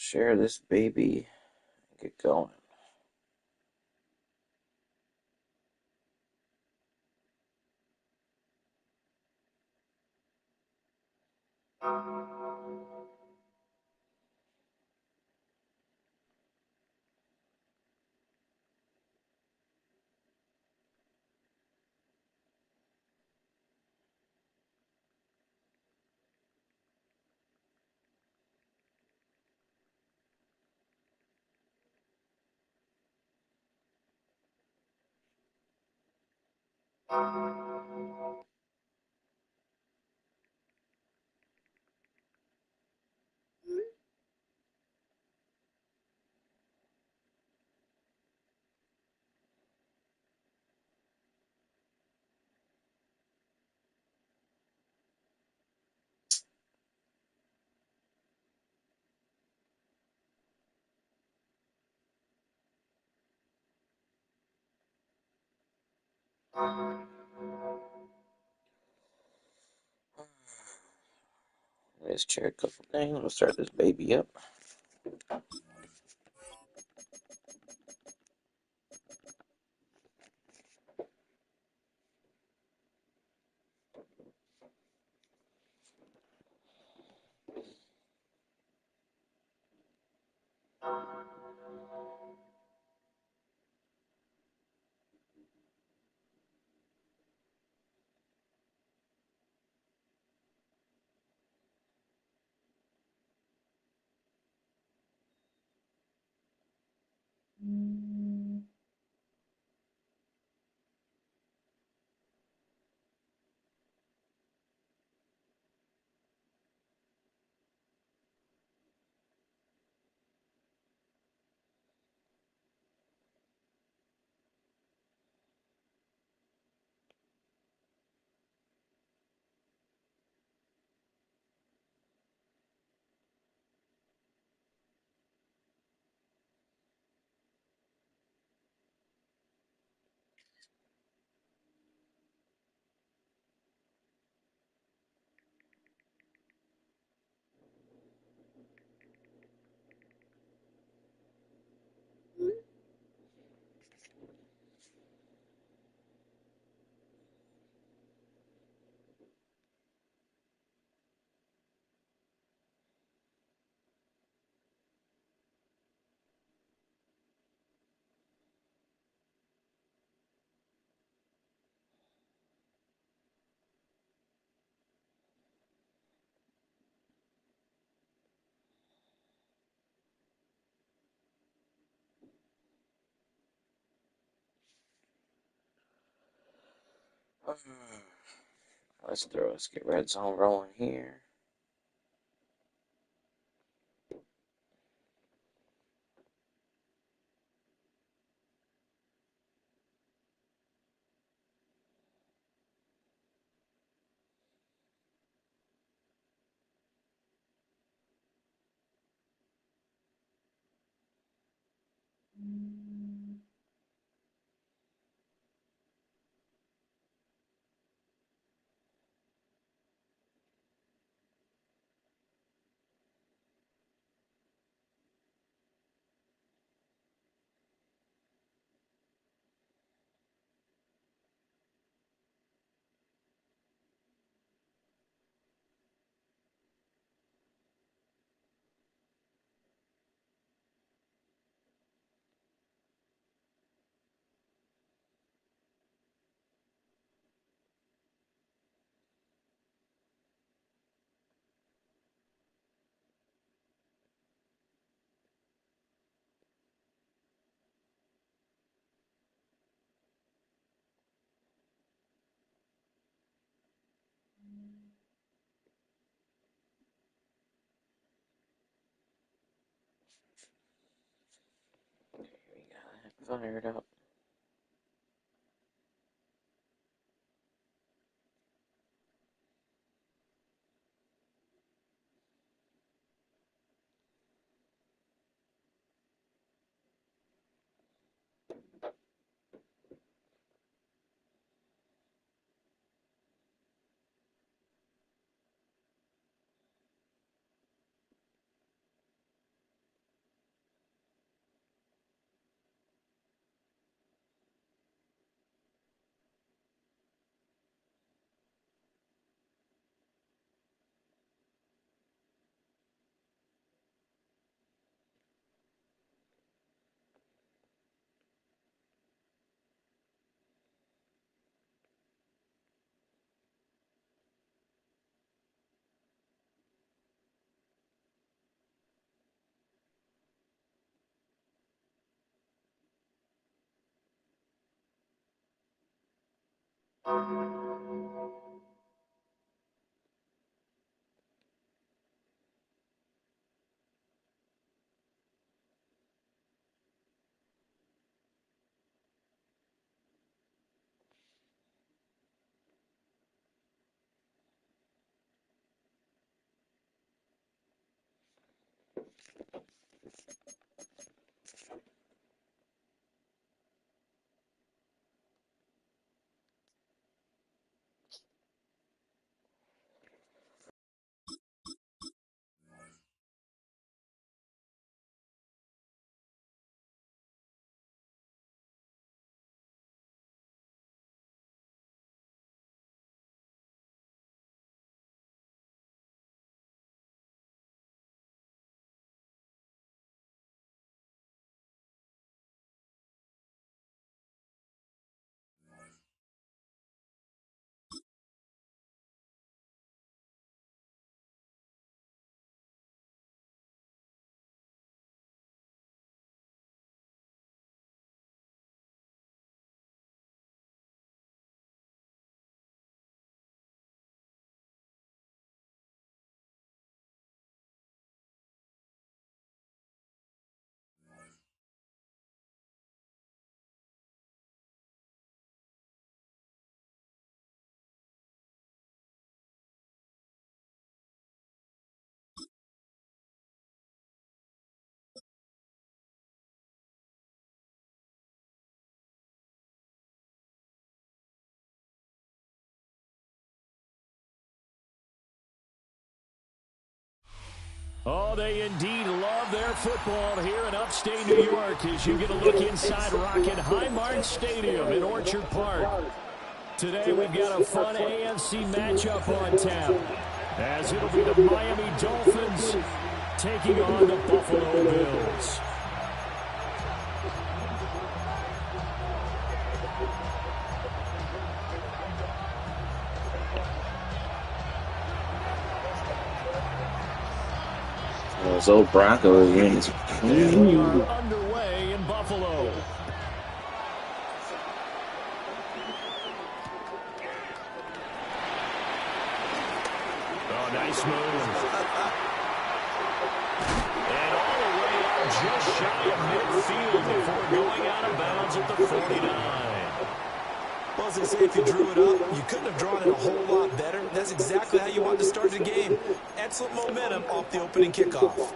Share this baby and get going. Let's share a couple things. We'll start this baby up. Let's get red zone rolling here. Here we got it fired up. Oh, they indeed love their football here in upstate New York as you get a look inside Rocket Highmark Stadium in Orchard Park. Today we've got a fun AFC matchup on tap as it'll be the Miami Dolphins taking on the Buffalo Bills. Those old Broncos games. And we are underway in Buffalo. Oh, nice move. And all the way out just shy of midfield before going out of bounds at the 49. Well, as they say, if you drew it up, you couldn't have drawn it a whole lot better. That's exactly how you want to start the game. Excellent momentum off the opening kickoff.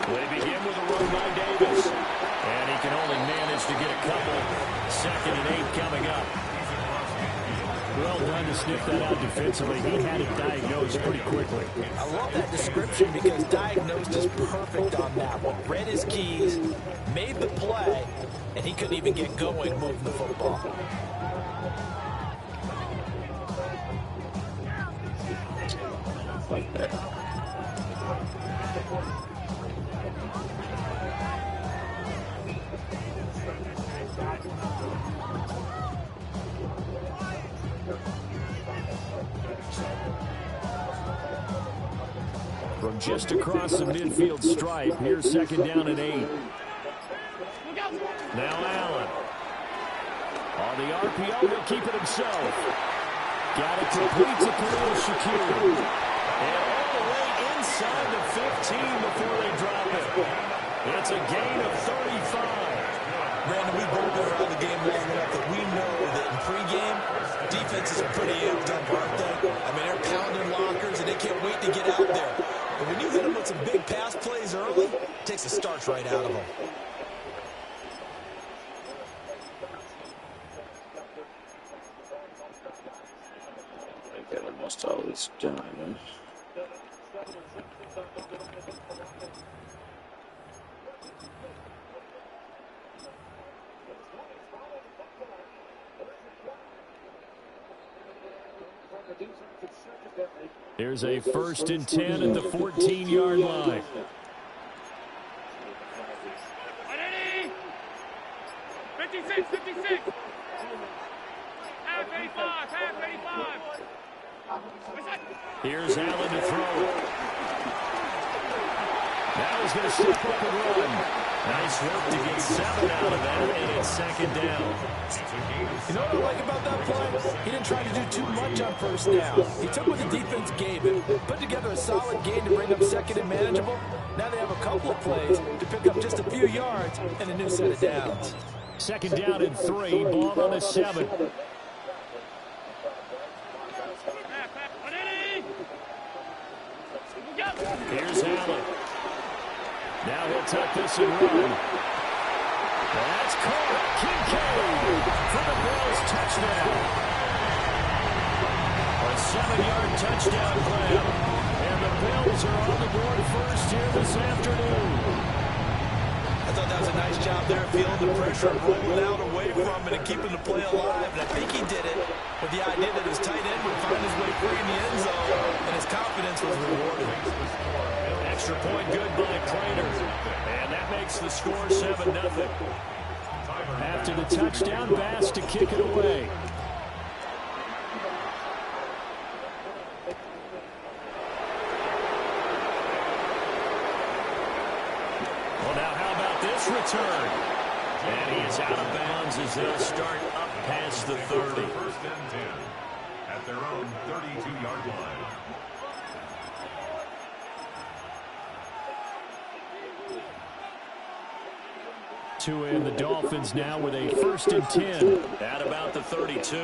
They begin with a run by Davis. And he can only manage to get a couple. 2nd and 8 coming up. Well done to sniff that out defensively. He had it diagnosed pretty quickly. I love that description because diagnosed is perfect on that one. Read his keys, made the play, and he couldn't even get going moving the football. Like that. From just across the midfield stripe, here's 2nd down and 8. Now Allen. On the RPO, he'll keep it himself. Got it complete to Khalil Shakir. And all the way inside the 15 before they drop it. It's a gain of 35. Brandon, we've both been around the game long enough that we know that in pregame, defenses are pretty amped up, aren't they? I mean, they're pounding lockers, and they can't wait to get out there. But when you hit them with some big pass plays early, it takes the starch right out of them. I got almost all this done. Here's a 1st and 10 at the 14-yard line. 56, 56. Half 85, half 85. Here's Allen to throw it. Now he's going to step up and run. Nice work to get 7 out of that, and it's 2nd down. You know what I like about that play? He didn't try to do too much on 1st down. He took what the defense gave him, put together a solid game to bring up 2nd and manageable. Now they have a couple of plays to pick up just a few yards and a new set of downs. 2nd down and 3, ball on the 7. Here's Allen. Now he'll tuck this and run. That's caught. Kincaid for the Bills touchdown. A 7-yard touchdown grab. And the Bills are on the board first here this afternoon. I thought that was a nice job there, feeling the pressure, rolling out away from it and keeping the play alive. And I think he did it with the idea that his tight end would find his way free in the end zone, and his confidence was rewarded. Extra point good by Prater. And that makes the score 7-0. After the touchdown, Bass to kick it away. Well, now how about this return? And he is out of bounds as they'll start up past the 30. 1st and 10 at their own 32-yard line. And the Dolphins now with a 1st and 10 at about the 32.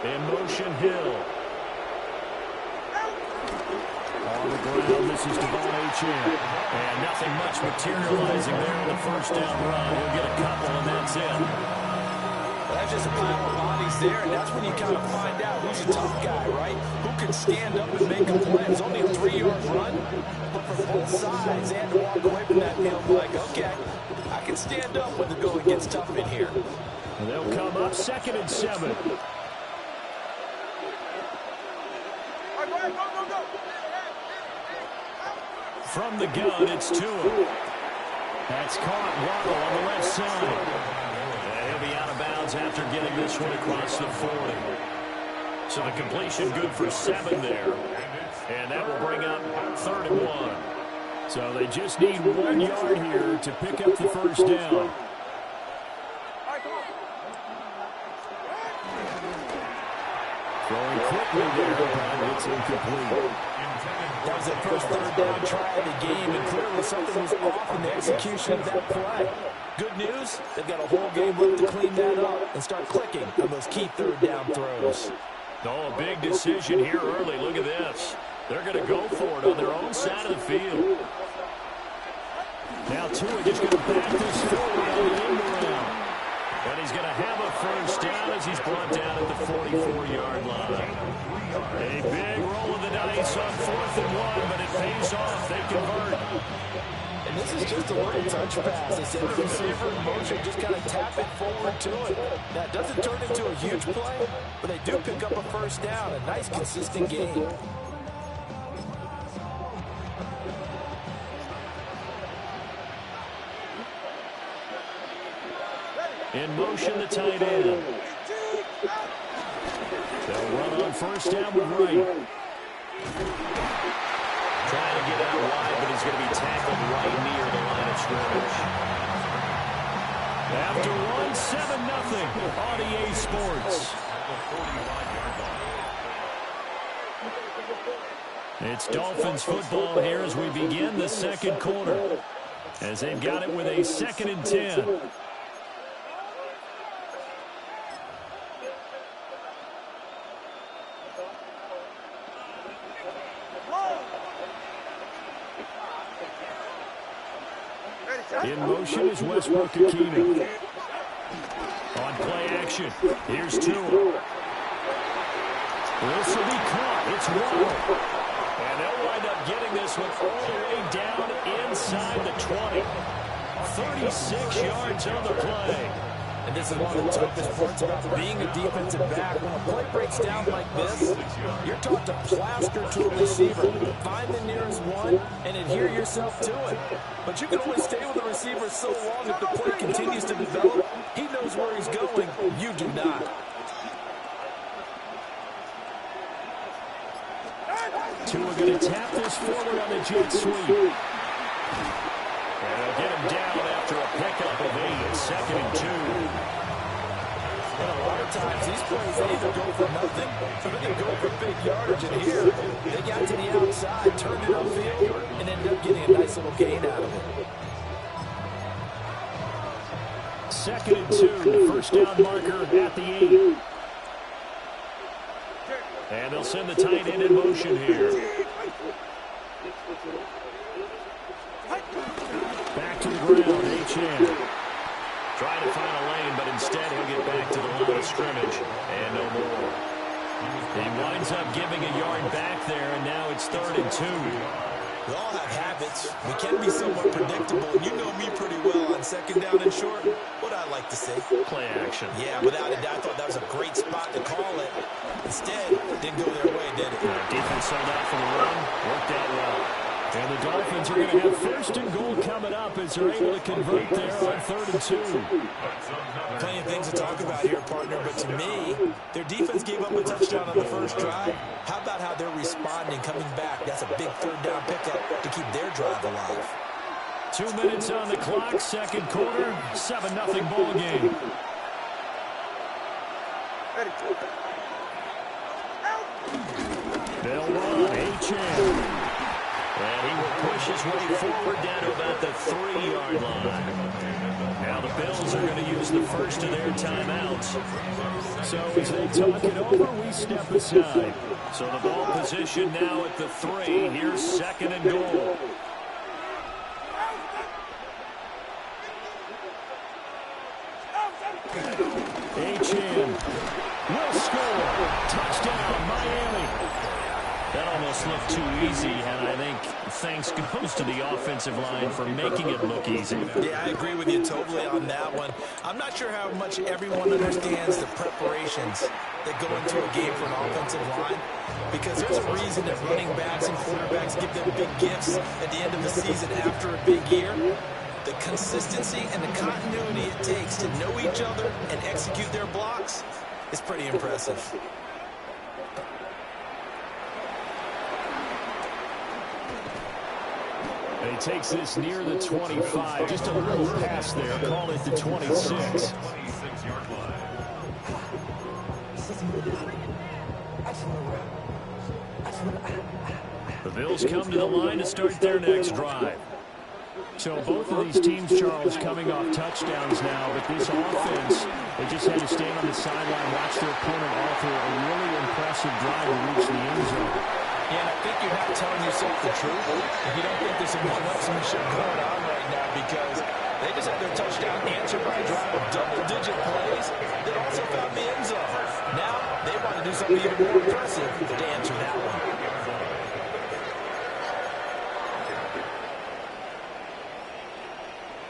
In motion, Hill. On the ground, this is Devon Achane. And nothing much materializing there in the 1st down run. He'll get a couple, and that's it. That's just a pile of bodies there, and that's when you kind of find out who's a tough guy, right? Who can stand up and make a play. It's only a 3-yard run, but for both sides, they had to walk away from that field like, okay, I can stand up when the going gets tough in here. And they'll come up 2nd and 7. From the gun, it's Tua. That's caught. Waddle on the left side. He'll be out of bounds after getting this one across the 40. So the completion good for 7 there. And that will bring up 3rd and 1. So they just need 1 yard here to pick up the 1st down. Throwing quickly there, but it's incomplete. That was the first 3rd down try of the game, and clearly something was off in the execution of that play. Good news, they've got a whole game left to clean that up and start clicking on those key 3rd down throws. Oh, a big decision here early. Look at this. They're going to go for it on their own side of the field. Now Tua just going to back this forward on the end around. And he's going to have a 1st down as he's brought down at the 44-yard line. A big roll of the dice on 4th and 1, but it pays off. They convert. And this is just a little touch pass. They send the receiver in motion, just kind of tap it forward to it. Now, it doesn't turn into a huge play, but they do pick up a 1st down. A nice, consistent game. In motion, the tight end. They'll run on 1st down with Wright. Trying to get out wide, but he's going to be tackled right near the line of scrimmage. After 1-7-0 on EA Sports. It's Dolphins football here as we begin the 2nd quarter. As they've got it with a 2nd and 10. In motion is Westbrook-Akina. On play action, here's Tua. This will be caught. It's Waddle. And they'll wind up getting this one all the way down inside the 20. 36 yards on the play. And this is one of the toughest parts about being a defensive back. When a play breaks down like this, you're taught to plaster to a receiver. Find the nearest one and adhere yourself to it. But you can only stay with the receiver so long if the play continues to develop. He knows where he's going. You do not. Tua going to tap this forward on the jet sweep. And they'll get him down after a pickup of 8, 2nd and 2. And a lot of times, these plays, they either go for nothing or they go for big yardage. And here, they got to the outside, turned it upfield, and ended up getting a nice little gain out of it. 2nd and 2, first down marker at the 8. And they'll send the tight end in motion here. Back to the ground, H.N. Trying to find a lane, but instead he'll get back to the line of scrimmage. And no more. He winds up giving a yard back there, and now it's 3rd and 2. We all have habits. We can be somewhat predictable. You know me pretty well on 2nd down and short. What I like to say. Play action. Yeah, without a doubt, I thought that was a great spot to call it. Instead, didn't go their way, did it? Defense sold out for the run. Worked out well. And the Dolphins are going to have 1st and goal coming up as they're able to convert there on 3rd and 2. Plenty of things to talk about here, partner, but to me, their defense gave up a touchdown on the first drive. How about how they're responding, coming back? That's a big 3rd down pickup to keep their drive alive. 2 minutes on the clock, 2nd quarter, 7-0 ball game. They'll run, H.N. And he will push his way forward down to about the 3-yard line. Now the Bills are going to use the first of their timeouts. So as they talk it over, we step aside. So the ball position now at the 3. Here's 2nd and goal. H.N. will score. Touchdown, Miami. That almost looked too easy, and I think thanks goes to the offensive line for making it look easy. Yeah, I agree with you totally on that one. I'm not sure how much everyone understands the preparations that go into a game for an offensive line, because there's a reason that running backs and quarterbacks give them big gifts at the end of the season after a big year. The consistency and the continuity it takes to know each other and execute their blocks is pretty impressive. And he takes this near the 25. Just a little pass there. Call it the 26. The Bills come to the line to start their next drive. So both of these teams, Charles, coming off touchdowns now, but this offense, they just had to stand on the sideline, watch their opponent offer a really impressive drive to reach the end zone. Yeah, and I think you're not telling yourself the truth if you don't think there's some one-upsmanship going on right now, because they just had their touchdown answered by a drive of double-digit plays that also found the end zone. Now they want to do something even more impressive to answer that one.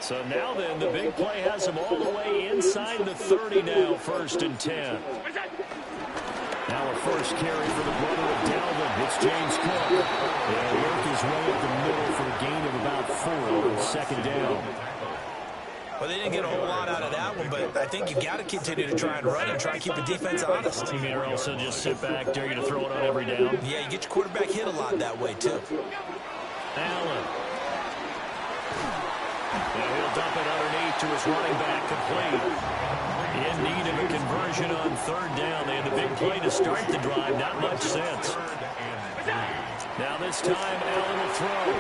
So now then, the big play has them all the way inside the 30 now, 1st and 10. Now a first carry for the brother of Dalvin. It's James Cook. He'll work his way up the middle for a gain of about 4 on 2nd down. Well, they didn't get a whole lot out of that one, but I think you got to continue to try and run and try and keep the defense honest. You mean or also just sit back, dare you to throw it on every down? Yeah, you get your quarterback hit a lot that way, too. Allen. Now he'll dump it underneath to his running back, complete. In need of a conversion on 3rd down. They had the big play to start the drive. Not much sense. Now this time, Allen will throw.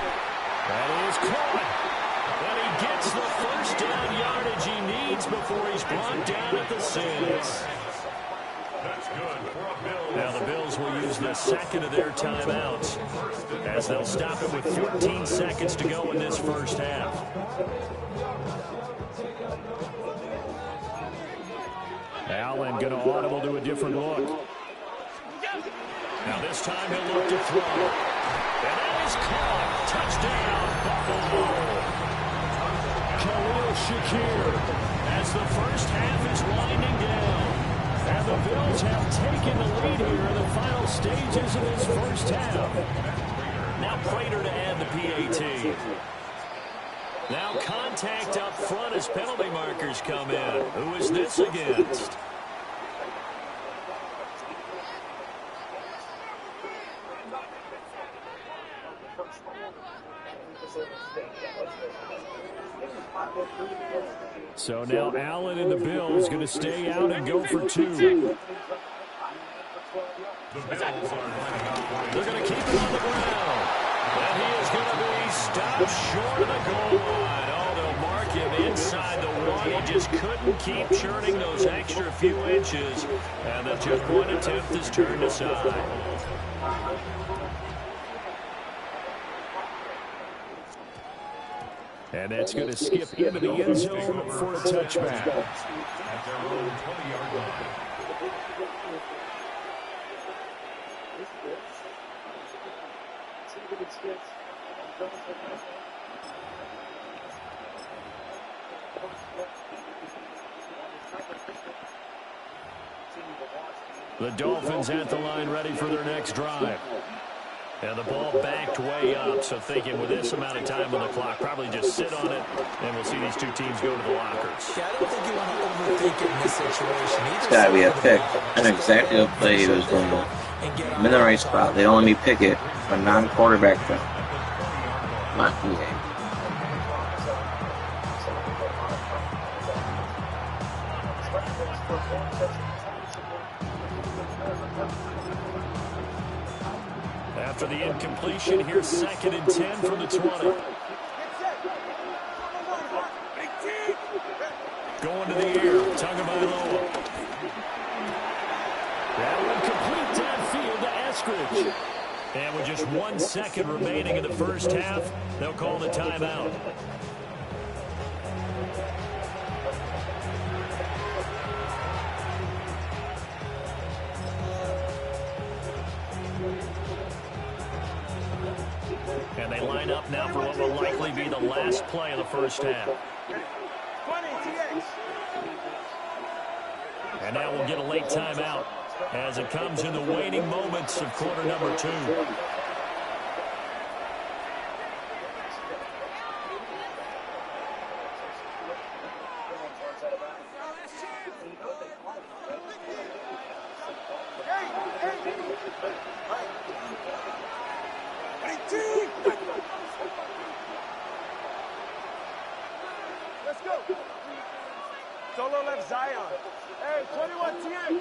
That is caught. And he gets the first down yardage he needs before he's brought down at the 6. Now the Bills will use the 2nd of their timeouts as they'll stop it with 14 seconds to go in this first half. Allen going to audible to a different look. Now this time he'll look to throw. And that is caught. Touchdown, Buffalo. Khalil Shakir as the first half is winding down. And the Bills have taken the lead here in the final stages of this first half. Now Prater to add the PAT. Now contact up front as penalty markers come in. Who is this against? So now Allen and the Bills going to stay out and go for two. The Bills are lining up. They're going to keep it on the ground. And he is going to be stopped short of the goal line. Oh, they'll mark him inside the one. He just couldn't keep churning those extra few inches. And the two-point attempt is turned aside. And that's going to skip into the end zone for a touchback. At their own 20-yard line. The Dolphins at the line ready for their next drive. And the ball backed way up, so thinking with this amount of time on the clock, probably just sit on it, and we'll see these two teams go to the lockers. Yeah, I don't think you want to overthink it in this situation. It's got to be a pick. I know exactly what play he was doing. I'm in the right spot. They don't let me pick it. A non-quarterback thing. Not EA. After the incompletion, here's 2nd and 10 from the 20. Going to the air, Tagovailoa. That one complete downfield to Eskridge. And with just 1 second remaining in the first half, they'll call the timeout. And they line up now for what will likely be the last play of the first half. And now we'll get a late timeout as it comes in the waning moments of quarter number 2. Let's go. Solo left Zion. Hey, 21 TM.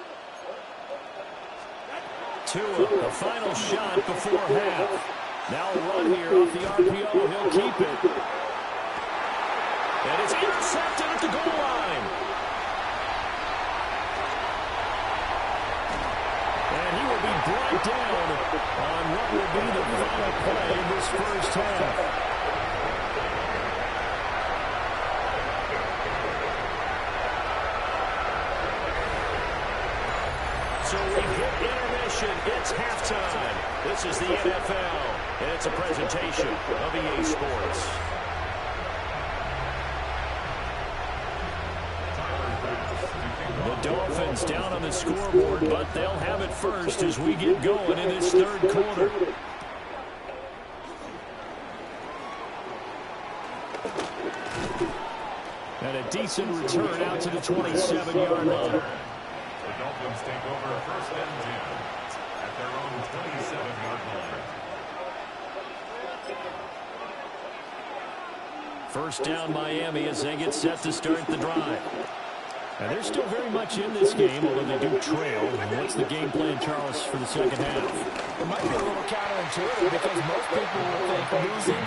Tua, the final shot before half. Now a run here off the RPO. He'll keep it. And it's intercepted at the goal line. And he will be brought down on what will be the final play in this first half. So we've hit intermission. It's halftime. This is the NFL, and it's a presentation of EA Sports. The Dolphins down on the scoreboard, but they'll have it first as we get going in this third quarter. And a decent return out to the 27-yard line. The Dolphins take over 1st and 10 at their own 27-yard line. First down Miami as they get set to start the drive. And they're still very much in this game, although they do trail. What's the game plan, Charles, for the second half? It might be a little counterintuitive because most people will think losing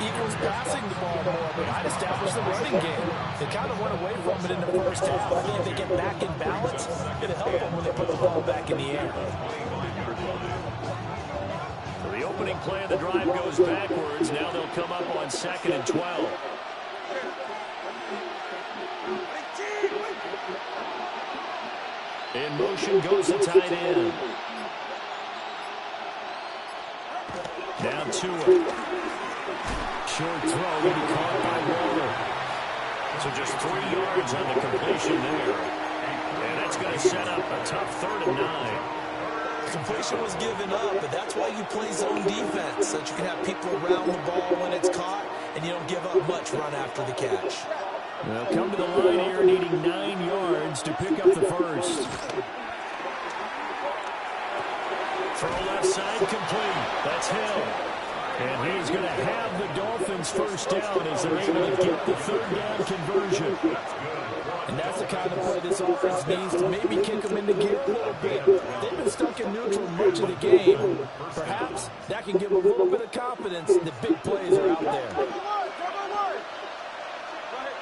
equals passing the ball more, but I'd establish the running game. They kind of went away from it in the first half. I think if they get back in balance, it'll help them when they put the ball back in the air. So the opening play of the drive goes backwards. Now they'll come up on 2nd and 12. In motion goes the tight end. Down to it. Short throw will be caught by Waller. So just 3 yards on the completion there. And that's going to set up a tough 3rd and 9. Completion was given up, but that's why you play zone defense, so that you can have people around the ball when it's caught, and you don't give up much run after the catch. They'll come to the line here needing 9 yards to pick up the first. Throw left side complete. That's Hill. And he's going to have the Dolphins first down as they're able to get the 3rd down conversion. And that's the kind of play this offense needs to maybe kick them into gear a little bit. They've been stuck in neutral much of the game. Perhaps that can give them a little bit of confidence that big plays are out there.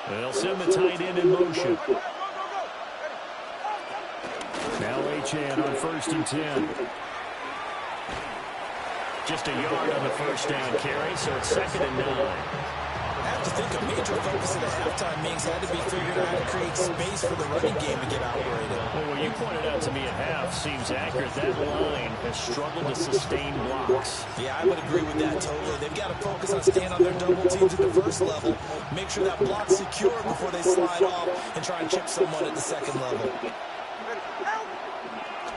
They'll send the tight end in motion. Now H.N. on 1st and 10. Just a yard on the first down carry, so it's 2nd and 9. I have to think a major focus of the halftime meetings had to be figuring out how to create space for the running game to get operated. Well, what you pointed out to me at half seems accurate. That line has struggled to sustain blocks. Yeah, I would agree with that totally. They've got to focus on staying on their double teams at the first level, make sure that block's secure before they slide off and try and chip someone at the second level.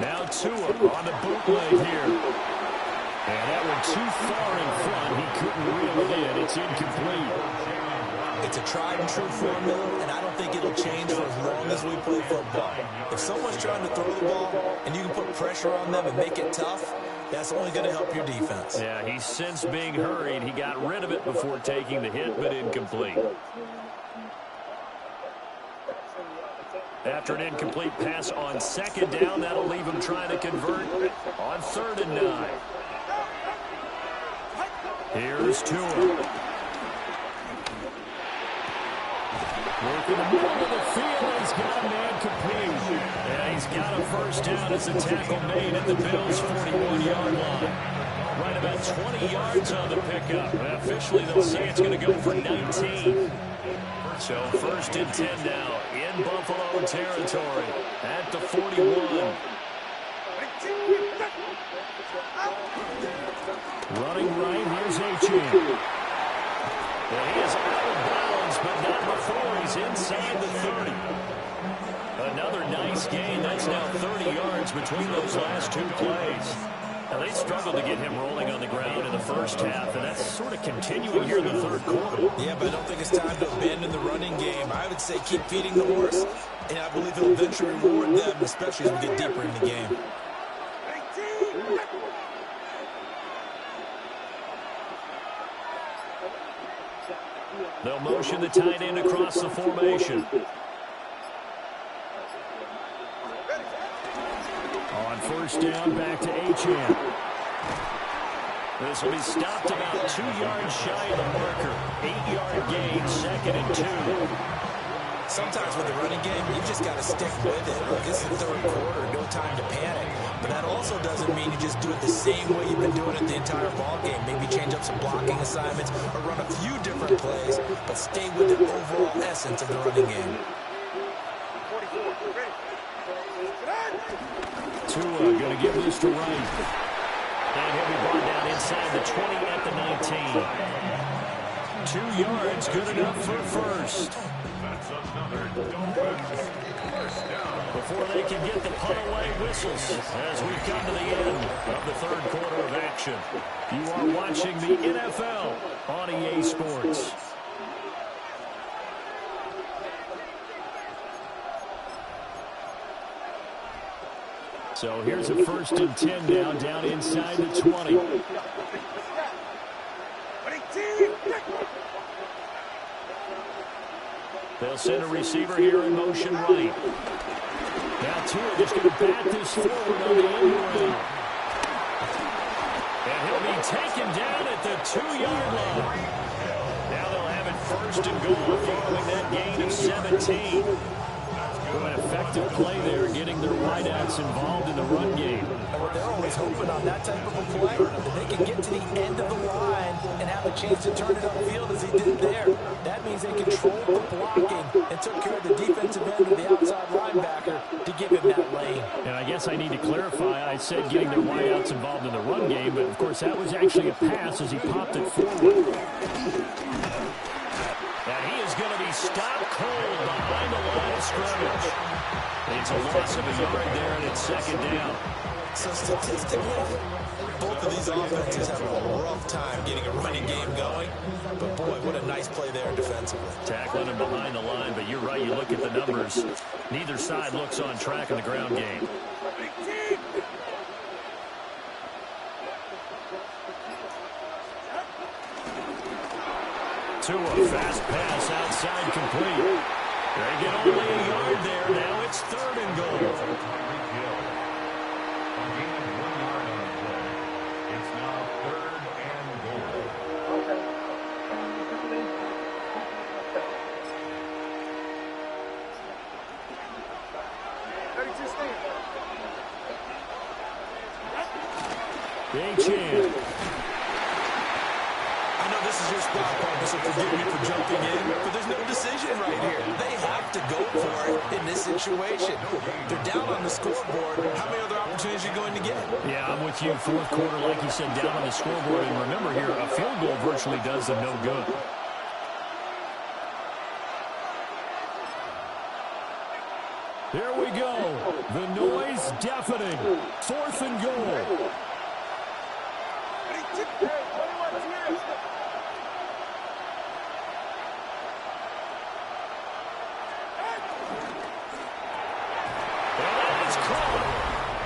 Now Tua on the bootleg here. And that one too far in front. He couldn't reel it in. It's incomplete. It's a tried and true formula, and I don't think it'll change for as long as we play football. If someone's trying to throw the ball and you can put pressure on them and make it tough, that's only going to help your defense. Yeah, he's since being hurried. He got rid of it before taking the hit, but incomplete. After an incomplete pass on 2nd down, that'll leave him trying to convert on 3rd and 9. Here's Tua. Working the middle of the field. He's got a man complete. And he's got a first down as a tackle made at the Bills' 41-yard line. Right about 20 yards on the pickup. Officially, they'll say it's going to go for 19. So 1st and 10 now in Buffalo territory at the 41. Running right, here's H.N. Well, he is out of bounds, but not before he's inside the 30. Another nice gain. That's now 30 yards between those last 2 plays. Now, they struggled to get him rolling on the ground in the first half, and that's sort of continuing here in the 3rd quarter. Yeah, but I don't think it's time to abandon the running game. I would say keep feeding the horse, and I believe it'll eventually reward them, especially as we get deeper in the game. They'll motion the tight end across the formation. On 1st down, back to H.N. This will be stopped about 2 yards shy of the marker. 8-yard gain, 2nd and 2. Sometimes with the running game, you just got to stick with it. Look, this is the 3rd quarter, no time to panic. But that also doesn't mean you just do it the same way you've been doing it the entire ball game. Maybe change up some blocking assignments or run a few different plays, but stay with the overall essence of the running game. Tua going to give this to Wright. And he'll be brought down inside the 20 at the 19. 2 yards, good enough for first. Before they can get the punt away whistles as we come to the end of the 3rd quarter of action. You are watching the NFL on EA Sports. So here's a 1st and 10 now, down inside the 20. They'll send a receiver here in motion right. Now Tua just going to bat this forward on the end around. And he'll be taken down at the 2-yard line. Now they'll have it 1st and goal following that gain of 17. An effective play there, getting their wideouts involved in the run game. And they're always hoping on that type of a play that they can get to the end of the line and have a chance to turn it upfield as he did there. That means they controlled the blocking and took care of the defensive end of the outside linebacker to give him that lane. And I guess I need to clarify, I said getting their wideouts involved in the run game, but of course that was actually a pass as he popped it forward. And he is going to be stopped cold behind the line of scrimmage. It's a loss of a yard there, and it's second down. So statistically, both of these offenses have a rough time getting a running game going. But boy, what a nice play there defensively. Tackling him behind the line, but you're right, you look at the numbers. Neither side looks on track in the ground game. Tua, fast pass outside complete. They get only a yard there. Now it's 3rd and goal. It's now 3rd and goal. Big chance. I know this is your spot, partner, so forgive me for jumping in, but there's no decision right here. They have to go for it in this situation. They're down on the scoreboard. How many other opportunities are you going to get? Yeah, I'm with you. 4th quarter, like you said, down on the scoreboard. And remember here, a field goal virtually does them no good. Here we go. The noise deafening. 4th and goal.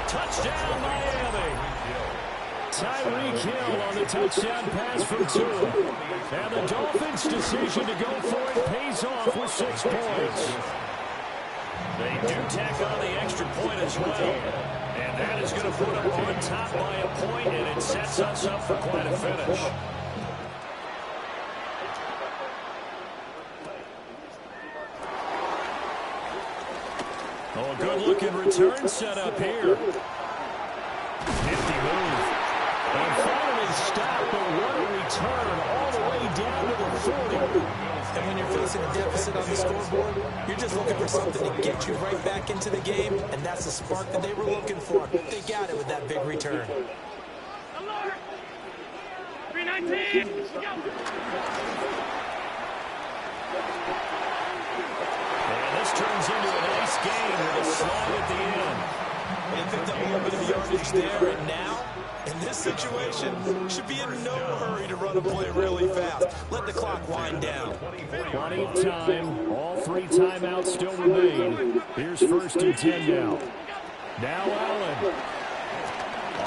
Touchdown, Miami. Tyreek Hill on the touchdown pass from Tua. And the Dolphins' decision to go for it pays off with 6 points. They do tack on the extra point as well. And that is going to put them on top by a point, and it sets us up for quite a finish. Oh, good-looking return set up here. Nifty move. And finally stopped, but what a return all the way down to the 40. And when you're facing a deficit on the scoreboard, you're just looking for something to get you right back into the game, and that's the spark that they were looking for. They got it with that big return. 319. And this turns into a nice game with a slide at the end. They picked up a little bit of yardage there, and now, in this situation, should be in no hurry to run a play really fast. Let the clock wind down. Plenty of time. All 3 timeouts still remain. Here's 1st and 10 now. Now Allen.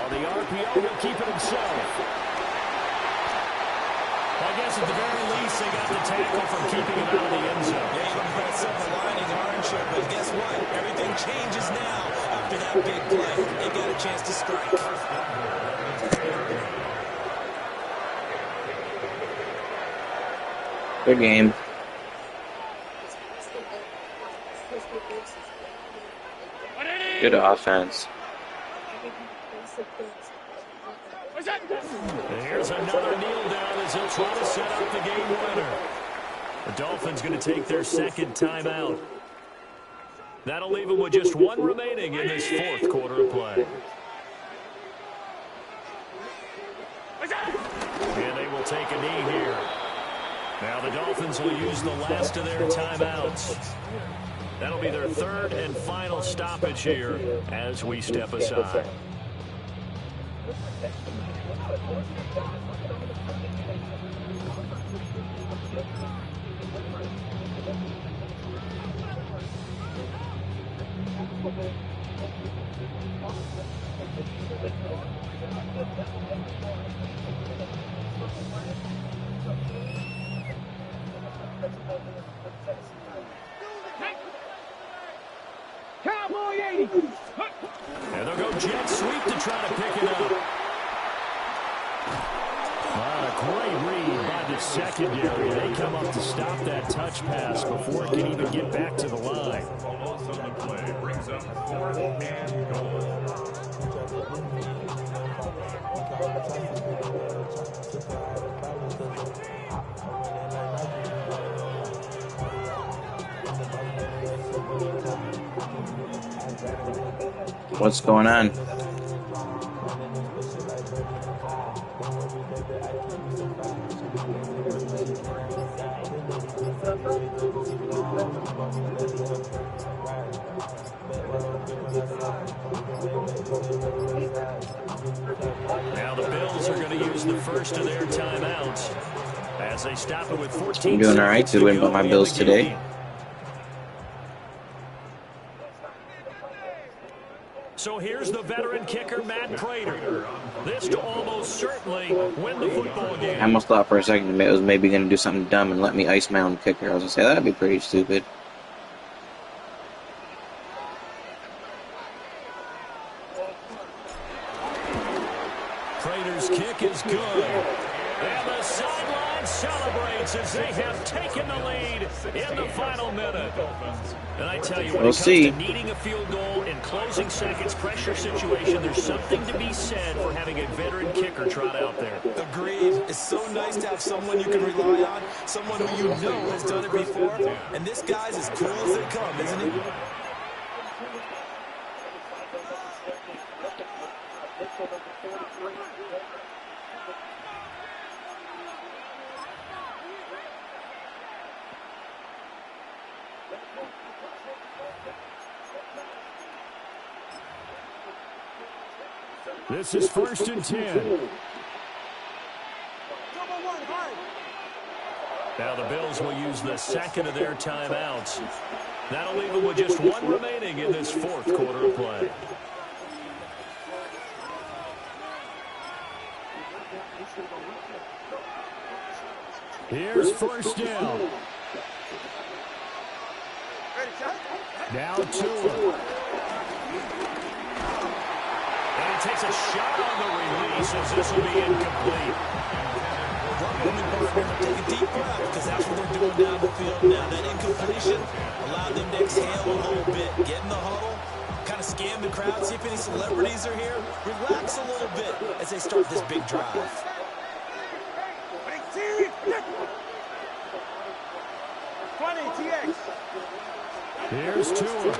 On the RPO, will keep it himself. I guess at the very least, they got the tackle from keeping him out of the end zone. Yeah, you look at that silver lining, aren't you? But guess what? Everything changes now after that big play. They got a chance to strike. Good game. Good offense. Here's another kneel down as he'll try to set up the game winner. The Dolphins going to take their 2nd timeout. That'll leave them with just 1 remaining in this 4th quarter of play. And they will take a knee here. Now the Dolphins will use the last of their timeouts. That'll be their 3rd and final stoppage here as we step aside. Cowboy 80. And they'll go jet sweep to try to pick it up. Great read by the secondary. They come up to stop that touch pass before it can even get back to the line. Almost on the play brings up 4th and goal. What's going on? first of their timeouts as they stop it with 14 I'm doing all right. seconds Good to win by go my in Bills the today. game. So here's the veteran kicker, Matt Prater. This to almost certainly win the football game. I almost thought for a second it was maybe going to do something dumb and let me ice my own kicker. I was going to say, that'd be pretty stupid. Prater's kick is good. And the sideline celebrates as they have taken the lead in the final minute. And I tell you, when it comes to needing a field goal in closing seconds pressure situation, there's something to be said for having a veteran kicker trot out there. Agreed. It's so nice to have someone you can rely on, someone who you know has done it before. And this guy's as cool as they come, isn't he? This is 1st and 10. Now the Bills will use the second of their timeouts. That'll leave them with just one remaining in this fourth quarter of play. Here's 1st down. Now Tua. And he takes a shot on the release as this will be incomplete. Take a deep breath because that's what they're doing down the field now. That incompletion allowed them to exhale a little bit. Get in the huddle, kind of scan the crowd, see if any celebrities are here. Relax a little bit as they start this big drive. Here's Tua.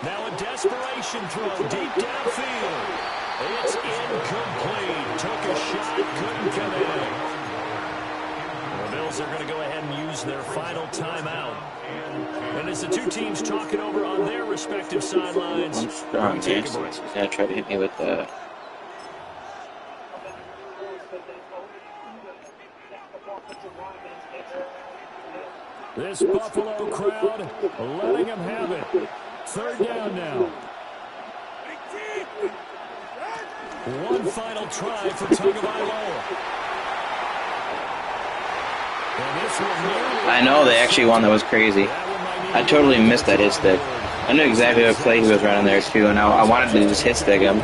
Now a desperation throw deep downfield. It's incomplete. Took a shot, couldn't come in. The Bills are going to go ahead and use their final timeout. And as the two teams talk it over on their respective sidelines, I'm strong, man. He's going to try to hit me with the... This Buffalo crowd letting them have it. 3rd down now. One final try for Tagovailoa. I know they actually won. That was crazy. I totally missed that hit stick. I knew exactly what play he was running there too, and I wanted to just hit stick him.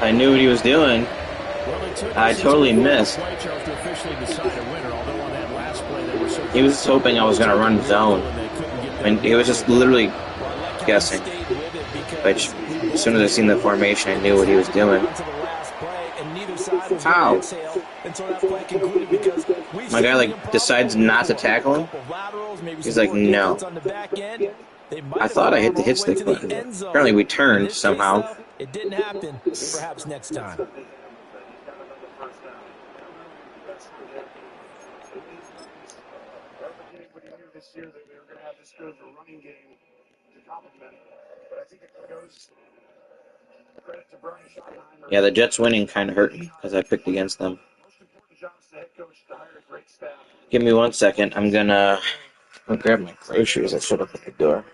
I knew what he was doing. I totally missed. He was just hoping I was going to run zone. I mean, he was just literally guessing. Which, as soon as I seen the formation, I knew what he was doing. How? My guy, like, decides not to tackle him? He's like, no. I thought I hit the hit stick button. Apparently we turned somehow. It didn't happen. Perhaps next time. This year that they were going to have this good of a running game to complement it. But I think it goes credit to Brian Schottenheimer. Yeah, the Jets winning kind of hurt me because I picked against them. Most important job is the head coach to hire a great staff. Give me 1 second. I'm gonna grab my groceries. I should have at the door.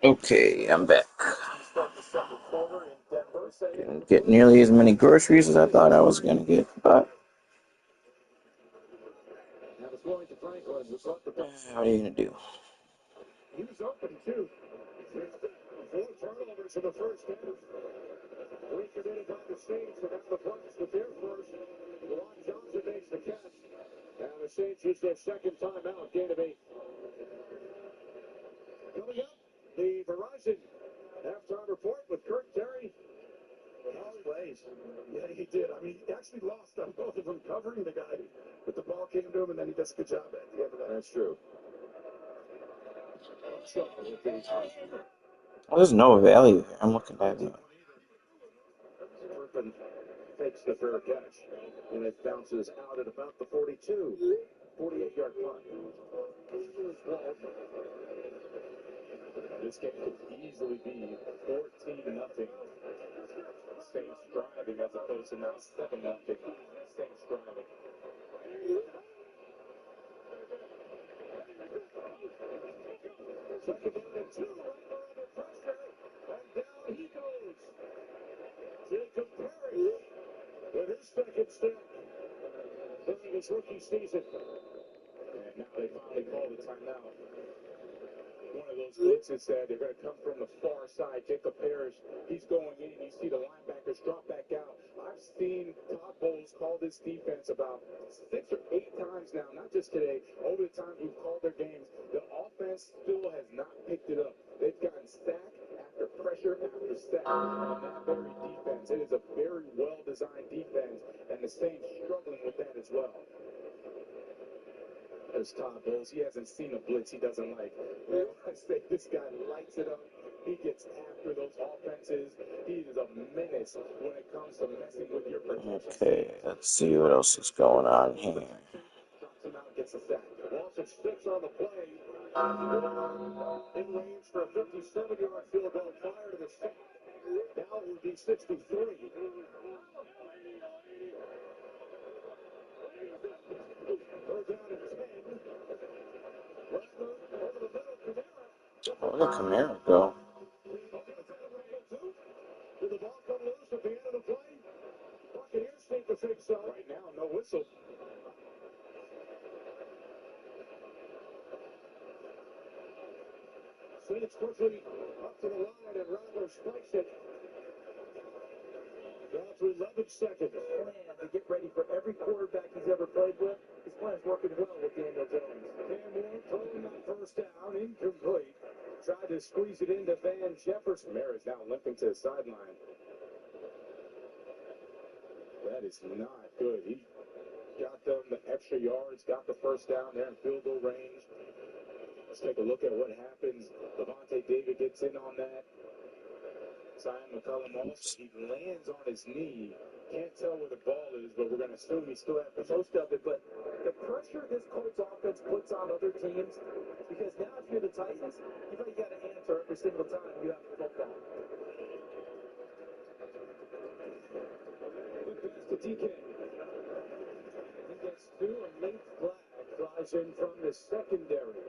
Okay, I'm back. Didn't get nearly as many groceries as I thought I was gonna get, but what are you gonna do? He was open too. 4 turnovers in the first half. Recommitted by the Saints, and now the Bucks with their first. Juwan Johnson makes the catch. And the Saints use their second timeout, gain of 8. Coming up, the Verizon halftime report with Kirk Terry. All plays. Yeah, he did. I mean, he actually lost on both of them covering the guy. But the ball came to him, and then he does a good job at the end of that. That's true. Well, there's no value here. I'm looking at it. Turpin takes the fair catch, and it bounces out at about the 42. 48-yard punt. This game could easily be 14-0. Saints driving as opposed to now 7-0. Saints driving. Second down and 2, right under pressure, and down he goes. Jacob Perry with his second step during his rookie season. And now they finally call the timeout. One of those blitzes that they're going to come from the far side. Jacob Parrish, he's going in. You see the linebackers drop back out. I've seen Todd Bowles call this defense about 6 or 8 times now, not just today. Over the times we've called their games, the offense still has not picked it up. They've gotten stack after pressure after stack on that very defense. It is a very well-designed defense, and the Saints struggling with that as well. There's Todd Bowles. He hasn't seen a blitz he doesn't like. I say this guy lights it up. He gets after those offenses. He is a menace when it comes to messing with your protection. Okay, let's see what else is going on here. Drops him out, gets a sack. Lawson sticks on the play. In range for a 57-yard field goal prior to the sack. Now it would be 63. Third down and 10. Where did Kamara go? Did the ball come loose at the end of the play? Buccaneers think the fake shot. Right now, no whistle. Saints quickly up to the line, and Rattler spikes it. Down to 11 seconds. Man, to get ready for every quarterback he's ever played with. His plan's working well with Daniel Jones. Cam Moore throwing that first down, incomplete. Tried to squeeze it into Van Jefferson. Kamara's now limping to the sideline. That is not good. He got them the extra yards, got the first down there in field goal range. Let's take a look at what happens. Levante David gets in on that. Zion McCollum also, he lands on his knee. Can't tell where the ball is, but we're going to assume he still has most of it. But the pressure this Colts offense puts on other teams, because now if you're the Titans, you know you got to answer every single time you have the football. Good pass to DK. He gets 2, and late flag flies in from the secondary.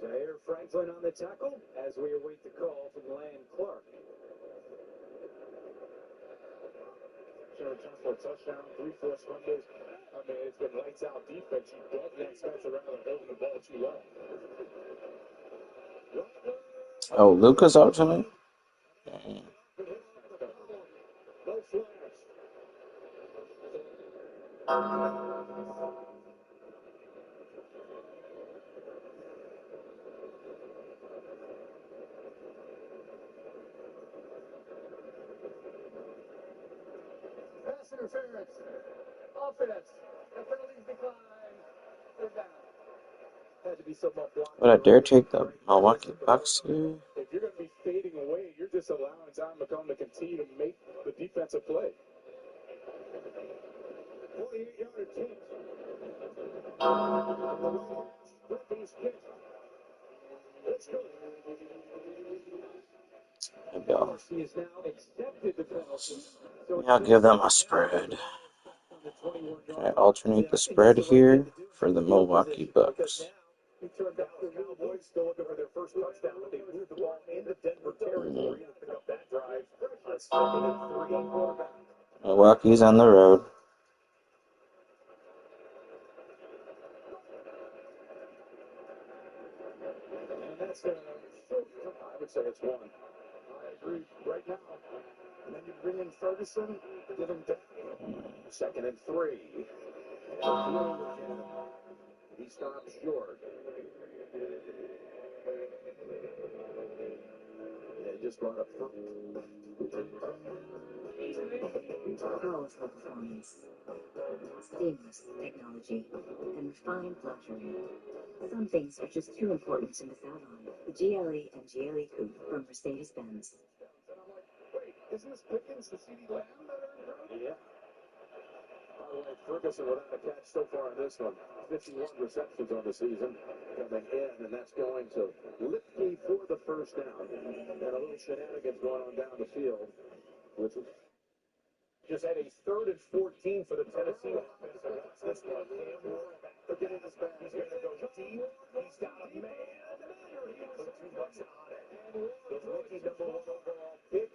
Zaire Franklin on the tackle as we await the call from Land Clark. Returns for a touchdown, 3 forced fumbles. I mean, it's been lights out defense. You don't expect Spencer Rattler holding the ball too long. Oh, Luca's out tonight? No flags. Pass interference. Offense. The penalties decline. They're down. Had to be somewhat blocked. Would I dare take the Milwaukee Bucks here? If you're going to be fading away, you're just allowing Zion McCollum to continue to make the defensive play. 48-yard attempt. Brooklyn's kick. It's good. Maybe I'll, He has now accepted the penalty. maybe I'll give them a spread. Can I alternate the spread here for the Milwaukee Bucks? He turned out the Cowboys still looking for their first touchdown, but they moved the ball into Denver territory to pick up that drive on 2nd and 3 quarterback. Milwaukee's on the road. And that's I would say it's 1. I agree right now. And then you bring in Ferguson, give him down. 2nd and 3. And through again. He stops short. They just brought up Powerful performance, seamless technology, and refined luxury. Some things are just too important to miss out on. The GLE and GLE Coupe from Mercedes-Benz. And I'm like, wait, isn't this Pickens the CD Lamb that are in front? Yeah. By the way, Ferguson without a catch so far in this one. 51 receptions on the season coming in, and that's going to Lipke for the first down. And a little shenanigans going on down the field. Which just had a 3rd and 14 for the Tennessee offense. And watch this one. Cam Moore back to get in his back. He's going to go deep. He's got a man. Put too much on it. The rookie number 1 overall pick.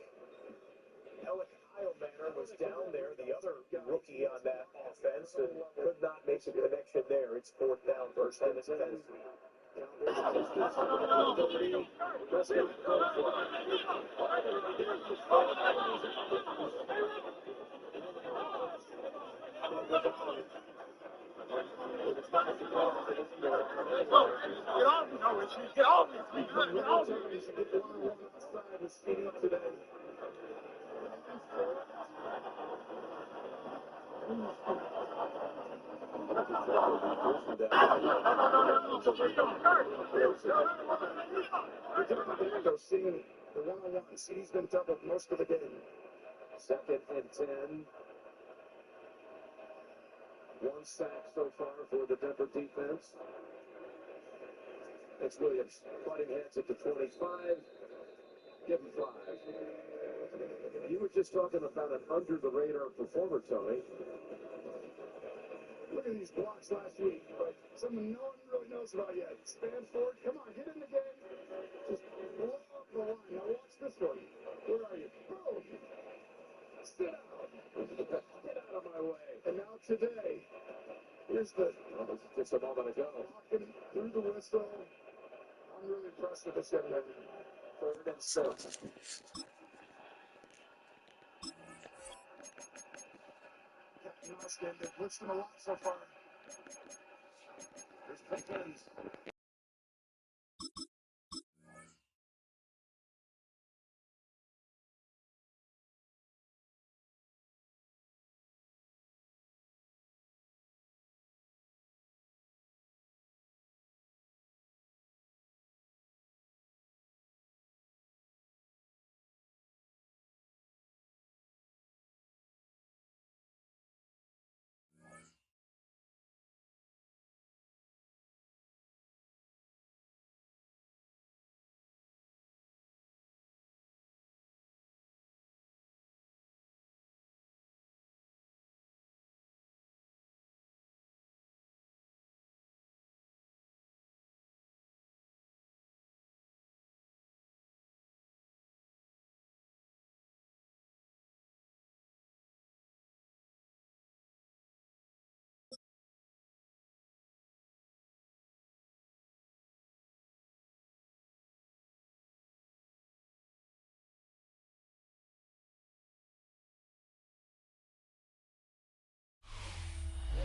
Alec Heilmanner was down there, the other rookie on that offense, and could not make a connection there. It's 4th down, 1st and 10. Seeing the one-on-one, he's been doubled most of the game. 2nd and 10. 1 sack so far for the Denver defense. It's Williams butting heads at the 25. Give him 5. You were just talking about an under-the-radar performer, Tony. Look at these blocks last week. Right? Something no one really knows about yet. Stanford, come on, get in the game. Just blow up the line. Now watch this one. Where are you? Boom! Sit down. Get out of my way. And now today, here's the... Oh, just a moment ago. Walking through the whistle. I'm really impressed with this young man. 3rd and 6. Austin, they've blitzed him a lot so far. There's Pickens.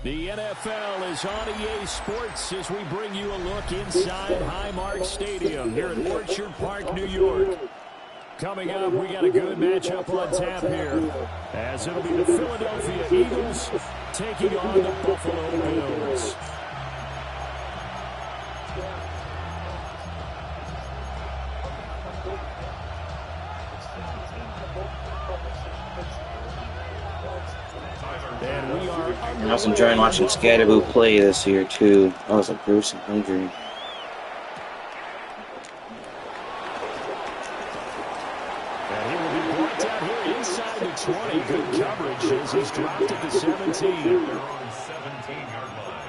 The NFL is on EA Sports as we bring you a look inside Highmark Stadium here at Orchard Park, New York. Coming up, we got a good matchup on tap here, as it'll be the Philadelphia Eagles taking on the Buffalo Bills. And we are. I was enjoying watching Scatterboo play this year too. That was a gruesome injury. And he will be brought down here inside the 20. Good coverage as he's dropped at the 17. They're on 17-yard line.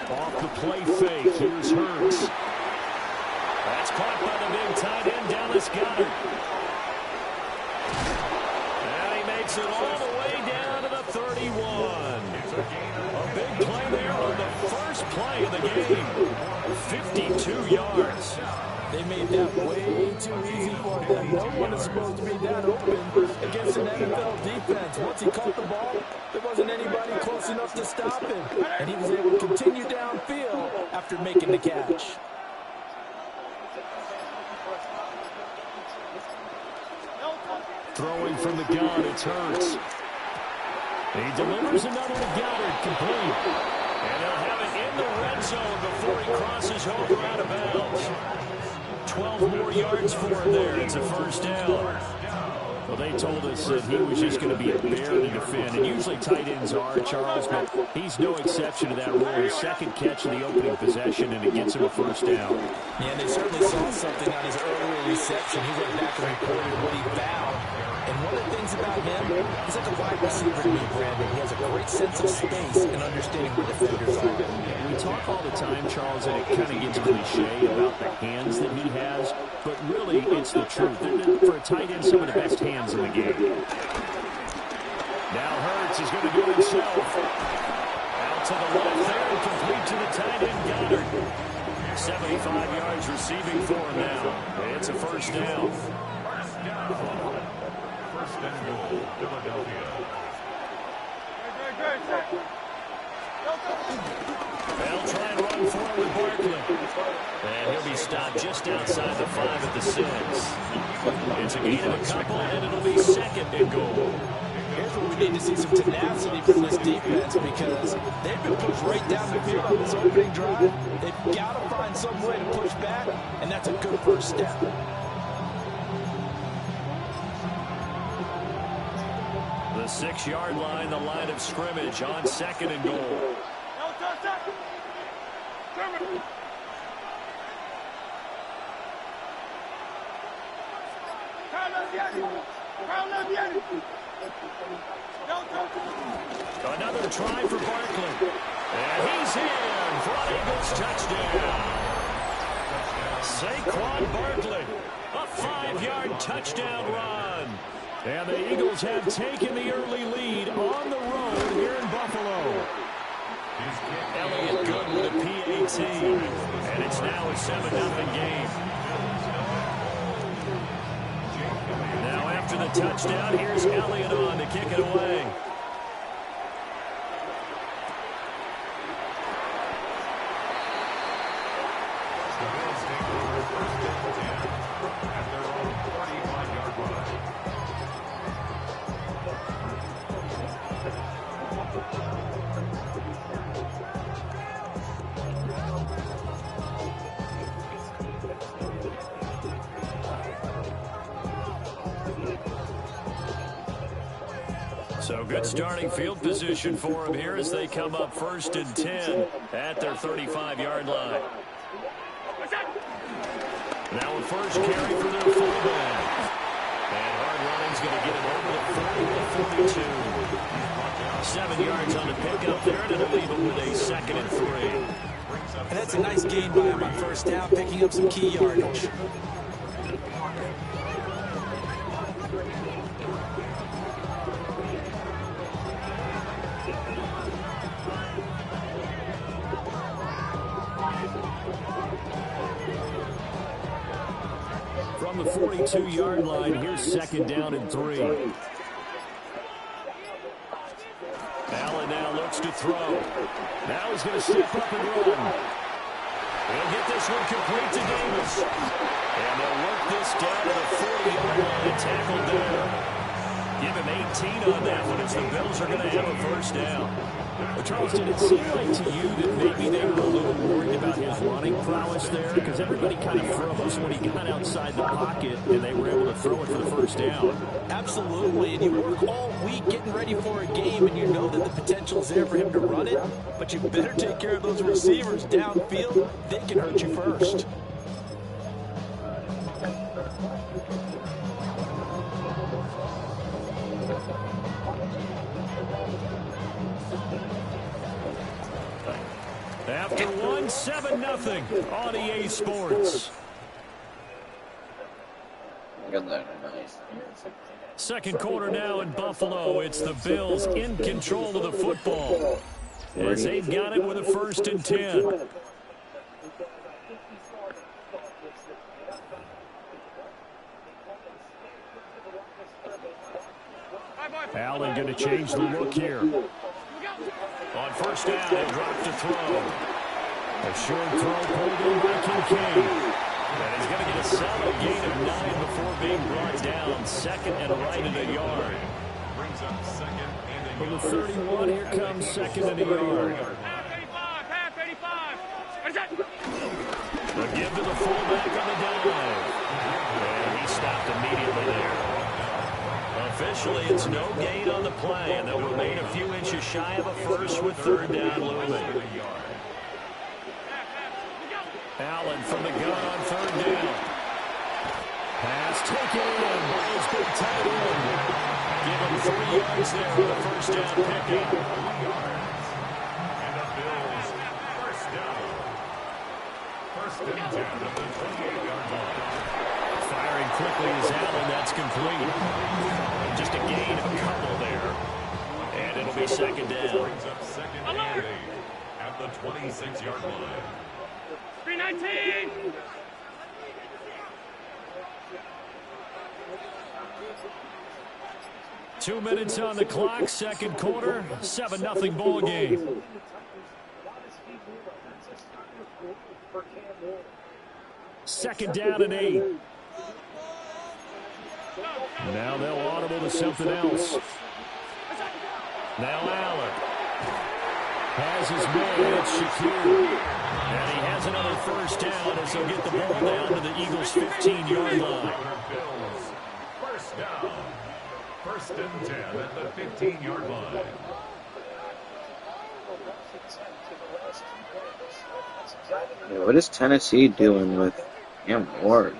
Off the play fake, here's Hurts. That's caught by the big tight end, Dallas Goedert. And he makes it all the way down to the 31. A big play there on the first play of the game. 52 yards. They made that way too easy for them. No one is supposed to be that open against an NFL defense. Once he caught the ball, there wasn't anybody close enough to stop him. And he was able to continue downfield after making the catch. Throwing from the gun, it's Hurts. He delivers another to Goddard, complete. And they'll have it in the red zone before he crosses over out of bounds. 12 more yards for him there. It's a first down. Well, they told us that he was just going to be a bear to defend. And usually tight ends are, Charles, but he's no exception to that rule. His second catch in the opening possession, and it gets him a first down. Yeah, and they certainly saw something on his earlier reception. He went back and reported what he found. And one of the things about him, he's like a wide receiver to me, Brandon. He has a great sense of space and understanding where defenders are. We talk all the time, Charles, and it kind of gets cliche about the hands that he has, but really it's the truth. For a tight end, some of the best hands in the game. Now Hurts is going to do it himself. Out to the left there and complete to the tight end, Goddard. 75 yards receiving for him now. It's a first down. First and goal, Philadelphia. They'll try and run forward with Barkley. And he'll be stopped just outside the 5 at the 6. It's a gain of a couple, and it'll be second and goal. Here's where we need to see some tenacity from this defense because they've been pushed right down the field on this opening drive. They've got to find some way to push back, and that's a good first step. The 6-yard line, the line of scrimmage on second and goal. Another try for Barkley. And he's in for an Eagles touchdown. Saquon Barkley, a 5-yard touchdown run. And the Eagles have taken the early lead on the road here in Buffalo. Elliott good with a PAT. And it's now a 7-0 game. Now after the touchdown, here's Elliott on to kick it away. The Bills take over first and 10 at their own 45-yard line. So good starting field position for them here as they come up first and 10 at their 35-yard line. Now a first carry for their fullback. And hard running's going to get him over the 40 to 42. 7 yards on the pickup there, and it'll leave him with a 2nd and 3. And that's a nice gain by him on first down, picking up some key yardage. From the 42-yard line, here's 2nd down and 3. Allen now looks to throw. Now he's going to step up and run. He'll get this one complete to Davis. And they'll work this down to the 40-yard line and tackled there. Give him 18 on that one as the Bills are going to have a first down. Well, Charles, did it seem like to you that maybe they were a little worried about his running prowess there? Because everybody kind of froze when he got outside the pocket and they were able to throw it for the first down. Absolutely, and you work all week getting ready for a game, and you know that the potential is there for him to run it, but you better take care of those receivers downfield. They can hurt you first. 7-0 on EA Sports. Good luck, nice. Second quarter now in Buffalo. It's the Bills in control of the football, as they've got it with a 1st and 10. Allen going to change the look here. On 1st down, they drop to throw. A short throw pulled in by Kincaid. And he's going to get a solid gain of 9 before being brought down. 2nd and right at a yard. Brings up 2nd and a From the yard. 31, here comes 2nd and a yard. A give to the fullback on the dive. And he stopped immediately there. Officially, it's no gain on the play, and they'll remain a few inches shy of a first with 3rd down looming. Allen from the gun on 3rd down. Pass taken in by his big tight end. Give him 3 yards there for the 1st down pickup. 3 yards. And the Bills, 1st down. 1st and 10 at the 28-yard line. Firing quickly is Allen. That's complete. Just a gain of a couple there. And it'll be 2nd down. Brings up 2nd and 8 at the 26-yard line. 319. Two minutes on the clock, second quarter, 7-0 ball game. Second down and 8. Now they'll audible to something else. Now Allen has his man. It's Shakir. And he has another 1st down as he'll get the ball down to the Eagles' 15-yard line. Bills, 1st down. 1st and 10 at the 15-yard line. Yeah, what is Tennessee doing with Cam Ward?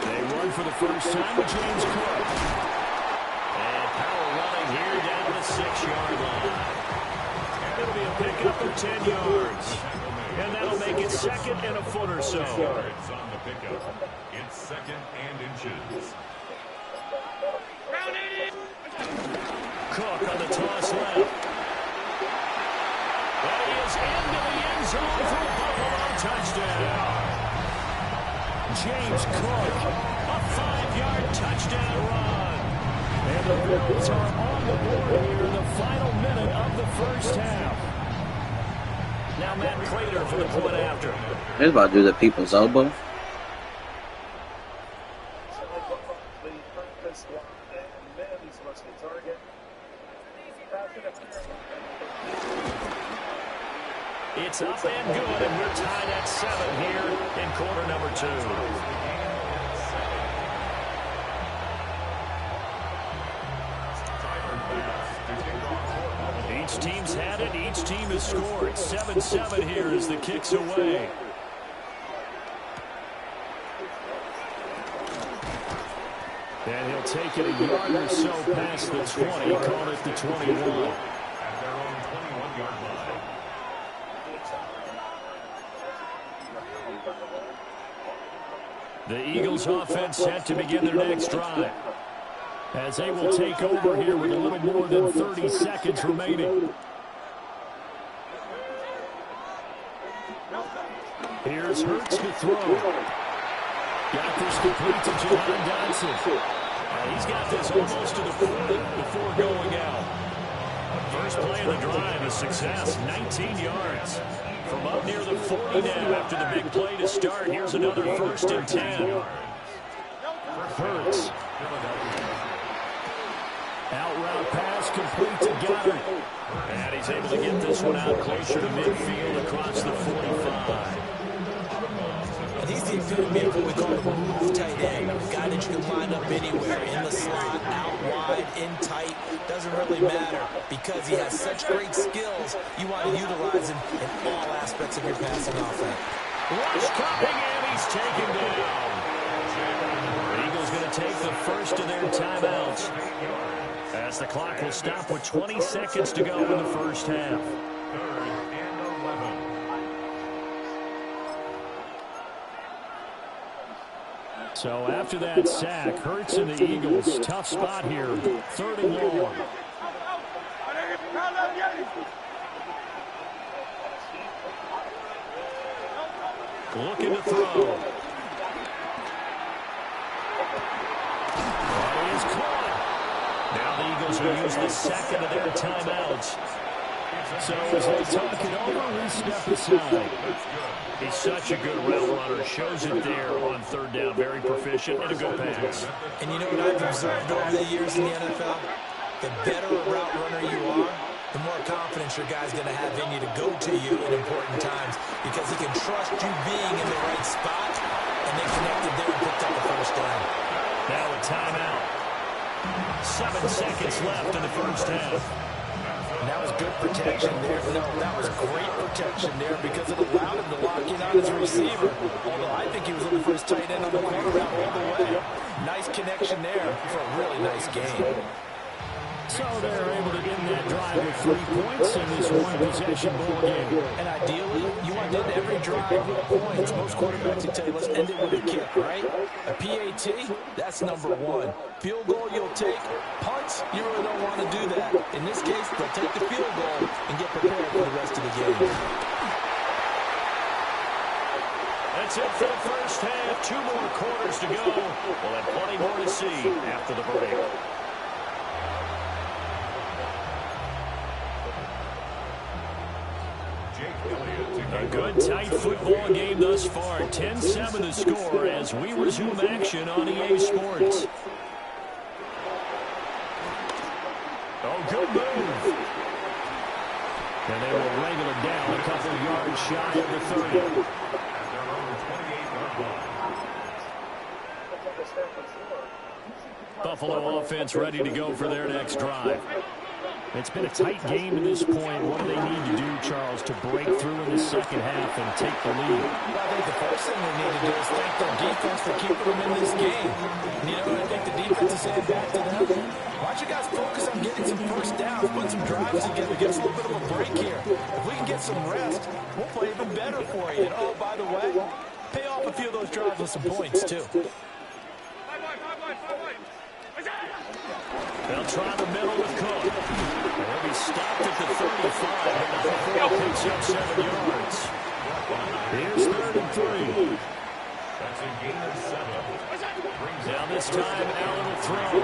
They run for the 1st time with James Cook. And power running here down to the 6-yard line. It'll be a pickup of 10 yards. And that'll make it 2nd and a foot or so. Yards on the pickup. It's 2nd and inches. Cook on the toss left. And he is into the end zone for a Buffalo touchdown. James Cook, a 5-yard touchdown run. And the Bills are on the board here in the final minute of the 1st half. Now Matt Prater for the point after. He's about to do the people's elbow. It's up and good, and we're tied at 7 here in quarter number 2. Each team's had it. Each team has scored. 7-7 here as the kick's away. And he'll take it a yard or so past the 20. Call it the 21. At their own 21-yard line. The Eagles offense set to begin their next drive, as they will take over here with a little more than 30 seconds remaining. Here's Hurts to throw. Got this complete to Jahan Dotson. He's got this almost to the 40 before going out. First play of the drive, a success, 19 yards. From up near the 40 now after the big play to start. Here's another 1st and 10. Hurts. Out route pass complete to Goddard. And he's able to get this one out closer to midfield across the 45. And he's the to me of what we call a move tight end. A guy that you can line up anywhere, in the slot, out wide, in tight. Doesn't really matter because he has such great skills. You want to utilize him in all aspects of your passing offense. Rush coming in. He's taken down. The Eagles going to take the first of their timeouts, as the clock will stop with 20 seconds to go in the first half. So after that sack, Hurts and the Eagles, tough spot here, 3rd and long. Looking to throw. That is caught. Now the Eagles will use the second of their timeouts. So as they talk it over, we step aside. He's such a good route runner. Shows it there on 3rd down. Very proficient and a good pass. And you know what I've observed over the years in the NFL? The better a route runner you are, the more confidence your guy's going to have in you to go to you in important times because he can trust you being in the right spot, and they connected there and picked up the first down. Now a timeout. 7 seconds left in the first half. And that was good protection there. No, that was great protection there because it allowed him to lock in on his receiver. Although I think he was looking for his tight end on the corner route all the way. Nice connection there for a really nice game. So they're able to end that drive with 3 points in this one-possession ball game. And ideally, you want to end every drive with points. Most quarterbacks will tell you, let's end it with a kick, right? A PAT, that's number 1. Field goal you'll take. Punts, you really don't want to do that. In this case, they'll take the field goal and get prepared for the rest of the game. That's it for the first half. 2 more quarters to go. We'll have plenty more to see after the break. A good, tight football game thus far. 10-7 the score as we resume action on EA Sports. Oh, good move. And they will wrangle it down a couple of yards shy of the 30. Buffalo offense ready to go for their next drive. It's been a tight game to this point. What do they need to do, Charles, to break through in the second half and take the lead? Well, I think the first thing they need to do is thank their defense for keeping them in this game. And you know what I think the defense is saying back to them? Why don't you guys focus on getting some first downs, putting some drives together, give us a little bit of a break here. If we can get some rest, we'll play even better for you. And oh, by the way, pay off a few of those drives with some points, too. They'll try the middle with Cook. He'll be stopped at the 35, and the Buffalo picks up 7 yards. Here's 3rd and 3. That's a gain of 7. Now this time, Allen will throw.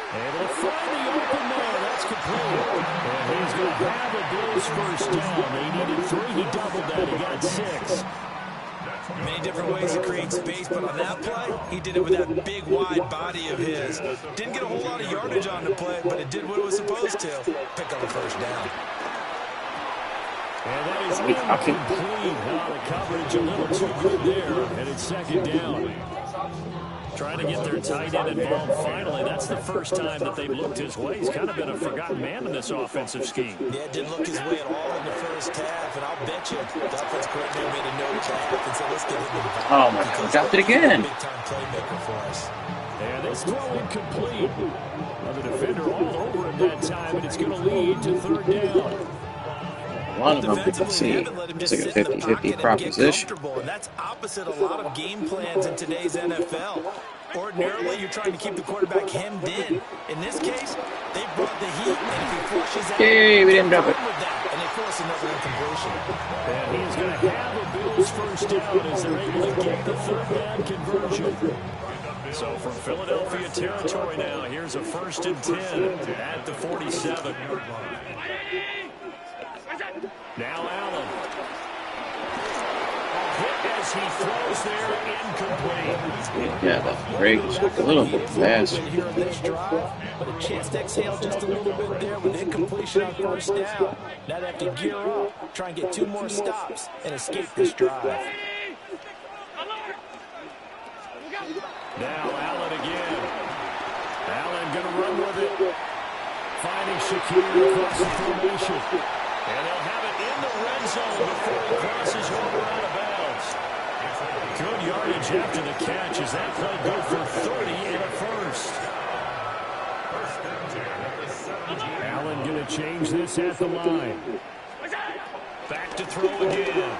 Able to find the open man. That's complete. And he's going to have a Bills first down. They needed 3. He doubled that. He got 6. Many different ways to create space, but on that play, he did it with that big, wide body of his. Didn't get a whole lot of yardage on the play, but it did what it was supposed to. Pick up the first down. And that is incomplete. The coverage a little too good there, and it's 2nd down. Trying to get their tight end involved finally. That's the first time that they've looked his way. He's kind of been a forgotten man in this offensive scheme. Yeah, didn't look his way at all in the first half, and I'll bet you the offense coordinator made a note to half and said, let's get him involved. Oh, my God. Dropped it again. Big-time playmaker for us. And this throw incomplete. Well, the defender all over him that time, and it's going to lead to 3rd down. A lot of them, let's see, it's like a 50-50 proposition. And that's opposite a lot of game plans in today's NFL. Ordinarily, you're trying to keep the quarterback hemmed in. In this case, they brought the heat, and if he flushes out, Yay, we didn't drop it. with that, and they force another incompletion. And he's going to have a Bills first down as they're able to get the 3rd down conversion. So from Philadelphia territory now, here's a 1st and 10 at the 47. Now Allen. Hit as he throws there, incomplete. Yeah, that break is a little bit fast. Here in this drive, but a chance to exhale just a little bit there with incompletion on 1st down. Now they have to gear up, try and get 2 more stops, and escape this drive. Now Allen again. Allen going to run with it. Finding Shakir across the formation. And they'll have it in the red zone before he crosses over out of bounds. Good yardage after the catch as that play good for 30 and a first. Allen going to change this at the line. Back to throw again.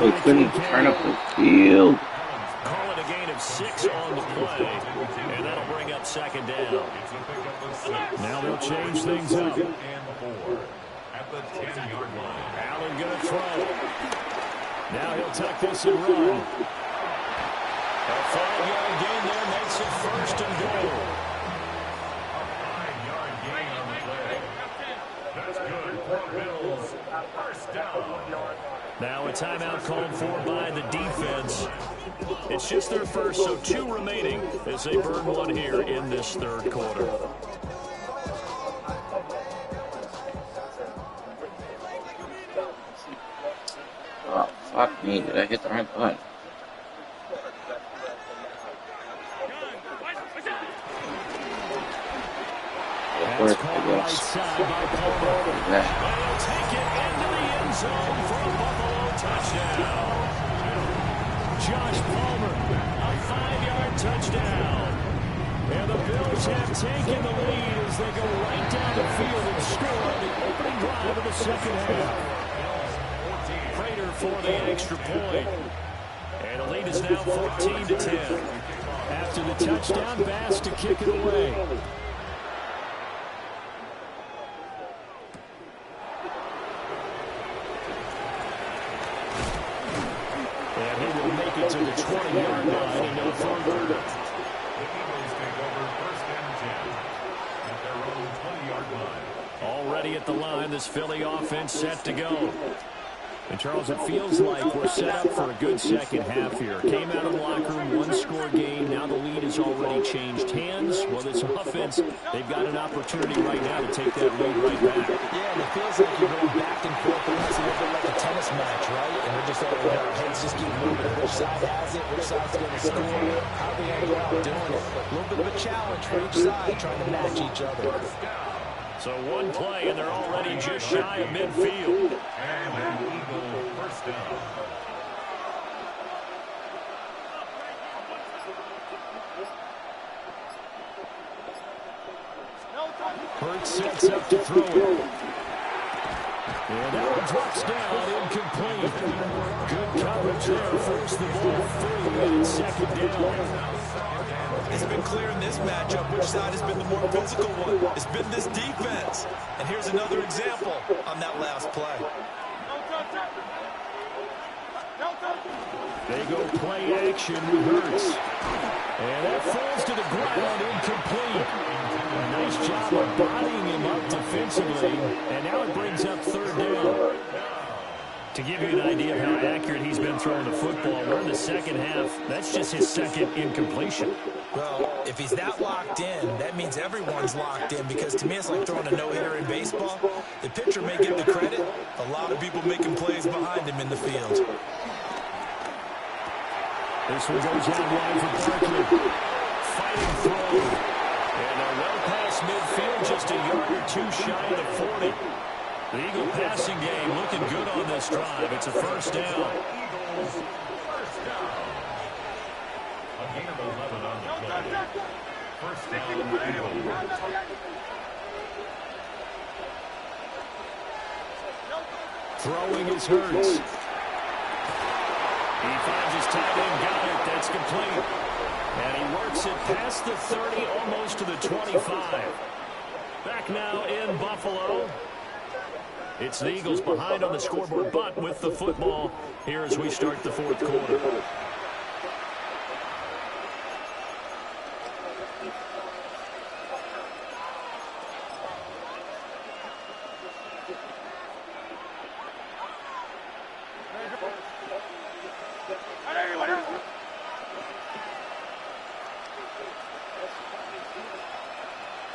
They couldn't turn up the field. Call it a gain of 6 on the play, and that'll bring up second down. Now they'll change things up. At the 10-yard line. Allen going to throw. Now he'll tuck this and run. A 5-yard gain there makes it first and goal. A 5-yard gain on the play. That's good for Bills. First down. Now a timeout called for by the defense. It's just their first, so 2 remaining as they burn one here in this third quarter. Oh, fuck me. Did I hit the right button? That's called right side by Palmer. They'll take it into the end zone for a Buffalo touchdown. Josh Palmer, a 5-yard touchdown. And the Bills have taken the lead as they go right down the field and score on the opening drive of the second half. Prater for the extra point. And the lead is now 14-10. After the touchdown, Bass to kick it away. And he will make it to the 20-yard line and no further. The Eagles take over first and 10 at their own 20-yard line. Already at the line, this Philly offense set to go. And, Charles, it feels like we're set up for a good second half here. Came out of the locker room, 1-score game. Now the lead has already changed hands. Well, this offense, they've got an opportunity right now to take that lead right back. Yeah, and it feels like you're going back and forth. It's a little bit like a tennis match, right? And we're just our heads just keep moving. Which side has it? Which side's going to score? How are they going to go out doing it? A little bit of a challenge for each side, trying to match each other. So one play, and they're already just shy of midfield. And an Eagle first down. Hurts sets up to throw it. And that one drops down, incomplete. Good coverage there, forced the ball free on second down. It's been clear in this matchup which side has been the more physical one. It's been this defense. And here's another example on that last play. They go play action with Hurts. And that falls to the ground, incomplete. A nice job of bodying him up defensively. And now it brings up third down. To give you an idea of how accurate he's been throwing the football, we're in the second half. That's just his second incompletion. Well, if he's that locked in, that means everyone's locked in, because to me it's like throwing a no-hitter in baseball. The pitcher may get the credit. A lot of people making plays behind him in the field. This one goes out wide for Barkley. Fighting throw. And they're well past midfield, just a yard or two shy of the 40. The Eagle passing game looking good on this drive. It's a first down. Eagles first down. A gain of 11 on the play. First down, Eagles. Throwing is Hurts. He finds his tight end, got it. That's complete. And he works it past the 30, almost to the 25. Back now in Buffalo. It's the Eagles behind on the scoreboard, but with the football here as we start the fourth quarter.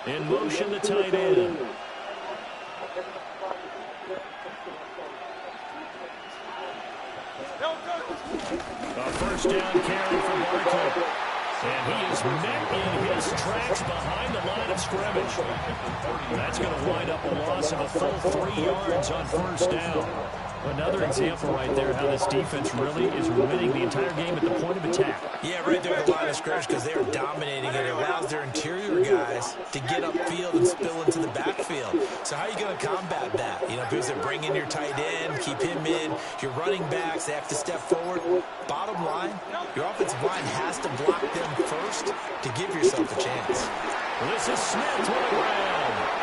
In motion, the tight end. A first down carry for Barkley. And he is met in his tracks behind the line of scrimmage. That's going to wind up a loss of a full 3 yards on first down. Another example right there how this defense really is winning the entire game at the point of attack. Yeah, right there at the line of scrimmage because they are dominating it. It allows their interior guys to get upfield and spill into the backfield. So how are you going to combat that? You know, because they bring in your tight end, keep him in. Your running backs, they have to step forward. Bottom line, your offensive line has to block them first to give yourself a chance. Well, this is Smith with a grab.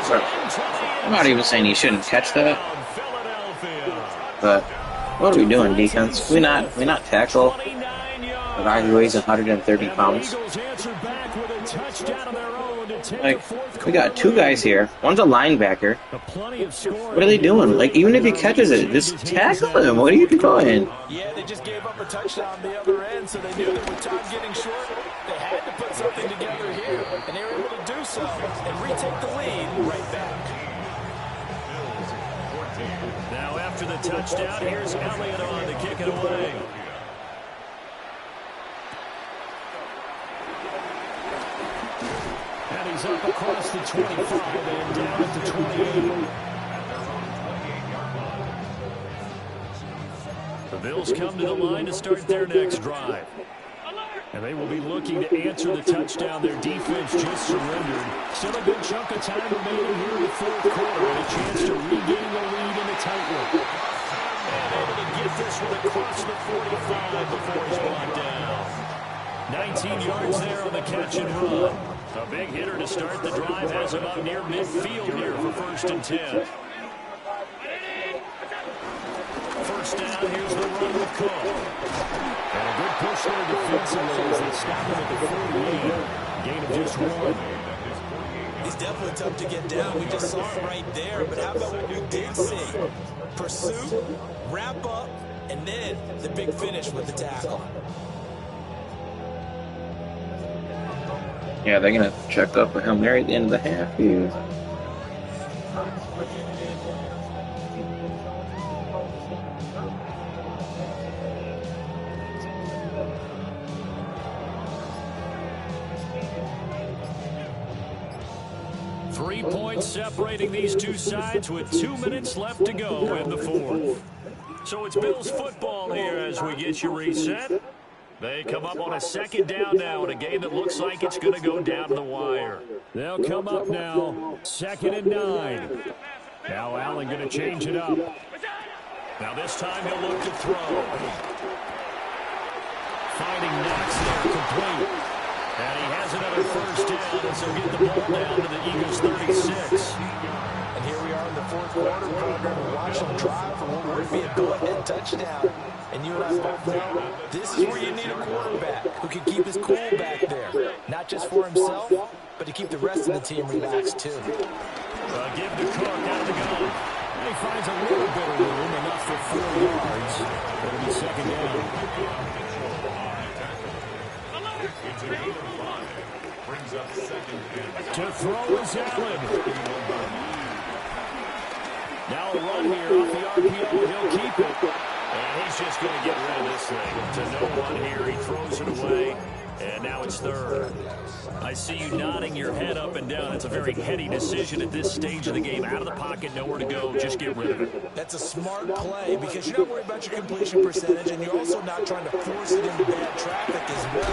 I'm not even saying you shouldn't catch that, but what are we doing, defense? We not tackle a guy who weighs 130 pounds. Like, we got 2 guys here. One's a linebacker. What are they doing? Like, even if he catches it, just tackle him. What are you doing? Yeah, they just gave up a touchdown on the other end, so they knew that with time getting short, they had to put something together here, and they were able to do so and retake the lead right back. Now after the touchdown, here's Elliott on to kick it away. And he's up across the 25 and down at the 28. The Bills come to the line to start their next drive. And they will be looking to answer the touchdown their defense just surrendered. Still a good chunk of time remaining here in the fourth quarter and a chance to regain the lead in the tight one. And able to get this one across the 45 before he's brought down. 19 yards there on the catch and run. A big hitter to start the drive has him up near midfield here for 1st and 10. First down, here's the run with Cook. And a good push there defensively as they stop him at the 48. Gain of just 1. He's definitely tough to get down. We just saw it right there. But how about what we did see? Pursuit, wrap up, and then the big finish with the tackle. Yeah, they're going to check up with him there at the end of the half here. Points separating these two sides with 2 minutes left to go in the fourth. So it's Bills football here as we get you reset. They come up on a 2nd down now in a game that looks like it's going to go down to the wire. They'll come up now, 2nd and 9. Now Allen going to change it up. Now this time he'll look to throw. Finding Knox there complete. And he has another first down as he'll get the ball down to the Eagles' 36. And here we are in the fourth quarter program. We're watching them drive for what would be a go-ahead touchdown. And you and I both know this is where you need a quarterback who can keep his cool back there. Not just for himself, but to keep the rest of the team relaxed too. Give to Cook out of the gun. And he finds a little bit of room, enough for 4 yards. It'll be 2nd down. To throw is Allen. Now a run here off the RPO. He'll keep it. And he's just going to get rid of this thing. To no one here. He throws it away. And now it's 3rd. I see you nodding your head up and down. It's a very heady decision at this stage of the game. Out of the pocket, nowhere to go. Just get rid of it. That's a smart play because you're not worried about your completion percentage, and you're also not trying to force it into bad traffic as well.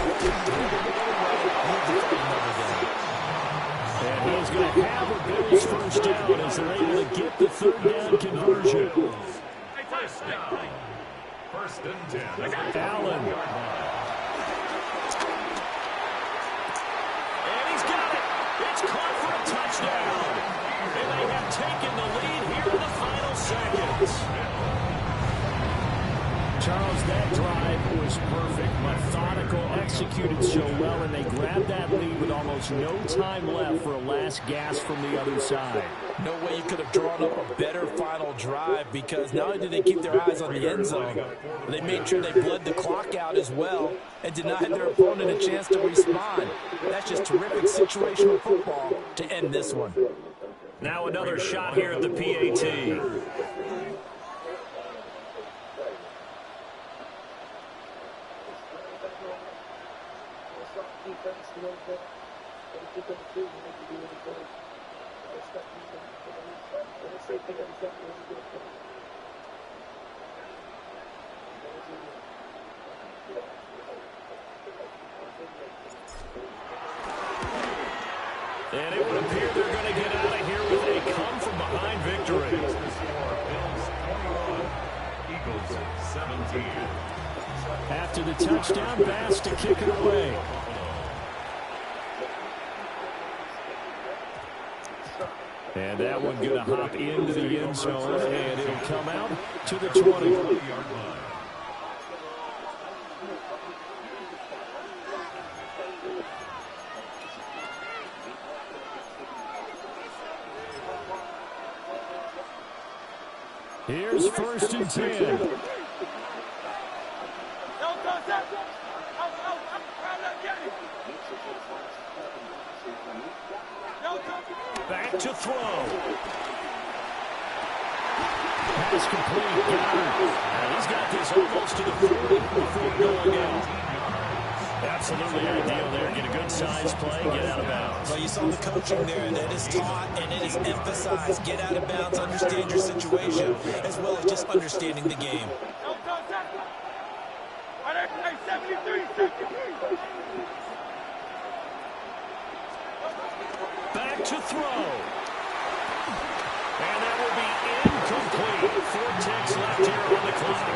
And he's going to have a Bills first down as they're able to get the 3rd down conversion. First down. 1st and 10. Allen. And he's got it. It's caught for a touchdown. And they have taken the lead here in the final seconds. Charles, that drive was perfect, methodical, executed so well, and they grabbed that lead with almost no time left for a last gasp from the other side. No way you could have drawn up a better final drive because not only did they keep their eyes on the end zone, but they made sure they bled the clock out as well and denied their opponent a chance to respond. That's just terrific situational football to end this one. Now another shot here at the PAT. And it would appear they're going to get out of here with a come-from-behind victory. Bills 21, Eagles 17. After the touchdown pass to kick it away. And that one going to hop into the end zone, and it'll come out to the 20-yard line. Here's 1st and 10. Back to throw. Pass complete. And he's got this almost to the 40 before going out. Absolutely ideal there. Get a good size play, get out of bounds. Well, you saw the coaching there, and it is taught and it is emphasized. Get out of bounds, understand your situation, as well as just understanding the game. Back to throw. And that will be incomplete. 4 ticks left here on the clock.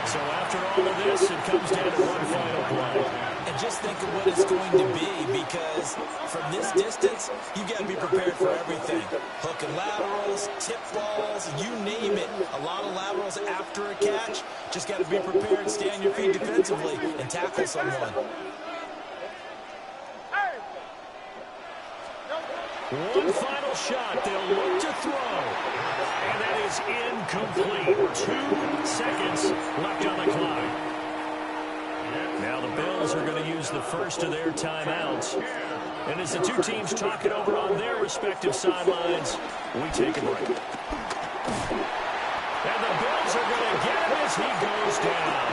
So after all of this, it comes down to one final play. And just think of what it's going to be, because from this distance, you've got to be prepared for everything. Hook and laterals, tip balls, you name it. A lot of laterals after a catch. Just got to be prepared, stay on your feet defensively, and tackle someone. One final shot. They'll look to throw. And that is incomplete. 2 seconds left on the clock. Now the Bills are going to use the first of their timeouts. And as the two teams talk it over on their respective sidelines, we take a break. And the Bills are going to get him as he goes down.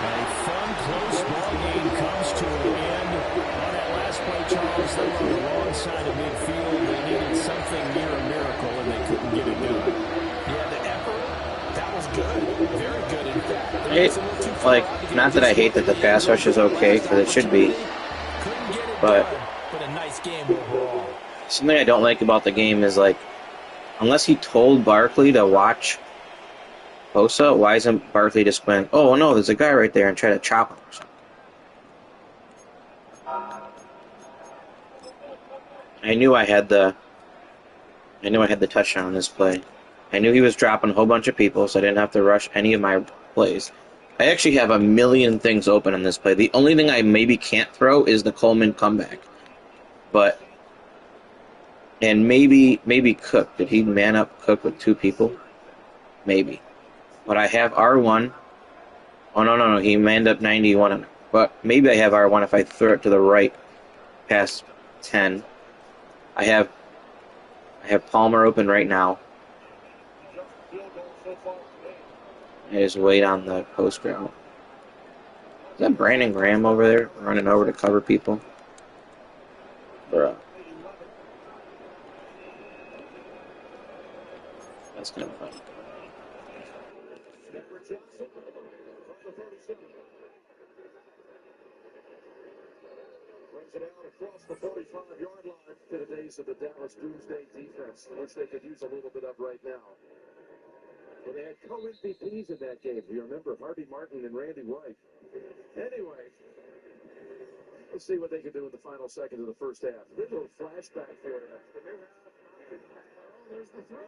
A fun, close ball game comes to an end. On that last play, Charles, they were on the wrong side of midfield. They needed something near a miracle, and they couldn't get it done. Yeah, the effort, that was good. Very good, in fact. Like, not that I hate that the pass rush is okay, because it should be. But a nice game overall. Something I don't like about the game is, like, unless he told Barkley to watch Bosa, why isn't Barkley just going, oh no, there's a guy right there, and try to chop him or something? I knew I had the touchdown on this play. I knew he was dropping a whole bunch of people, so I didn't have to rush any of my plays. I actually have a million things open on this play. The only thing I maybe can't throw is the Coleman comeback. And maybe Cook. Did he man up Cook with 2 people? Maybe. But I have R1. Oh, no. He manned up 91. But maybe I have R1 if I throw it to the right past 10. I have Palmer open right now. I just wait on the post route. Is that Brandon Graham over there running over to cover people? Bruh. That's kind of fun. Brings it out across the 45-yard line to the days of the Dallas Doomsday defense, which they could use a little bit of right now. Well, they had co-MVPs in that game. You remember Harvey Martin and Randy White. Anyway, let's see what they can do in the final seconds of the first half. Good little flashback for you. There's the throw.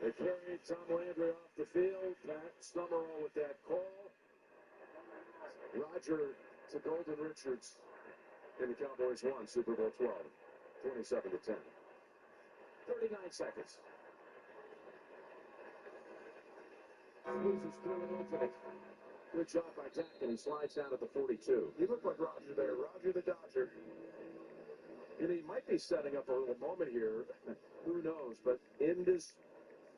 They carried Tom Landry off the field. Pat Summerall with that call. Roger to Golden Richards. And the Cowboys won Super Bowl 12, 27-10. 39 seconds. Loses through an opening. Good job by Dak, and he slides down at the 42. He looked like Roger there. Roger the Dodger. And he might be setting up a little moment here. Who knows? But in this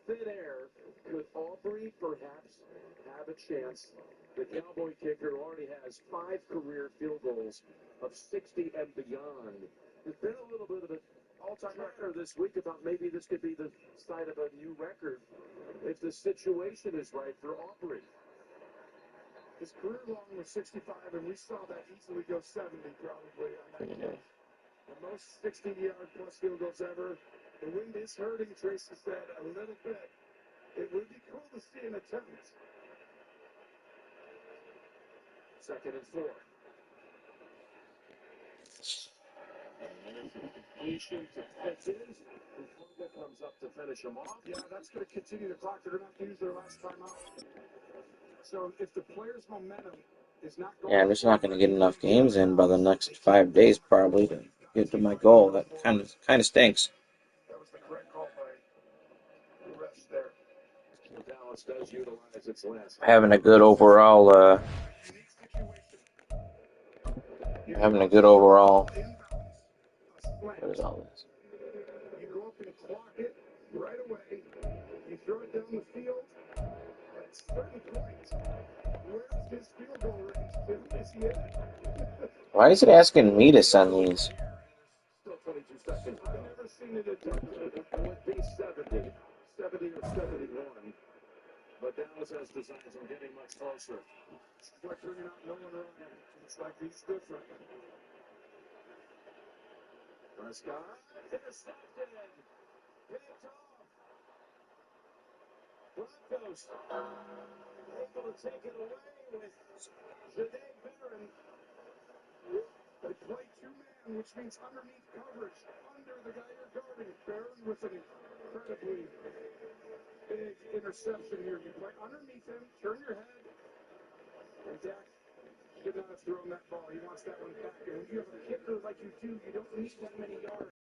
thin air, could Aubrey perhaps have a chance? The Cowboy kicker already has 5 career field goals of 60 and beyond. There's been a little bit of an all-time record this week about maybe this could be the site of a new record if the situation is right for Aubrey. His career long was 65, and we saw that easily go 70 probably on that game. The most 60-yard plus field goals ever. The wind is hurting, Tracy said, a little bit. It would be cool to see an attempt. 2nd and 4. Completion to Pitches. Florida comes up to finish him off. Yeah, that's going to continue the clock. They're going to have to use their last timeout. So if the player's momentum is not going, Yeah, I'm just not going to get enough games in by the next 5 days probably to get to my goal. That kind of stinks. that was the correct call by the refs there. So Dallas does utilize its last. Having a good overall. Having a good overall. What is all this? You go up and clock it right away. You throw it down the field. At a certain point, where's his field goal range? Is he in? Why is it asking me to send these? Still 22 seconds. I've never seen it attempted. It would be 70 or 71. But Dallas has designs on getting much closer. Like bringing out Nolan Ryan. Looks like he's different. Prescott intercepted. Picked off. Broncos able to take it away with Janae Barron. They play 2-man, which means underneath coverage, under the guy you're guarding. Barron with an incredibly big interception here. You play underneath him, turn your head, and Dak should not have thrown that ball. He wants that one back. And when you have a kicker like you do, you don't need that many yards.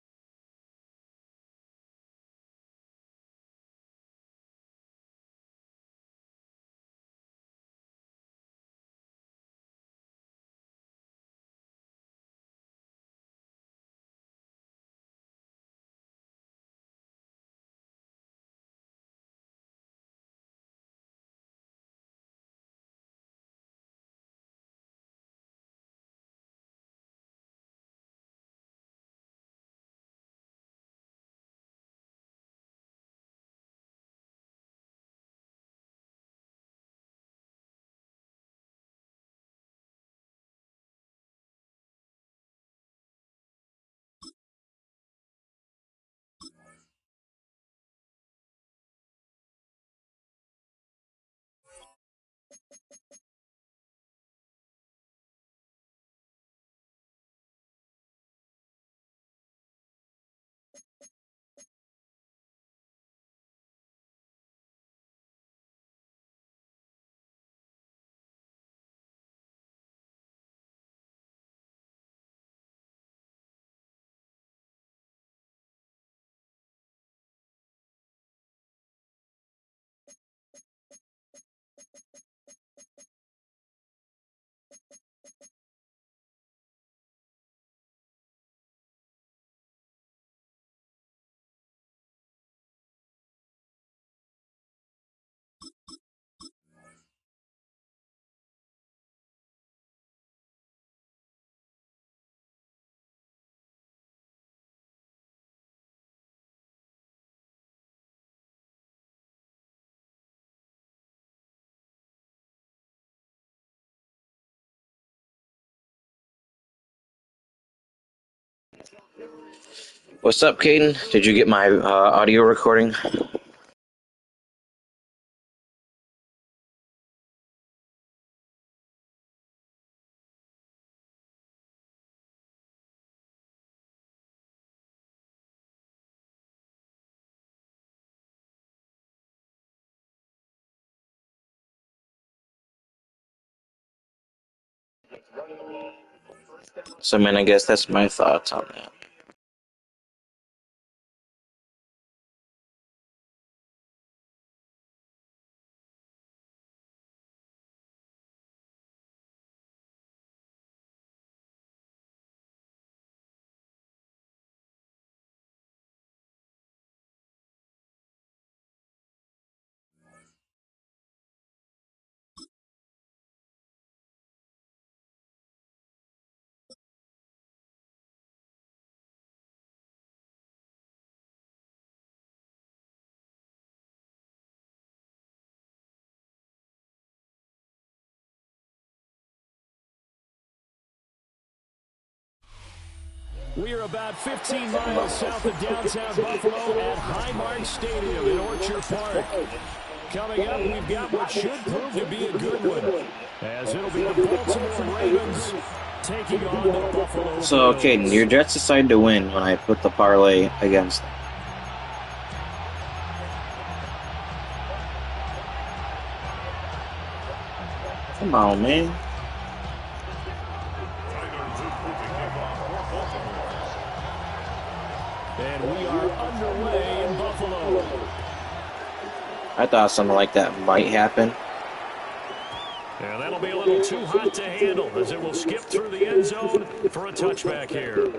What's up, Caden? Did you get my audio recording? So, man, I guess that's my thoughts on that. We are about 15 miles south of downtown Buffalo at Highmark Stadium in Orchard Park. Coming up, we've got what should prove to be a good one, as it'll be the Baltimore Ravens taking on the Buffalo Bills. So, Caden, your Jets decided to win when I put the parlay against them. Come on, man. And we are underway in Buffalo. I thought something like that might happen. And that'll be a little too hot to handle as it will skip through the end zone for a touchback here.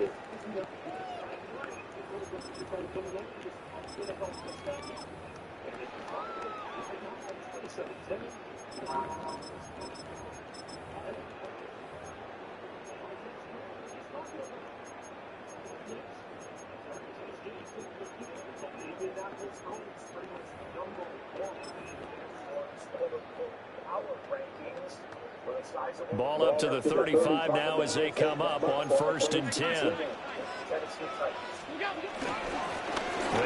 Ball up to the 35 now as they come up on 1st and 10. They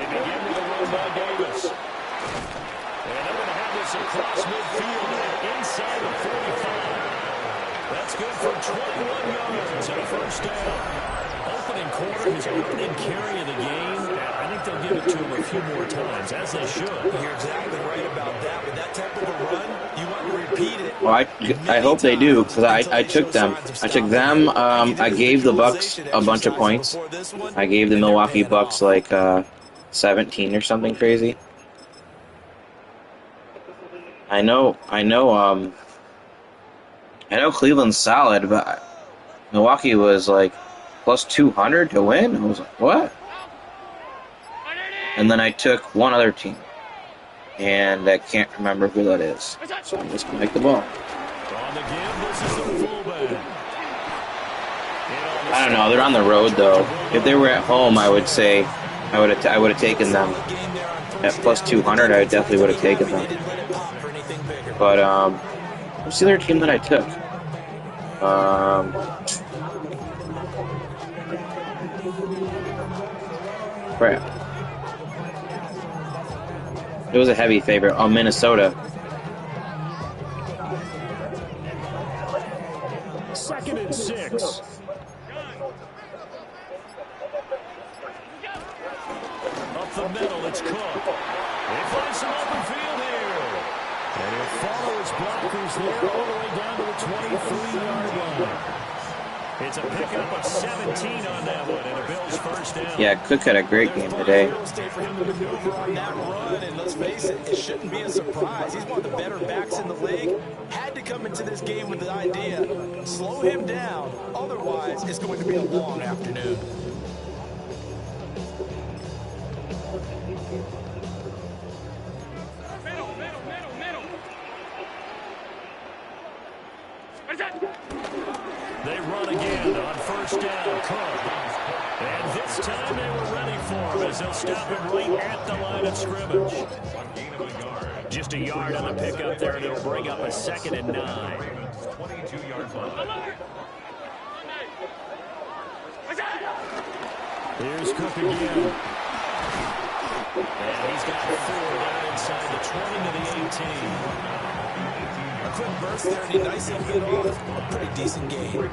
begin with a run by Davis. And they're going to have this across midfield and inside the 45. That's good for 21 yards and a first down. Opening quarter, his opening carry of the game. I think they'll give it to him a few more times, as they should. You're exactly right about that. With that type of a run, you want to repeat it. Well, I hope they do, because I took them. I took them. I gave the Bucks a bunch of points. I gave the Milwaukee Bucks like 17 or something crazy. I know Cleveland's solid, but Milwaukee was like plus 200 to win. I was like, what? And then I took one other team, and I can't remember who that is. So I'm just going to make the ball. I don't know. They're on the road, though. If they were at home, I would say I would have taken them. At plus 200, I definitely would have taken them. But, what's the other team that I took? Crap. It was a heavy favorite. Oh, Minnesota. 2nd and 6. Up the middle, it's Cook. They find some open field here. And he'll follow his blockers there all the way down to the 23-yard line. It's a pickup of 17 on that one, and a Bills first down. Yeah, Cook had a great game today. For him to maneuver on that run, and let's face it, it shouldn't be a surprise. He's one of the better backs in the league. Had to come into this game with the idea, slow him down. Otherwise, it's going to be a long afternoon. They run again on 1st down, Cook. And this time they were ready for him as they'll stop him right at the line of scrimmage. Just a yard on the pickup there, and it'll bring up a 2nd and 9. 22-yard line. Here's Cook again. And he's got 4 down inside the 20 to the 18. A quick burst there, and he nicely hit off a pretty decent game.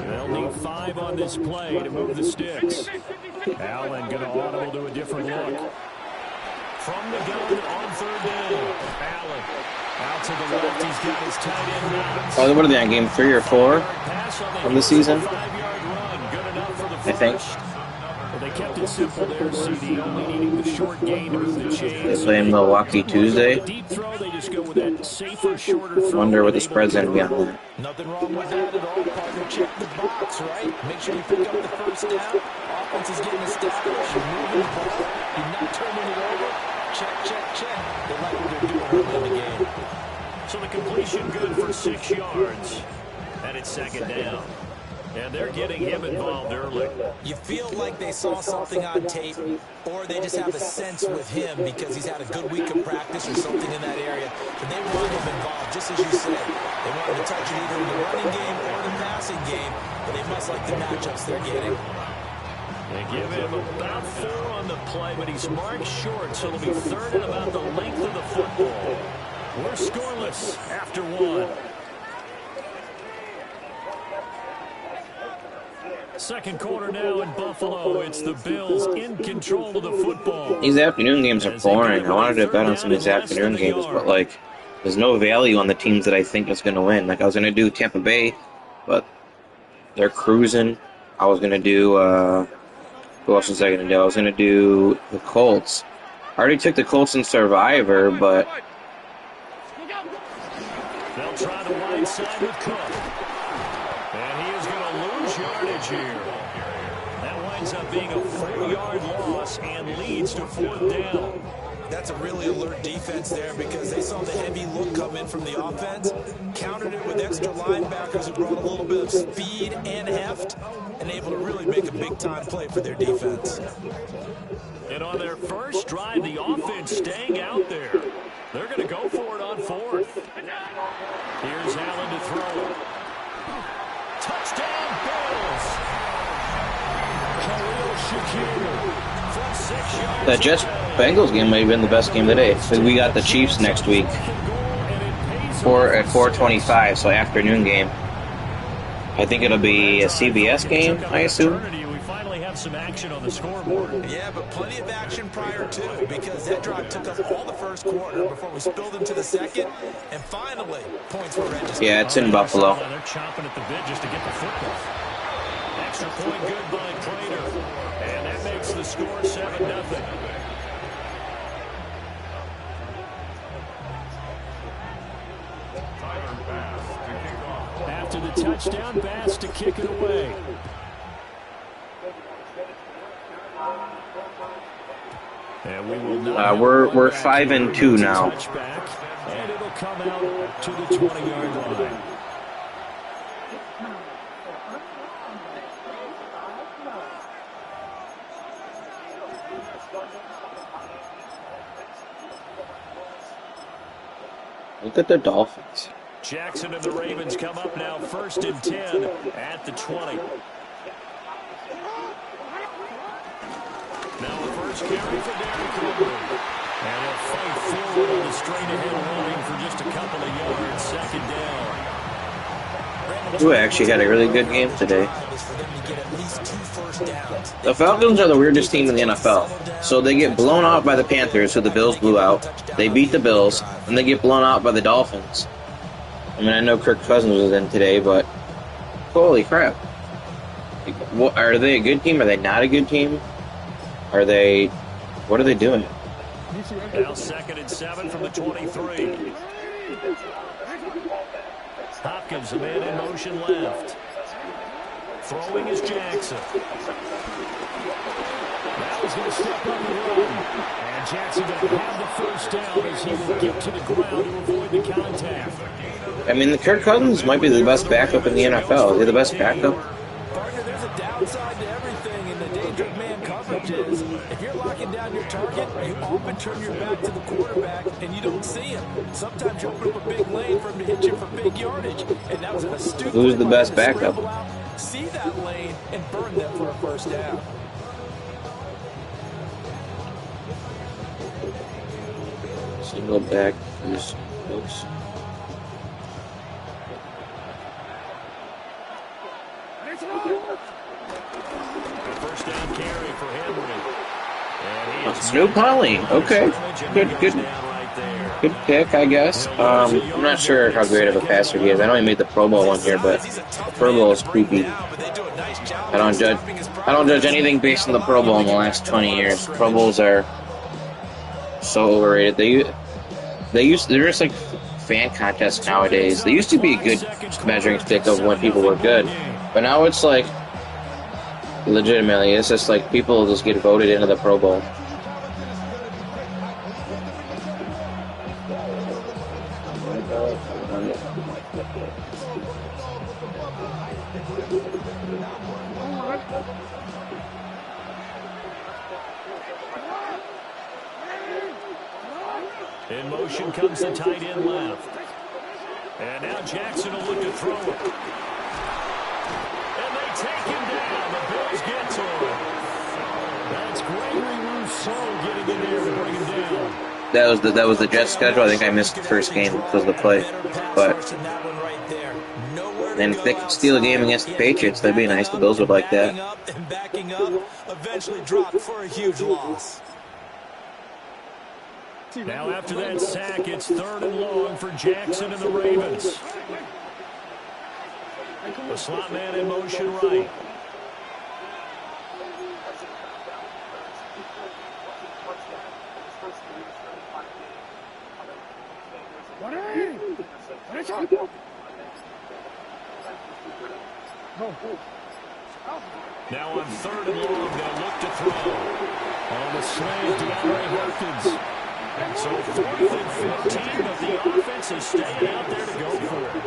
They'll need 5 on this play to move the sticks. Allen going to audible to a different look. From the gun on 3rd down. Allen out to the left. He's got his tight end. Oh, what are they on, game 3 or 4 of the season? I think. They kept it simple there, CD, only needing the short gain to move the chains. They play Milwaukee Tuesday. Deep throw, they just go with that safer, shorter throw. Wonder what the spread's going to be on that. Nothing wrong with that at all, partner. Check the box, right? Make sure you pick up the first down. Offense is getting established. You're moving the ball. You're not turning it over. Check, check, check. They like what they're doing early in the game. So the completion good for 6 yards. And it's 2nd down. And they're getting him involved early. You feel like they saw something on tape, or they just have a sense with him because he's had a good week of practice or something in that area, and they want him involved, just as you said. They want him to touch it either in the running game or the passing game, and they must like the matchups they're getting. They give him about 4 on the play, but he's marked short, so it'll be third and about the length of the football. We're scoreless after 1. Second quarter now in Buffalo. It's the Bills in control of the football. These afternoon games are boring. I wanted to bet on some of these afternoon games, but, like, there's no value on the teams that I think is going to win. Like, I was going to do Tampa Bay, but they're cruising. I was going to do, who else was I going to do? I was going to do the Colts. I already took the Colts in Survivor, but... They'll try the wide side with Cook. And he is going to lose yardage here. That winds up being a 4-yard loss and leads to 4th down. That's a really alert defense there because they saw the heavy look come in from the offense, countered it with extra linebackers who brought a little bit of speed and heft, and able to really make a big-time play for their defense. And on their first drive, the offense staying out there. They're going to go for it on 4th. Here's Allen to throw. Touchdown, Bills! Khalil Shakir from 6 yards. The Jets-Bengals game might have been the best game today. So we got the Chiefs next week at 4:25, so afternoon game. I think it'll be a CBS game, I assume. We finally have some action on the scoreboard. Yeah, but plenty of action prior to, because that drive took us all the first quarter before we spilled into the second, and finally, points were registered. Yeah, it's in Buffalo. They're chomping at the bit just to get the football. Extra point good by Prater. And that makes the score 7-0. After the touchdown, Bass to kick it away. And we will not we're 5-2 now. And it'll come out to the 20-yard line. Look at the Dolphins. Jackson and the Ravens come up now 1st and 10 at the 20. Now the first carry for Derrick Henry. And he'll fight forward on the straight-ahead line for just a couple of yards. 2nd down. Who actually had a really good game today. The Falcons are the weirdest team in the NFL. So they get blown out by the Panthers, who the Bills blew out. They beat the Bills, and they get blown out by the Dolphins. I mean, I know Kirk Cousins was in today, but holy crap. Are they a good team? Are they not a good team? What are they doing? Now 2nd and 7 from the 23. Hopkins, a man in motion left. Throwing is Jackson. Now he's going to step up and run. And Jackson going to have the first down as he will get to the ground to avoid the contact. I mean, the Kirk Cousins might be the best backup in the NFL. Is he the best backup? Partner, there's a downside to everything, and the danger of man coverage is if you're locking down your target, you often turn your back to the quarterback and you don't see him. Sometimes you open up a big lane for him to hit you for big yardage, and that was an astute. Who's the best backup? See that lane and burn them for a first down. Single back, these folks. First down carry for Henry. Snoop Holly. Okay. Good pick, I guess. I'm not sure how great of a passer he is. I know he made the Pro Bowl one year, but the Pro Bowl is creepy. I don't judge anything based on the Pro Bowl in the last 20 years. Pro Bowls are so overrated. There's just like fan contests nowadays. They used to be a good measuring stick of when people were good, but now it's like legitimately, it's just like people just get voted into the Pro Bowl. In motion comes the tight end left. And now Jackson will look to throw it. And they take him down. The Bills get to him. That's Gregory Rousseau getting in there to bring him down. That was the Jets schedule. I think I missed the first game because of the play. But then if they could steal a game against the Patriots, that'd be nice. The Bills would like that. Backing up, eventually dropped for a huge loss. Now after that sack, it's 3rd and long for Jackson and the Ravens. The slot man in motion right. Now on 3rd and long, they'll look to throw. On the slant, DeAndre Hopkins. And so 4th and 15, but the offense is staying out there to go for it.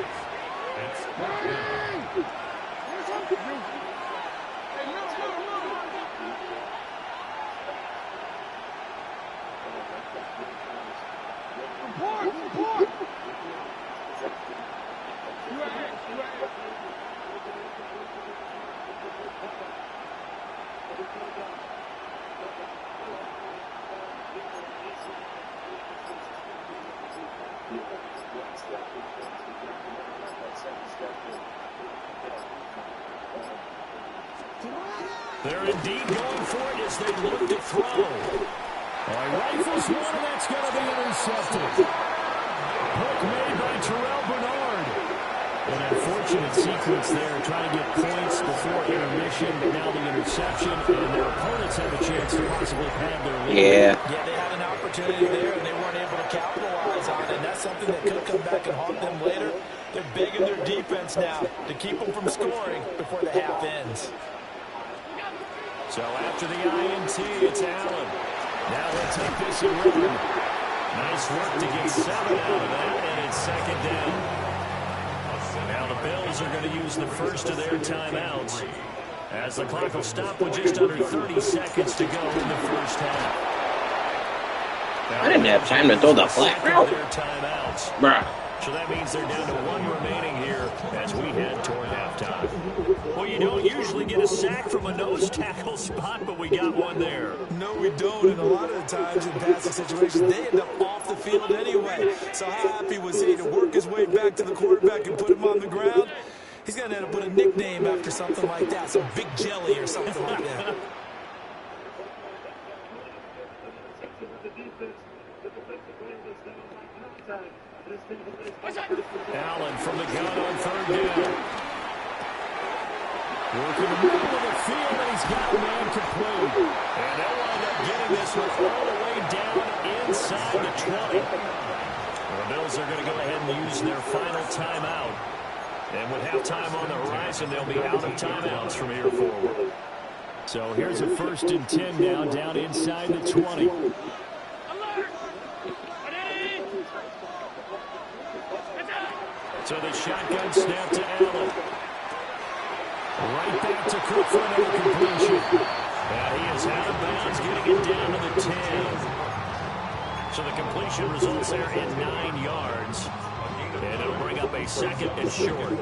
They're indeed going for it as they look to throw. Rifles one, and that's going to be intercepted. Hook made by Terrell Bernard. An unfortunate sequence there, trying to get points before intermission, but now the interception, and their opponents have a chance to possibly pad their lead. Yeah. Yeah, they had an opportunity there, and they weren't able to capitalize on it, and that's something that could come back and haunt them later. They're big in their defense now to keep them from scoring before the half ends. So after the INT, it's Allen. Now they'll take this in rhythm. Nice work to get 7 out of that, and it's 2nd down. Now the Bills are going to use the first of their timeouts as the clock will stop with just under 30 seconds to go in the first half. I didn't have time to throw the flat route. Bruh. So that means they're down to 1 remaining here as we head toward halftime. Well, you don't usually get a sack from a nose tackle spot, but we got one there. No, we don't, and a lot of the times in passing situations, they end up off the field anyway. So how happy was he to work his way back to the quarterback and put him on the ground? He's going to end up with a nickname after something like that, some Big Jelly or something like that. Allen from the gun on 3rd down. Working the middle of the field, and he's got a man complete. And they'll wind up getting this one all the way down inside the 20. The Bills are going to go ahead and use their final timeout. And with halftime on the horizon, they'll be out of timeouts from here forward. So here's a 1st and 10 now, down inside the 20. So the shotgun snap to Allen. Right back to Cook for another completion. And he is out of bounds, getting it down to the 10. So the completion results there in 9 yards. And it'll bring up a 2nd and short.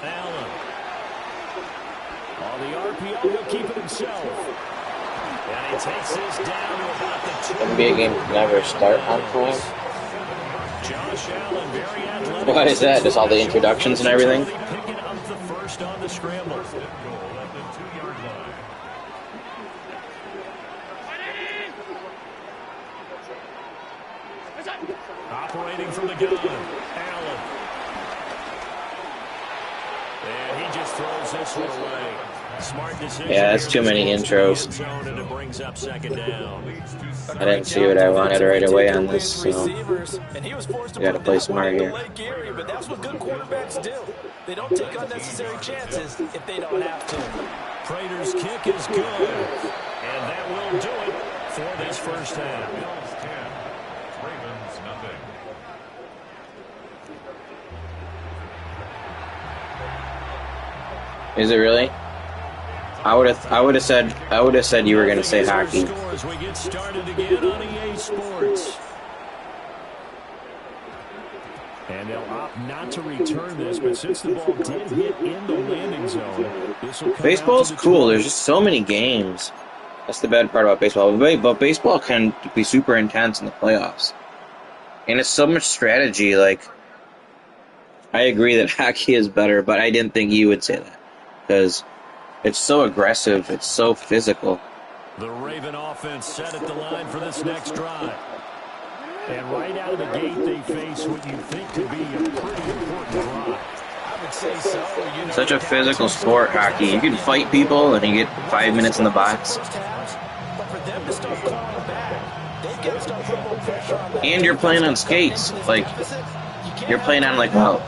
Allen. On the RPO, he'll keep it himself. And he takes this down to about the 2. NBA game never start on time. Josh Allen, very athletic. Why is that? Just all the introductions and everything? Picking up the first on the scramble. Operating from the gun, Allen. And he just throws this one away. smart decision. Yeah, that's too many intros. And it brings up second down. I didn't see what I wanted right away on this, so And he was forced to you gotta put play that one smart into here. Lake Erie, but that's what good quarterbacks do. They don't take unnecessary chances if they don't have to. Prater's kick is good. And that will do it for this first half. Bills 10, Ravens nothing. Is it really? I would have said you were gonna say hockey. Scores. We get started again on EA Sports. And they'll opt not to return this, but since the ball did hit in the landing zone, this will come Baseball's out to the cool. 20. There's just so many games. That's the bad part about baseball. But baseball can be super intense in the playoffs, and it's so much strategy. Like, I agree that hockey is better, but I didn't think you would say that because it's so aggressive. It's so physical. The Raven offense set at the line for this next drive. And right out of the gate, they face what you think could be a pretty important drive. I would say so. You know, Such a physical sport, hockey. You can fight people, and you get 5 minutes in the box. But for them to start clawing back, they've got to start putting more pressure on that. And you're playing on skates. Like, you're playing on, like, a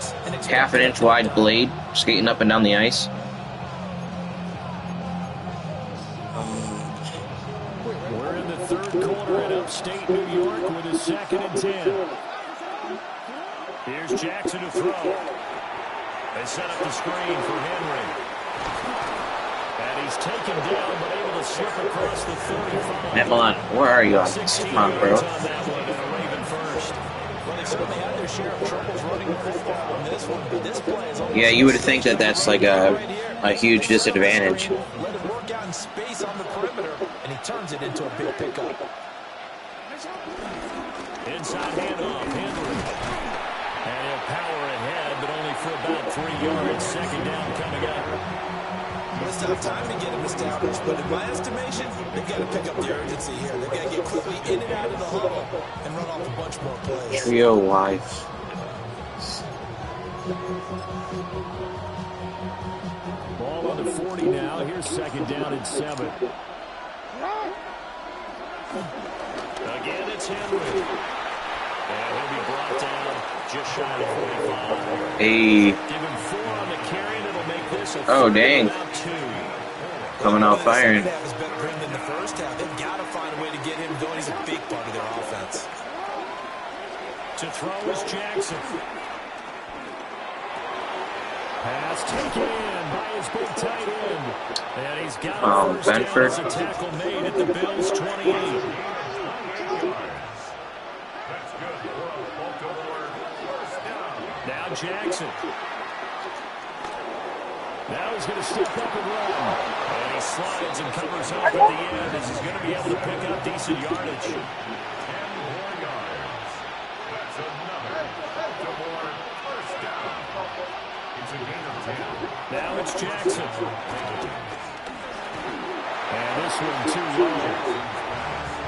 half an inch wide blade, skating up and down the ice. We're in the third quarter in upstate New York with a 2nd and 10. Here's Jackson to throw. They set up the screen for Henry. And he's taken down, but able to slip across the 35. Evelyn, where are you on this? Come on, bro. On that one, and a Raven first. Well, they certainly had their share of troubles running the football on this one, but this play is almost Yeah, you would think that that's like a huge disadvantage. let him work out in space on the perimeter, and he turns it into a big pickup. Inside handoff, Henry. And he'll power ahead, but only for about 3 yards. 2nd down coming up. Well, it's not time to get him established, but in my estimation, they've got to pick up the urgency here. They've got to get quickly in and out of the huddle and run off a bunch more plays. Trio wife. Ball on the 40 now. Here's 2nd down and 7. Again, it's Henry. And he'll be brought down just shy of 45. Hey. Give him 4 on the carry, and it'll make this a Oh, dang. 2. Coming out firing. The second half is better for him than the first half. They've got to find a way to get him going. He's a big part of their offense. To throw is Jackson. Pass taken in by his big tight end. And he's got a first down Benford. as a tackle made at the Bills' 28. Now Jackson. Now he's going to step up and run. And he slides and covers up at the end as he's going to be able to pick up decent yardage. 10 more yards. That's another Baltimore first down. It's a gain of 10. Now it's Jackson. And this one too low.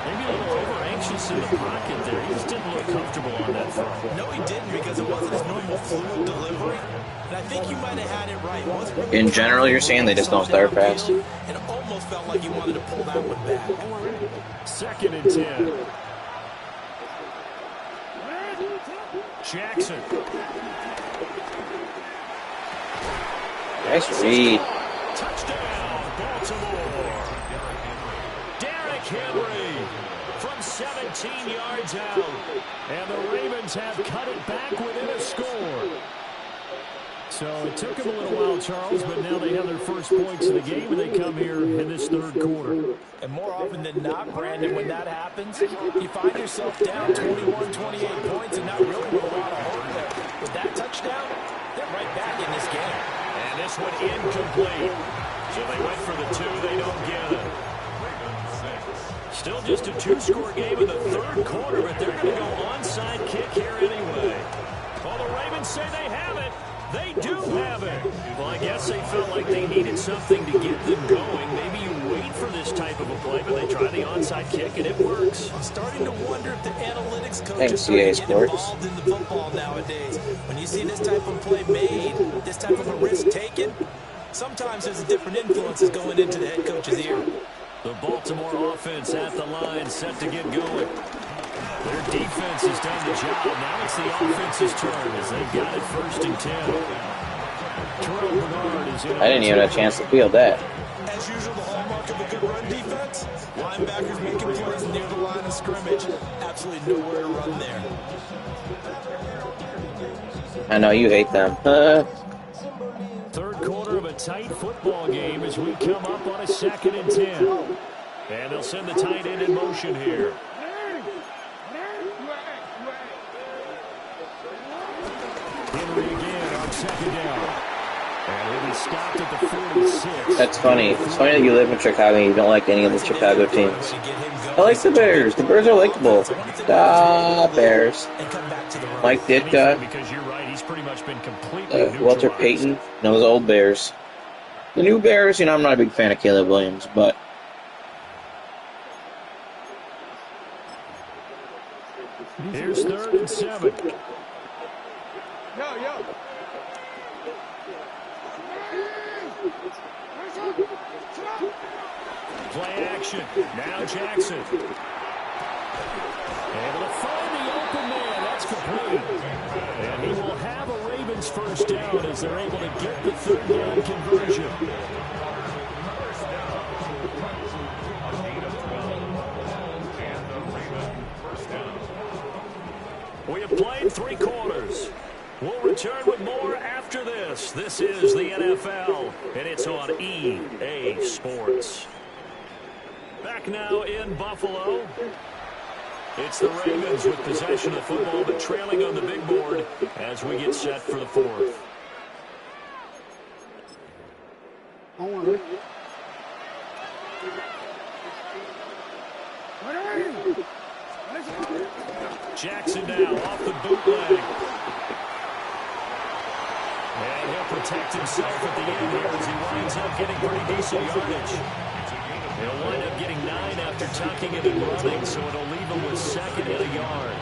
Maybe a little over-anxious in the pocket there. He just didn't look comfortable on that throw. No, he didn't, because it wasn't his normal fluid delivery. And I think you might have had it right. It wasn't really In general, you're saying they just don't start fast? and it almost felt like he wanted to pull that one back. 2nd and 10. Jackson. Nice read. Touchdown, Baltimore. Derrick Henry from 17 yards out. And the Ravens have cut it back within a score. So it took them a little while, Charles, but now they have their first points of the game, and they come here in this third quarter. And more often than not, Brandon, when that happens, you find yourself down 21, 28 points and not really with a lot of hope there. With that touchdown, they're right back in this game. And this one incomplete. So they went for the 2, they don't get it. Still just a 2-score game in the third quarter, but they're going to go onside kick here anyway. Well, the Ravens say they have it. They do have it. Well, I guess they felt like they needed something to get them going. Maybe you wait for this type of a play, but they try the onside kick, and it works. I'm starting to wonder if the analytics coaches Thanks, are EA getting Sports. involved in the football nowadays. When you see this type of play made, this type of a risk taken, sometimes there's different influences going into the head coach's ear. The Baltimore offense at the line, set to get going. Their defense has done the job. Now it's the offense's turn as they've got it 1st and 10. I didn't even have a chance to field that. As usual, the hallmark of a good run defense, linebackers making plays near the line of scrimmage. Absolutely nowhere to run there. I know you hate them. Third quarter of a tight football game as we come up on a 2nd and 10. And they'll send the tight end in motion here. Henry again on 2nd down. And he'll be stopped at the 46. That's funny. It's funny that you live in Chicago and you don't like any of the Chicago teams. I like the Bears. The Bears are likable. The Bears. Mike Ditka. Because you're right, he's pretty much been completely Walter Payton. Those old Bears. The new Bears, I'm not a big fan of Caleb Williams, but... Here's 3rd and 7. Play action. Now Jackson. Able to find the open man. That's complete. And he will have a Ravens 1st down as they're able to get the 3rd down conversion. We have played 3 quarters. We'll return with more after this. This is the NFL, and it's on EA Sports. Back now in Buffalo. It's the Ravens with possession of the football, but trailing on the big board as we get set for the 4th. Jackson now off the bootleg. And he'll protect himself at the end here as he winds up getting pretty decent yardage. He'll wind up getting 9 after tucking it and running, so it'll leave him with 2nd and a yard.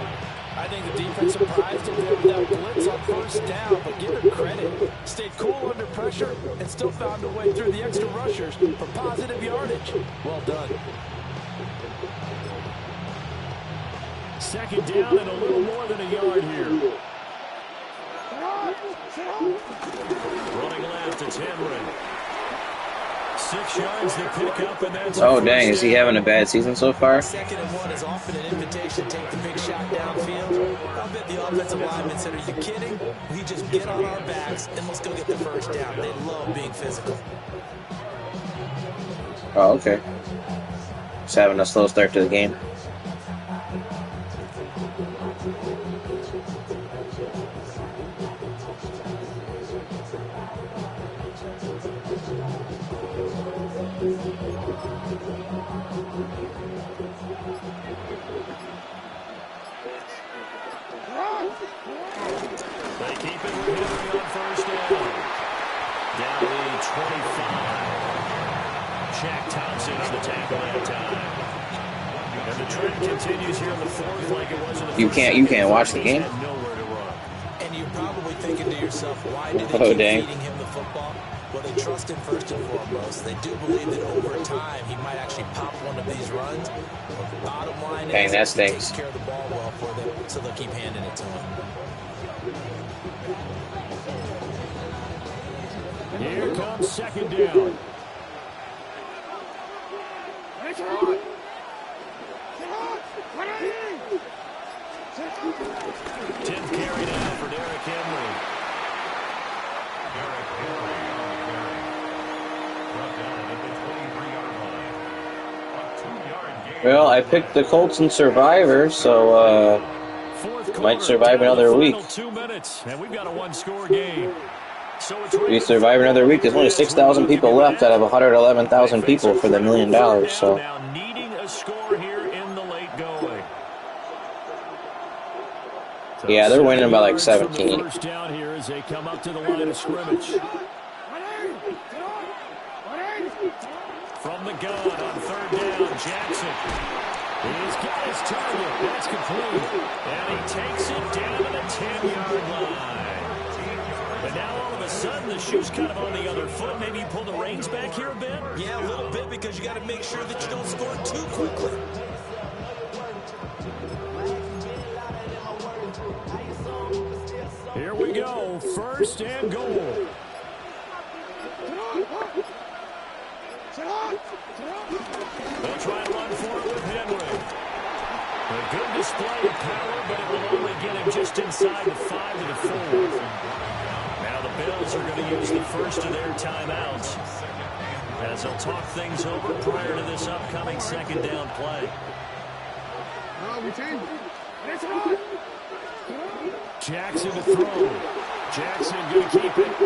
I think the defense surprised him there with that blitz on 1st down, but give him credit. Stayed cool under pressure and still found a way through the extra rushers for positive yardage. Well done. 2nd down and a little more than a yard here. Running left, it's Henry. 6 yards to pick up, and that's oh, dang. Is he having a bad season so far? 2nd and 1 is often an invitation to take the big shot downfield. I bet the offensive lineman said, are you kidding? We just get on our backs, and let's go get the 1st down. They love being physical. Oh, okay. Just having a slow start to the game. They keep it with Henry on 1st down. Down to the 25. Shaq Thompson on the tackle that time. And the trend continues here in the 4th like it was in the You can't watch the game? Nowhere to run. And you're probably thinking to yourself, why did they keep feeding him the football? Well, they trust him first and foremost. They do believe that over time he might actually pop one of these runs. But the bottom line is that he stinks. takes care of the ball well for them, so they'll keep handing it to him. Here comes 2nd down. 10th carry now for Derrick Henry. Derrick Henry on the carry. Brought down at the 23-yard line. A 2-yard gain. Well, I picked the Colts in Survivor, so might survive another week. 2 minutes, and we've got a 1-score game. So We survive another week. There's only 6,000 people left out of 111,000 people for the $1 million. So now needing a score here in the late going. yeah, they're winning by like 17. First down here as they come up to the line of scrimmage. From the gun on 3rd down, Jackson. He's got his target. That's complete. And he takes it down to the 10-yard line. And And now all of a sudden the shoe's kind of on the other foot. Maybe you pull the reins back here a bit? Yeah, a little bit, because you got to make sure that you don't score too quickly. Here we go, first and goal. They'll try and run for it with Henry. A good display of power, but it will only get him just inside the 5 to the 4. Now the Bills are going to use the first of their timeouts as they'll talk things over prior to this upcoming second down play. Jackson to throw. Jackson going to keep it.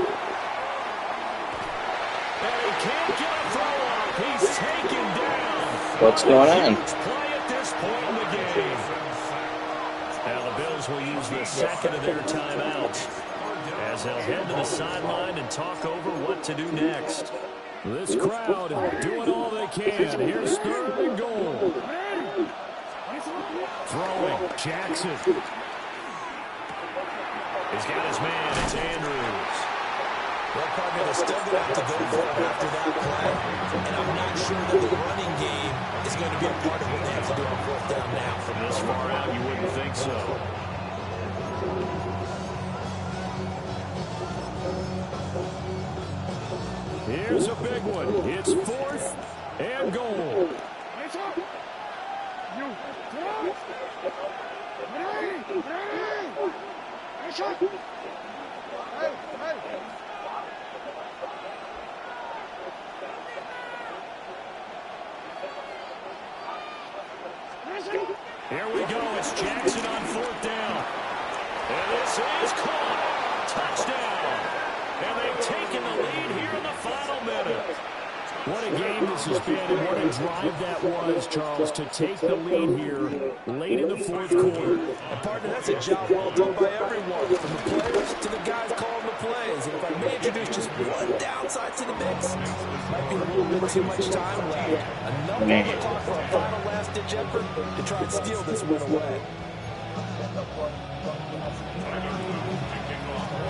And he can't get a throw off. He's taken down. What's going on? Huge play at this point in the game. Now the Bills will use the second of their timeouts as they'll head to the sideline and talk over what to do next. This crowd doing all they can. Here's third and goal. Throwing, Jackson. He's got his man, it's Andrews. Well, partner, they're still going to have to go for it after that play. And I'm not sure that the running game is going to be a part of what they have to do on fourth down now. From this far out, you wouldn't think so. Here's a big one. It's fourth and goal. Here we go. It's Jackson on fourth down. And this is caught. Touchdown. And they've taken the lead here in the final minute. What a game this has been, and what a drive that was, Charles, to take the lead here late in the fourth quarter. And, partner, that's a job well done by everyone, from the players to the guys calling the plays. And if I may introduce just one downside to the mix, might be a little bit too much time left. Enough on the clock for a final last-ditch effort to try and steal this win away.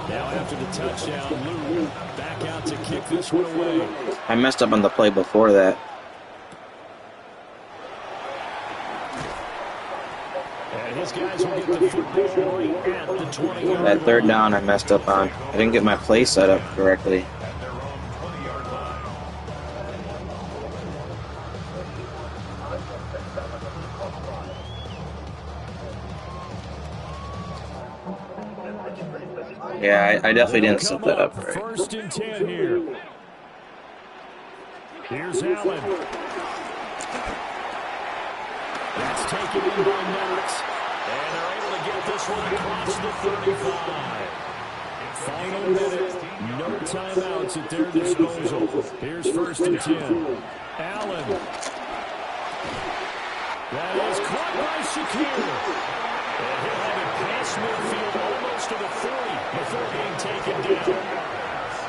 Now after the touchdown, Lou back out to kick this one away. I messed up on the play before that. And his guys will get the football right at the 20-yard line. That third down I messed up on. I didn't get my play set up correctly. Yeah, I definitely didn't set that up right. First and 10 here. Here's Allen. That's taken in by Knox. And they're able to get this one across the 35. Final minute. No timeouts at their disposal. Here's first and 10. Allen. That is caught by Shakir. And he'll have it past midfield almost to the 40 before being taken down.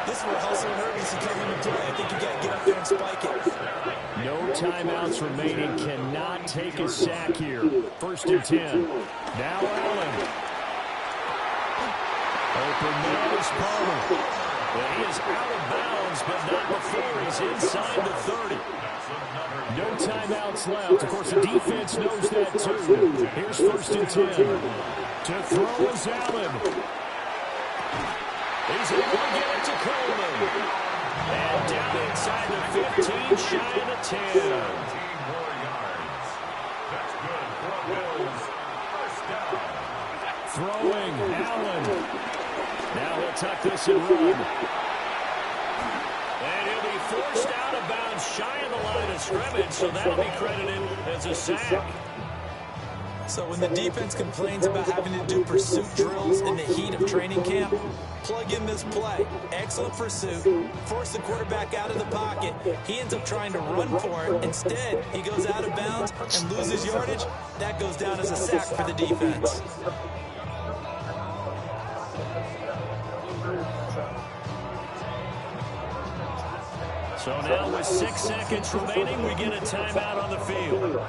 This is where hustle and urgency come into play. I think you got to get up there and spike it. No timeouts remaining. Cannot take a sack here. First and 10. Now Allen. Open man is Palmer. Well, he is out of bounds, but not before he's inside the 30. No timeouts left. Of course, the defense knows that too. Here's first and 10. To throw is Allen. He's able to get it to Coleman. And down inside the 15, shy of the 10. 15 more yards. That's good for Bills. First down. Throwing, Allen. Now he'll tuck this and run. And he'll be forced out of bounds, shy of the line of scrimmage, so that'll be credited as a sack. So when the defense complains about having to do pursuit drills in the heat of training camp, plug in this play. Excellent pursuit. Force the quarterback out of the pocket. He ends up trying to run for it. Instead, he goes out of bounds and loses yardage. That goes down as a sack for the defense. So now with 6 seconds remaining, we get a timeout on the field.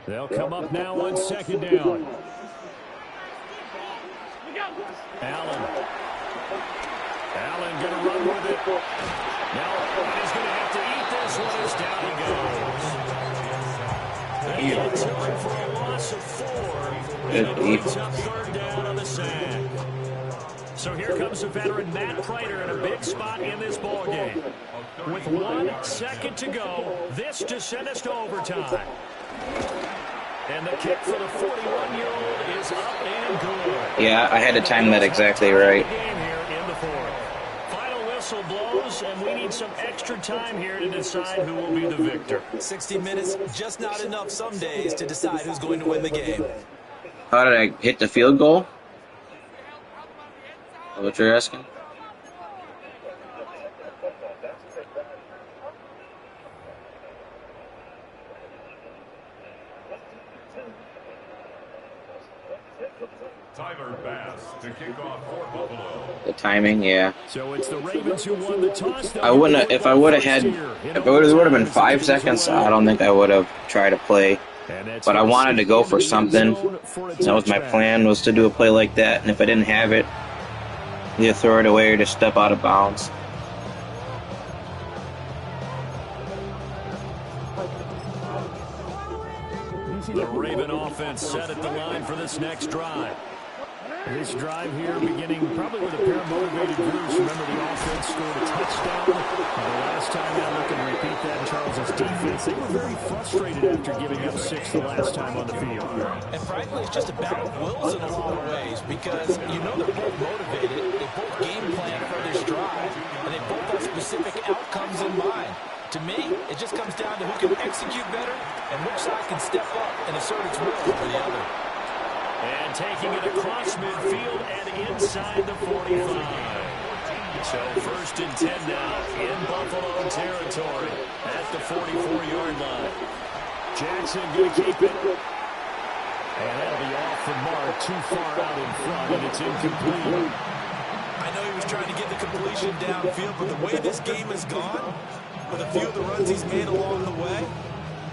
They'll come up now on second down. Allen going to run with it. Now he's going to have to eat this one as down he goes. They get to him for a loss of 4. And it brings up third down on the sack. So here comes the veteran Matt Prater in a big spot in this ball game. With 1 second to go, this to send us to overtime. And the kick for the 41-year-old is up and good. Yeah, I had to time that exactly right. Final whistle blows, and we need some extra time here to decide who will be the victor. 60 minutes, just not enough some days to decide who's going to win the game. How did I hit the field goal? Is that what you're asking? Tyler Bass to kick off for Buffalo. The timing, yeah. So it's the Ravens who won the toss. I wouldn't have, if I would have been 5 seconds, I don't think I would have tried to play. But I wanted to go for something. That was my plan, was to do a play like that. And if I didn't have it, either throw it away or just step out of bounds. The Raven offense set at the line for this next drive. This drive here beginning probably with a pair of motivated groups. Remember, the offense scored a touchdown. The last time I look and repeat that, Charles' defense, they were very frustrated after giving up 6 the last time on the field. And frankly, it's just a battle of wills in a lot of ways because you know they're both motivated. They both game plan for this drive, and they both have specific outcomes in mind. To me, it just comes down to who can execute better and which side can step up and assert its will over the other. And taking it across midfield and inside the 45. So 1st and 10 now in Buffalo territory at the 44-yard line. Jackson going to keep it. And that'll be off the mark, too far out in front, and it's incomplete. I know he was trying to get the completion downfield, but the way this game has gone, with a few of the runs he's made along the way,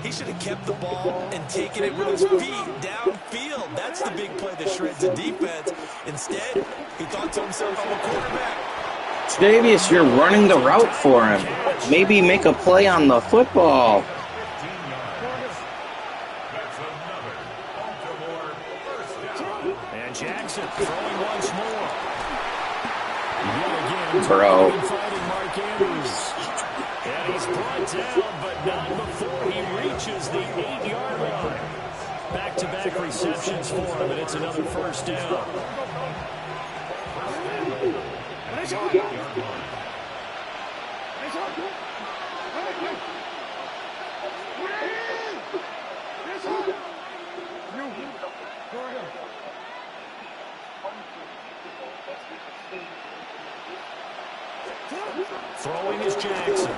he should have kept the ball and taken it with his feet downfield. That's the big play that shreds the defense. Instead, he thought to himself, I'm a quarterback. Davius, you're running the route for him. Maybe make a play on the football. And Jackson throwing once more. Bro. And he's brought down, but not before he reaches the 8-yard line. Back-to-back receptions for him, and it's another 1st down. Throwing is Jackson.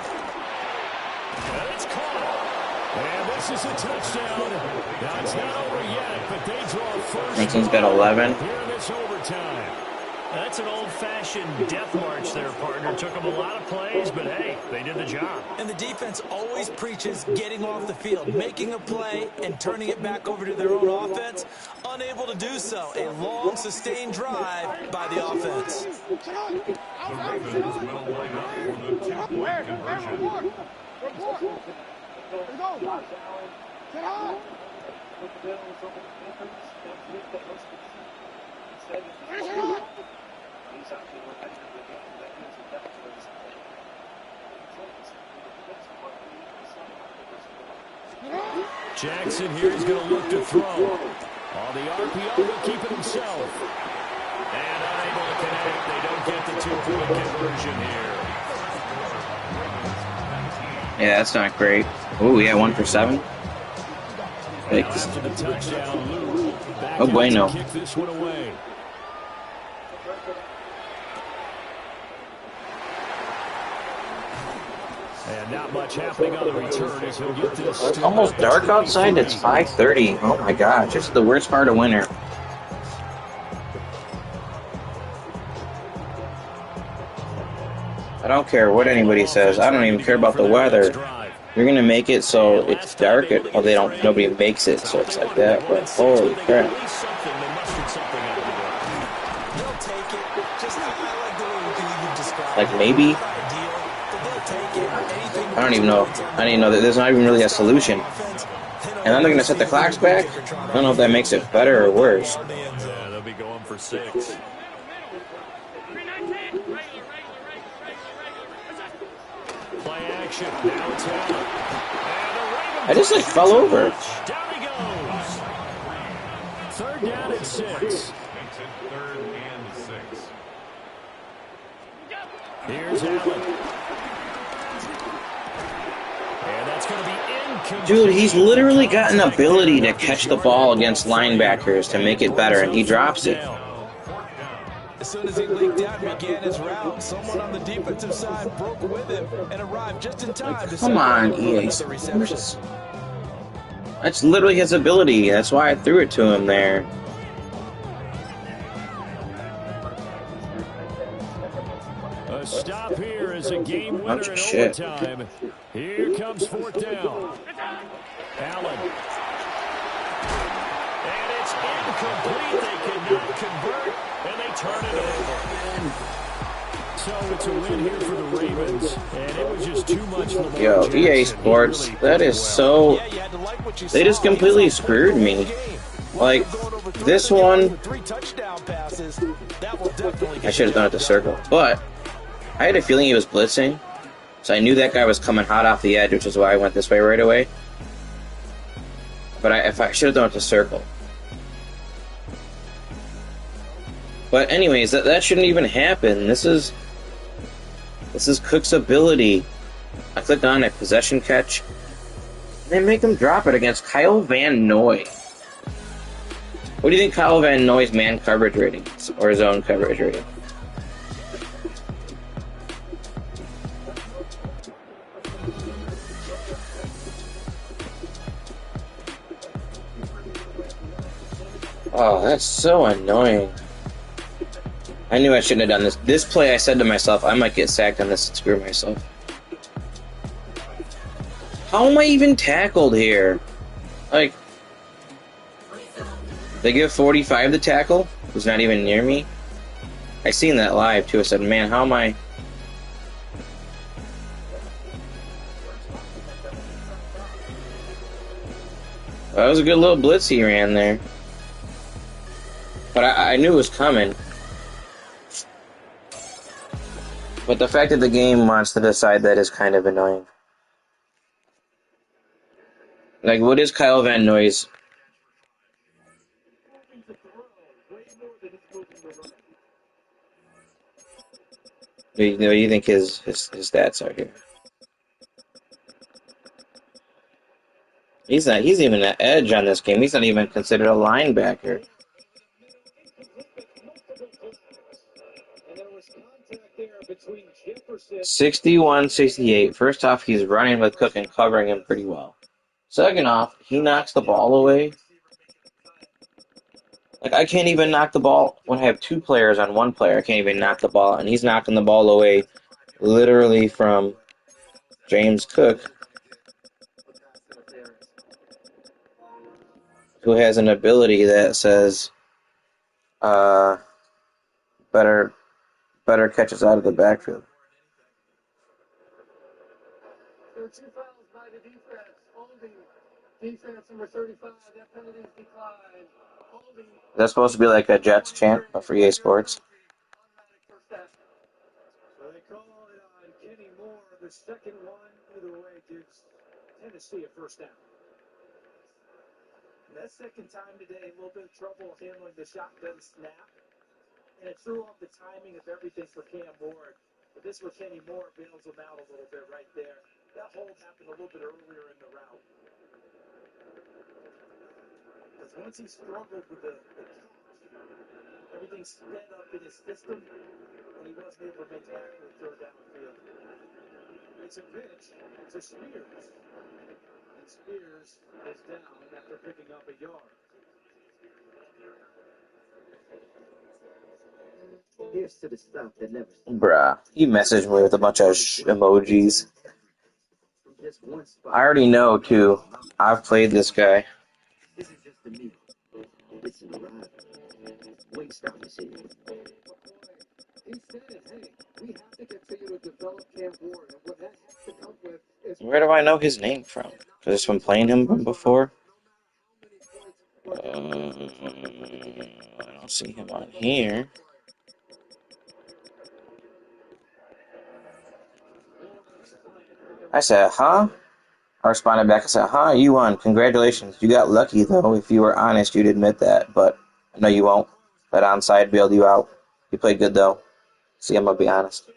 And it's caught. And this is a touchdown. Now it's not over yet, but they draw first. Nixon's got 11. Here in this overtime. That's an old-fashioned death march there, partner. Took them a lot of plays, but hey, they did the job. And the defense always preaches getting off the field, making a play, and turning it back over to their own offense. Unable to do so. A long, sustained drive by the offense. The Ravens will line up for the 2-point conversion. Jackson here is going to look to throw. On the RPO, will keep it himself. And unable to connect. They don't get the 2-point conversion here. Yeah, that's not great. Oh, yeah, 1 for 7. After the touchdown, Lou back Oh, bueno. to kick this one away. And not much happening on the return as he'll get this. It's almost dark outside. It's 5:30. Oh my gosh, this is the worst part of winter. I don't care what anybody says. I don't even care about the weather. You're gonna make it so it's dark. Oh, they don't. Nobody makes it, so it's like that. But holy crap! Like maybe. I don't even know. I didn't even know that there's not even really a solution. And then they're gonna set the clocks back. I don't know if that makes it better or worse. Yeah, they'll be going for 6. Play action. Now it's Allen. I just like fell over. Down he goes. 3rd down and 6. Makes it 3rd and 6. Here's Allen. And that's going to be incomplete. Dude, he's literally got an ability to catch the ball against linebackers to make it better, and he drops it. As soon as he leaked out and began his route, someone on the defensive side broke with him and arrived just in time to Come on, EA. That's literally his ability. That's why I threw it to him there. A stop here is a game winner in shit. overtime. Here comes 4th down. Allen. And it's incomplete. They cannot convert, and they turn it over. So it's a win here for the Ravens, and it was just too much for Yo, EA Sports, that is so... They just completely screwed me. Like, this one... I should have done it to circle. But, I had a feeling he was blitzing. So I knew that guy was coming hot off the edge, which is why I went this way right away. But I should have done it to circle. But anyways, that shouldn't even happen. This is Cook's ability. I clicked on it, possession catch. They make him drop it against Kyle Van Noy. What do you think Kyle Van Noy's man coverage rating is, or his own coverage rating? Oh, that's so annoying. I knew I shouldn't have done this. This play, I said to myself, I might get sacked on this and screw myself. How am I even tackled here? Like, they give 45 the tackle, who's not even near me. I seen that live too. I said, man, how am I? That was a good little blitz he ran there. But I knew it was coming. But the fact that the game wants to decide that is kind of annoying. Like, what is Kyle Van Noy's? What do you think his stats are here? He's even an edge on this game. He's not even considered a linebacker. 61-68. First off, he's running with Cook and covering him pretty well. Second off, he knocks the ball away. Like, I can't even knock the ball when I have two players on one player. I can't even knock the ball, and he's knocking the ball away literally from James Cook, who has an ability that says better catches out of the backfield. There are 2 fouls by the defense. Holding. Defense number 35. That penalty is declined. Holding. That's supposed to be like a Jets chant for EA Sports. So they call it on Kenny Moore. The second one, either way, gives Tennessee a first down. And that second time today, a little bit of trouble handling the shotgun snap. And it threw off the timing of everything for Cam Ward. But this where Kenny Moore bails him out a little bit right there. That hold happened a little bit earlier in the route. Because once he struggled with the everything sped up in his system, and he wasn't able to make the accurate throw down the field. It's a pitch to Spears. And Spears is down after picking up a yard. Here's to the stuff that never Bruh, he messaged me with a bunch of emojis. I already know, too. I've played this guy. This is just a meal. It's an arrival. Wait, stop the scene. He said it. Hey, we have to continue to develop Camp Ward, and what that has to come with is. Where do I know his name from? Because it's from playing him before. I don't see him on here. I said, huh? I responded back. I said, huh, you won. Congratulations. You got lucky, though. If you were honest, you'd admit that. But no, you won't. That onside bailed you out. You played good, though. See, I'm going to be honest.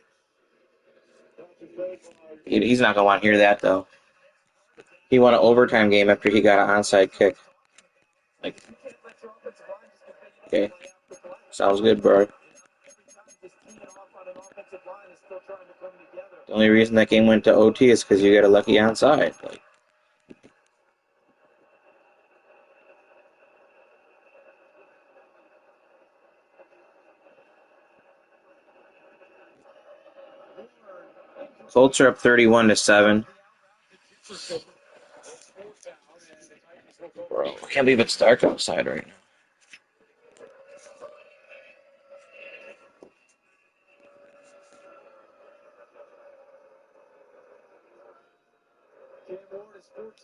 He's not going to want to hear that, though. He won an overtime game after he got an onside kick. Like, okay. Sounds good, bro. The only reason that game went to OT is because you got a lucky onside. Like, Colts are up 31-7. Bro, I can't believe it's dark outside right now.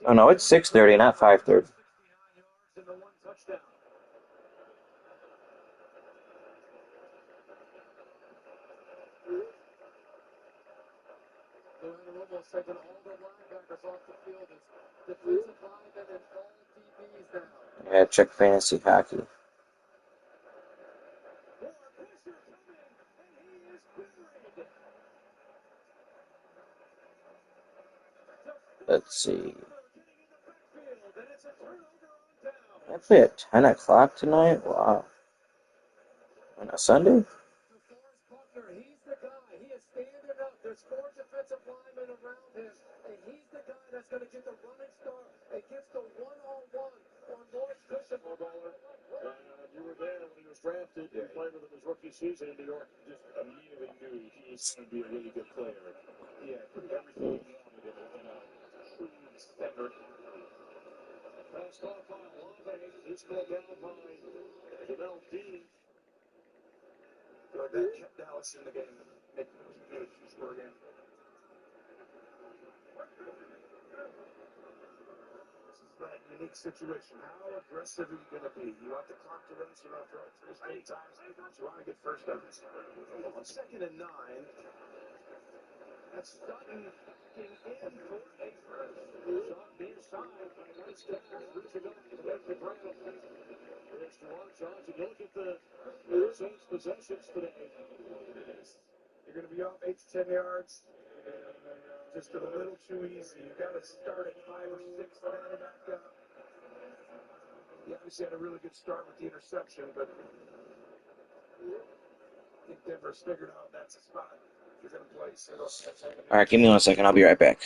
Oh no, it's 6:30, not 5:30. Yeah, check fantasy hockey. Let's see. I play at 10 o'clock tonight? Wow. On a Sunday? He's the guy. He is standing up. There's four defensive linemen around him, and he's the guy that's going to get the running start and gets the one-on-one on Lawrence Bishop. You were there when he was drafted. You played with him his rookie season in New York. Just immediately knew he was going to be a really good player. Yeah, everything he wanted in a true center. Passed off by Olave. He's going down by Jamel Dean. That kept Dallas in the game. It was good for a game. This is that unique situation. How aggressive are you going to be? You have to clock the runs. You have to throw it 3 straight times. You want to get first downs. On 2nd and 9, that's Sutton backing in for a first. Shot near side by Rice Davis. Reaching up to make the ground. Here's Juwan Johnson. You look at the Saints' possessions today. You're going to be off 8 to 10 yards. Just a little too easy. You've got to start at 5 or 6 and then back up. He obviously had a really good start with the interception, but I think Denver's figured out that's a spot. You're going to play single. All right, give me 1 second. I'll be right back.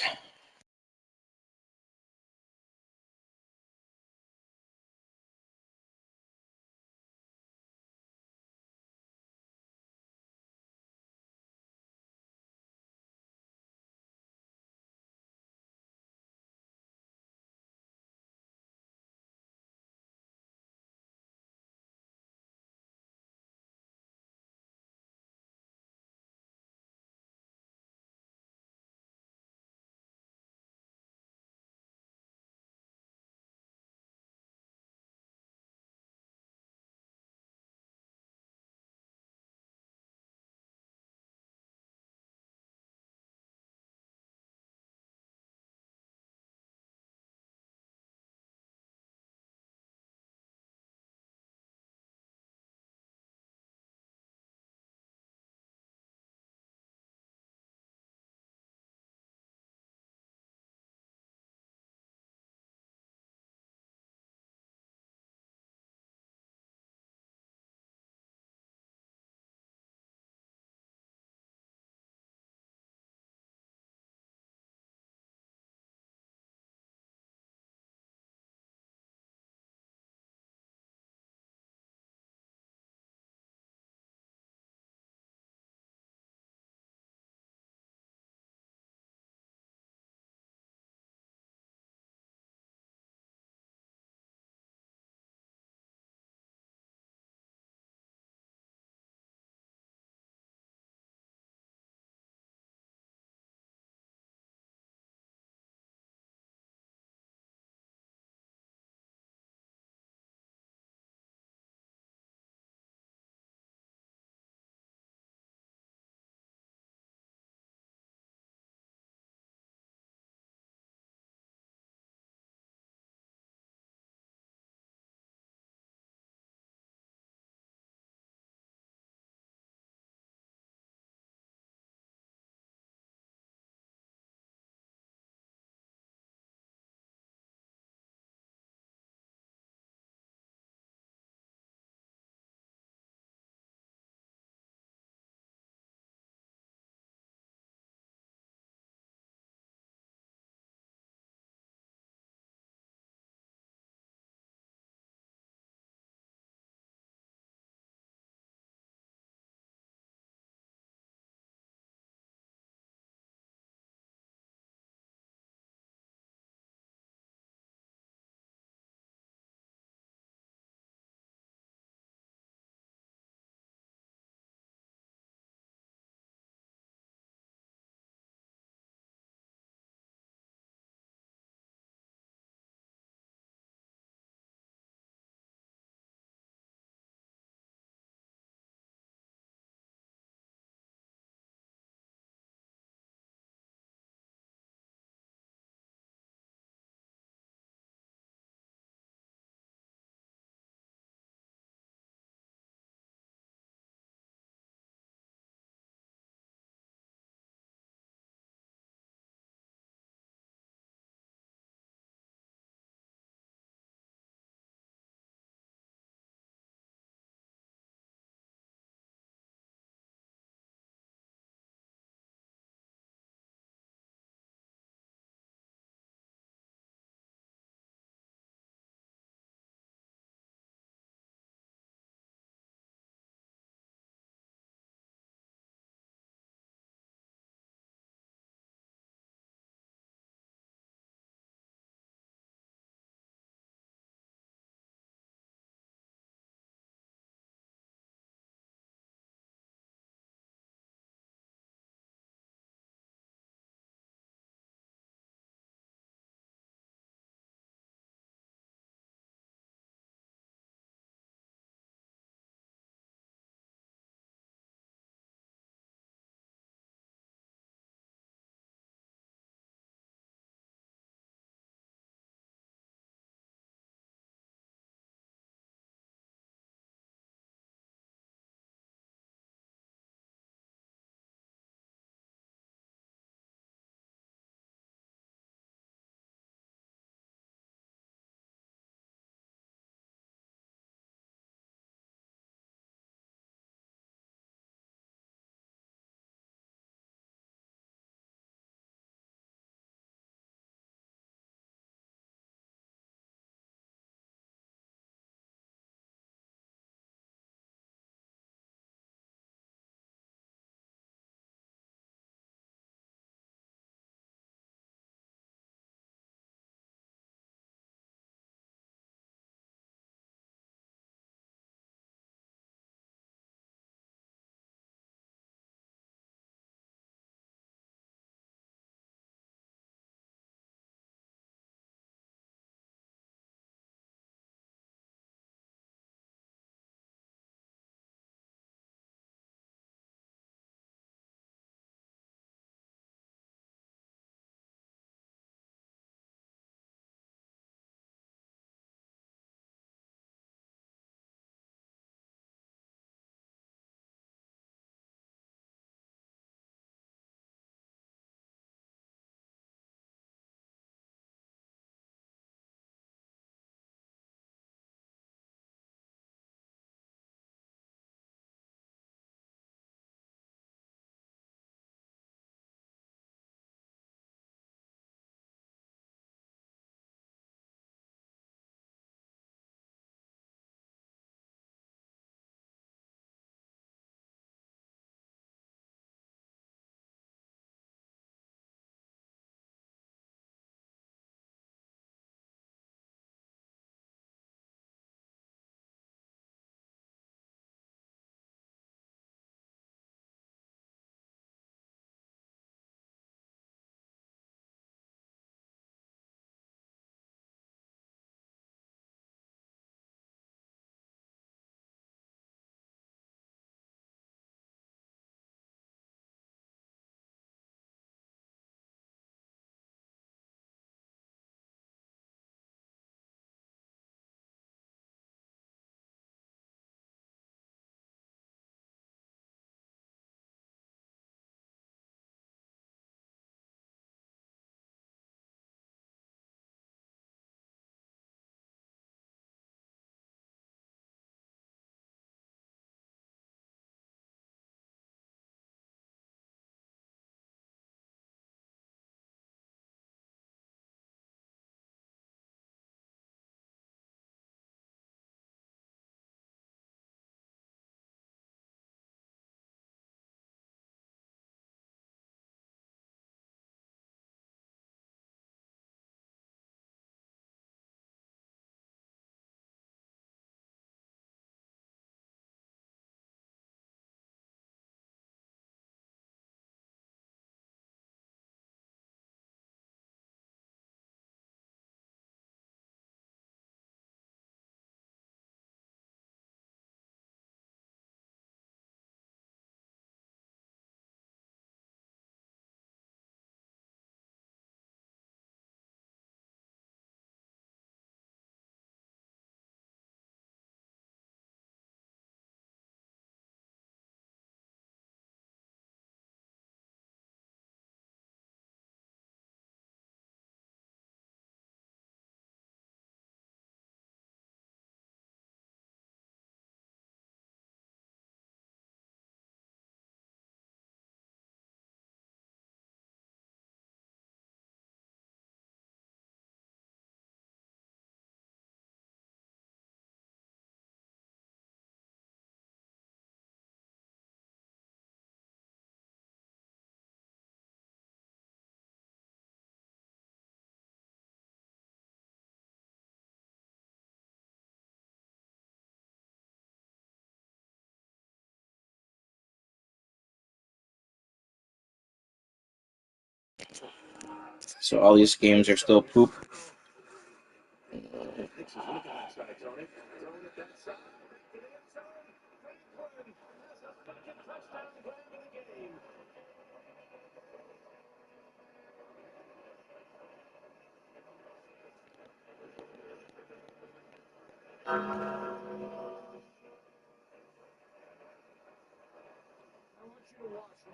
So all these games are still poop.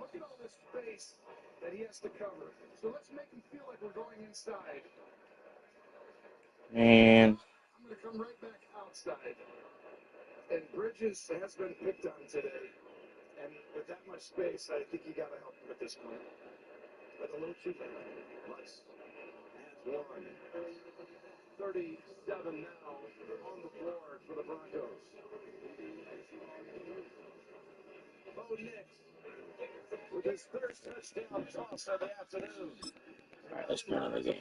Look at all this space that he has to cover. So let's make him feel like we're going inside. Man. I'm going to come right back outside. And Bridges has been picked on today. And with that much space, I think you got to help him at this point. But a little too much. Has one. 37 now on the board for the Broncos. Bo Nix with his third touchdown toss of the afternoon. All right, let's play another game.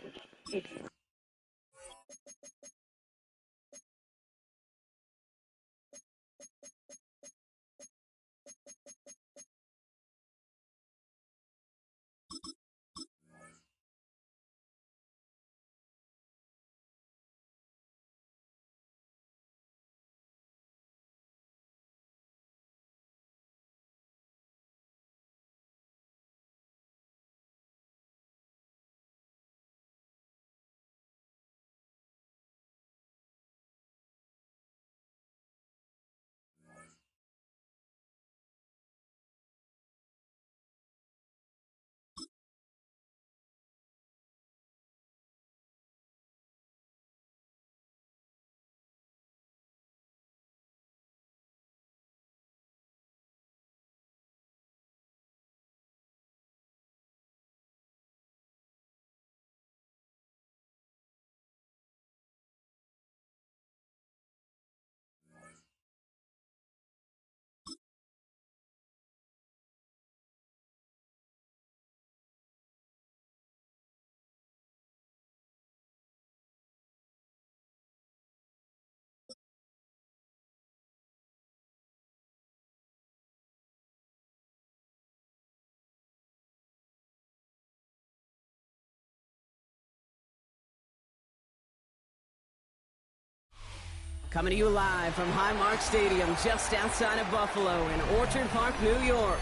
Coming to you live from Highmark Stadium, just outside of Buffalo in Orchard Park, New York.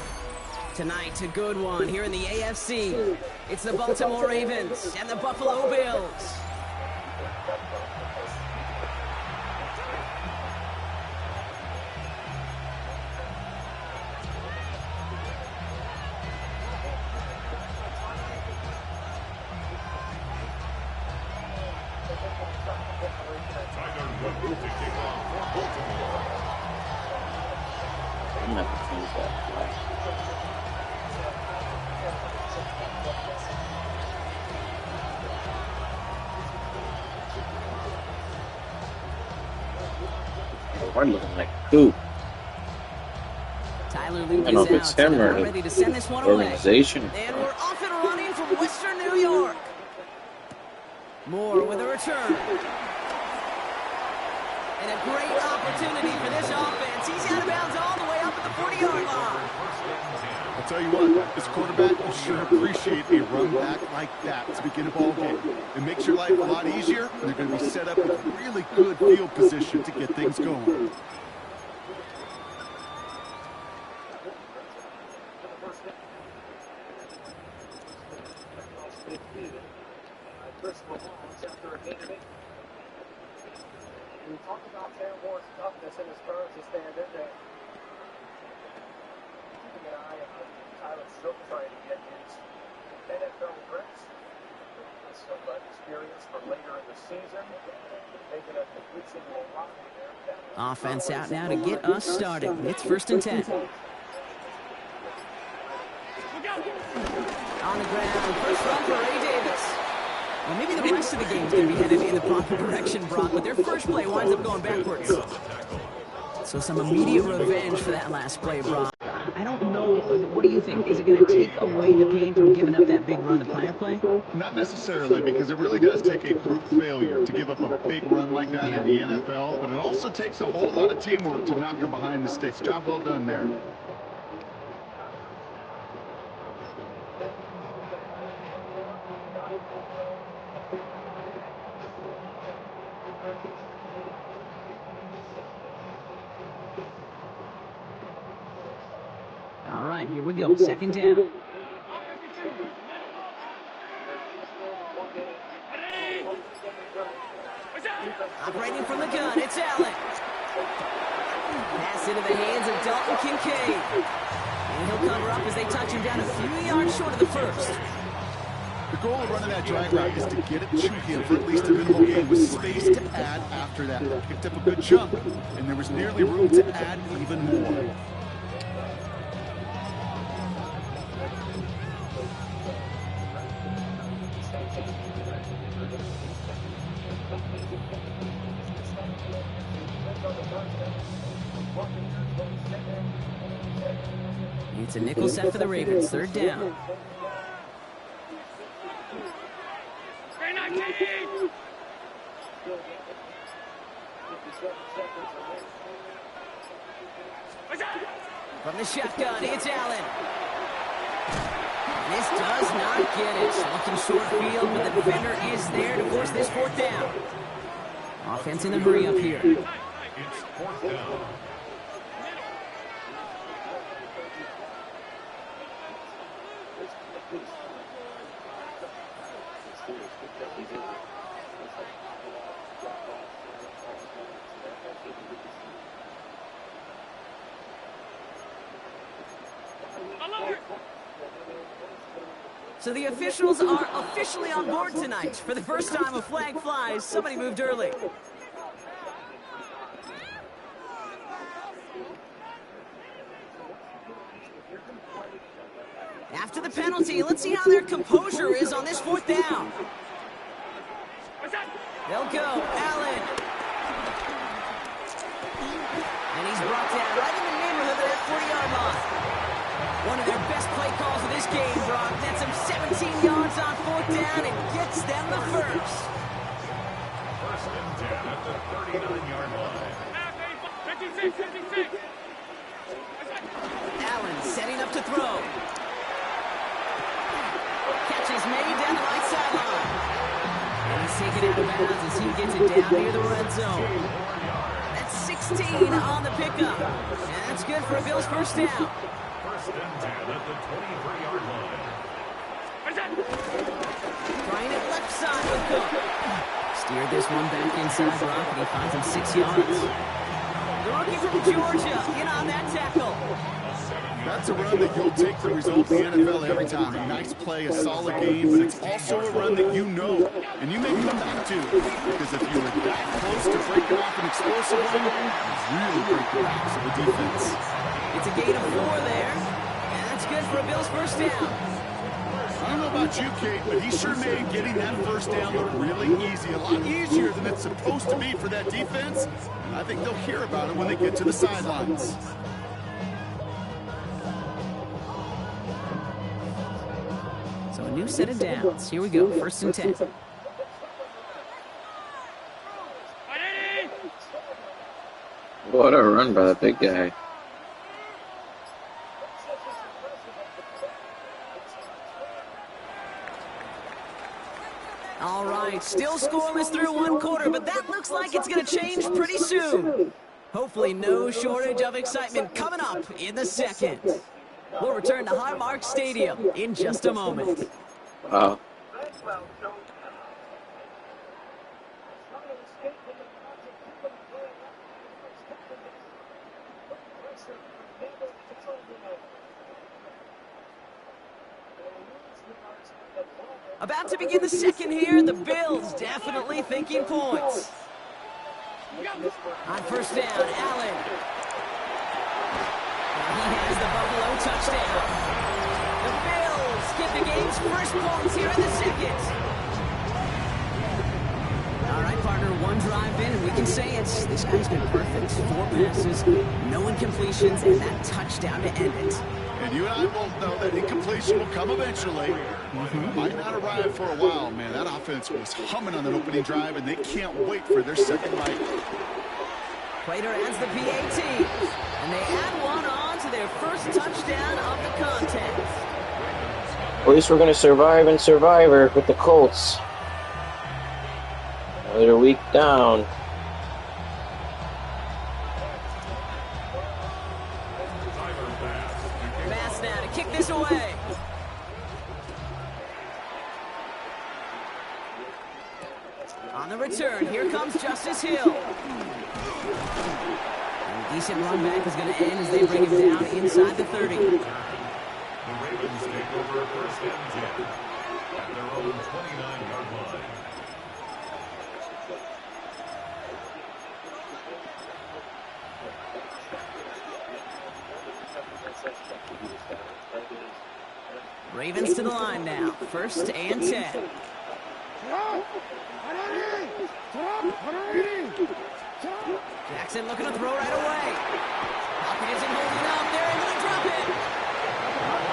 Tonight, a good one here in the AFC. It's the Baltimore Ravens and the Buffalo Bills. I'm not gonna change that. We're looking like poop. Tyler I Luke don't know if is it's out, him and or we're ready to send this one away. organization. And we're off and running from Western New York. Moore with a return. And a great opportunity for this offense. He's out of bounds all the way up at the 40-yard line. I'll tell you what, as quarterback, you sure appreciate a run back like that to begin a ball game. It makes your life a lot easier, and they're going to be set up with really good field position to get things going. We talked about Taylor's toughness and his courage to stand in there. Keeping an eye on Tyler still trying to get his NFL reps. With some experience for later in the season. Making a complete single block there. Offense out now to get us started. It's 1st and 10. On the ground, first run for Ray Davis. Well, maybe the rest of the game's going to be headed in the proper direction, Brock, but their first play winds up going backwards. So some immediate revenge for that last play, Brock. I don't know. What do you think? Is it going to take away the pain from giving up that big run the prior play? Not necessarily, because it really does take a brute failure to give up a big run like that in the NFL, but it also takes a whole lot of teamwork to knock them behind the sticks. Job well done there. drive. Here we go. Second down. Operating from the gun, it's Allen. Pass into the hands of Dalton Kincaid. And he'll cover up as they touch him down a few yards short of the first. The goal of running that drag route is to get it to him for at least a minimal gain with space to add after that. Picked up a good chunk, and there was nearly room to add even more. It's a nickel set for the Ravens. Third down. From the shotgun, it's Allen. This does not get it. Looking short field, but the defender is there to force this fourth down. Offense in the hurry up here. It's fourth down. So the officials are officially on board tonight. For the first time a flag flies, somebody moved early. After the penalty, let's see how their composure is on this fourth down. They'll go, Allen. And he's brought down right in the neighborhood of that 40-yard line. One of their best play calls of this game, Brock. Nets him 17 yards on fourth down and gets them the first. First and 10 at the 39-yard line. 56. Allen setting up to throw. Catch is made down the right sideline. And he's taken out of bounds as he gets it down near the red zone. That's 16 on the pickup. And that's good for a Bills first down. First and 10 at the 23-yard line. Trying it left side with Cook. Steered this one back inside Brock, and he finds him 6 yards. The rookie from Georgia in on that tackle. That's a run that you'll take the result in the NFL every time. A nice play, a solid game, but it's also a run that you know and you may come back to. Because if you were that close to breaking off an explosive run, you really break the backs of the defense. It's a gain of 4 there, and that's good for a Bills first down. I don't know about you, Kate, but he sure made getting that first down look really easy. A lot easier than it's supposed to be for that defense. And I think they'll hear about it when they get to the sidelines. So a new set of downs. Here we go, first and 10. What a run by that big guy. All right, still scoreless through one quarter, but that looks like it's going to change pretty soon. Hopefully no shortage of excitement coming up in the second. We'll return to Highmark Stadium in just a moment. Wow. About to begin the second here. The Bills definitely thinking points. On first down, Allen. And he has the Buffalo touchdown. The Bills get the game's first points here in the second. All right, partner, one drive in, and we can say it's this guy's been perfect. 4 passes, no incompletions, and that touchdown to end it. And you and I both know that incompletion will come eventually. Might not arrive for a while, man. That offense was humming on that opening drive, and they can't wait for their second bite. Prater adds the PAT, and they add one on to their first touchdown of the contest. At least we're going to survive in Survivor with the Colts. Another week down. Pass now. this away. On the return, here comes Justice Hill. And a decent run back is going to end as they bring him down inside the 30. The Ravens take over first and 10 at their own 29-yard line. Ravens to the line now. First and 10. Jackson looking to throw right away. Hopkins isn't holding up. They're able to drop it.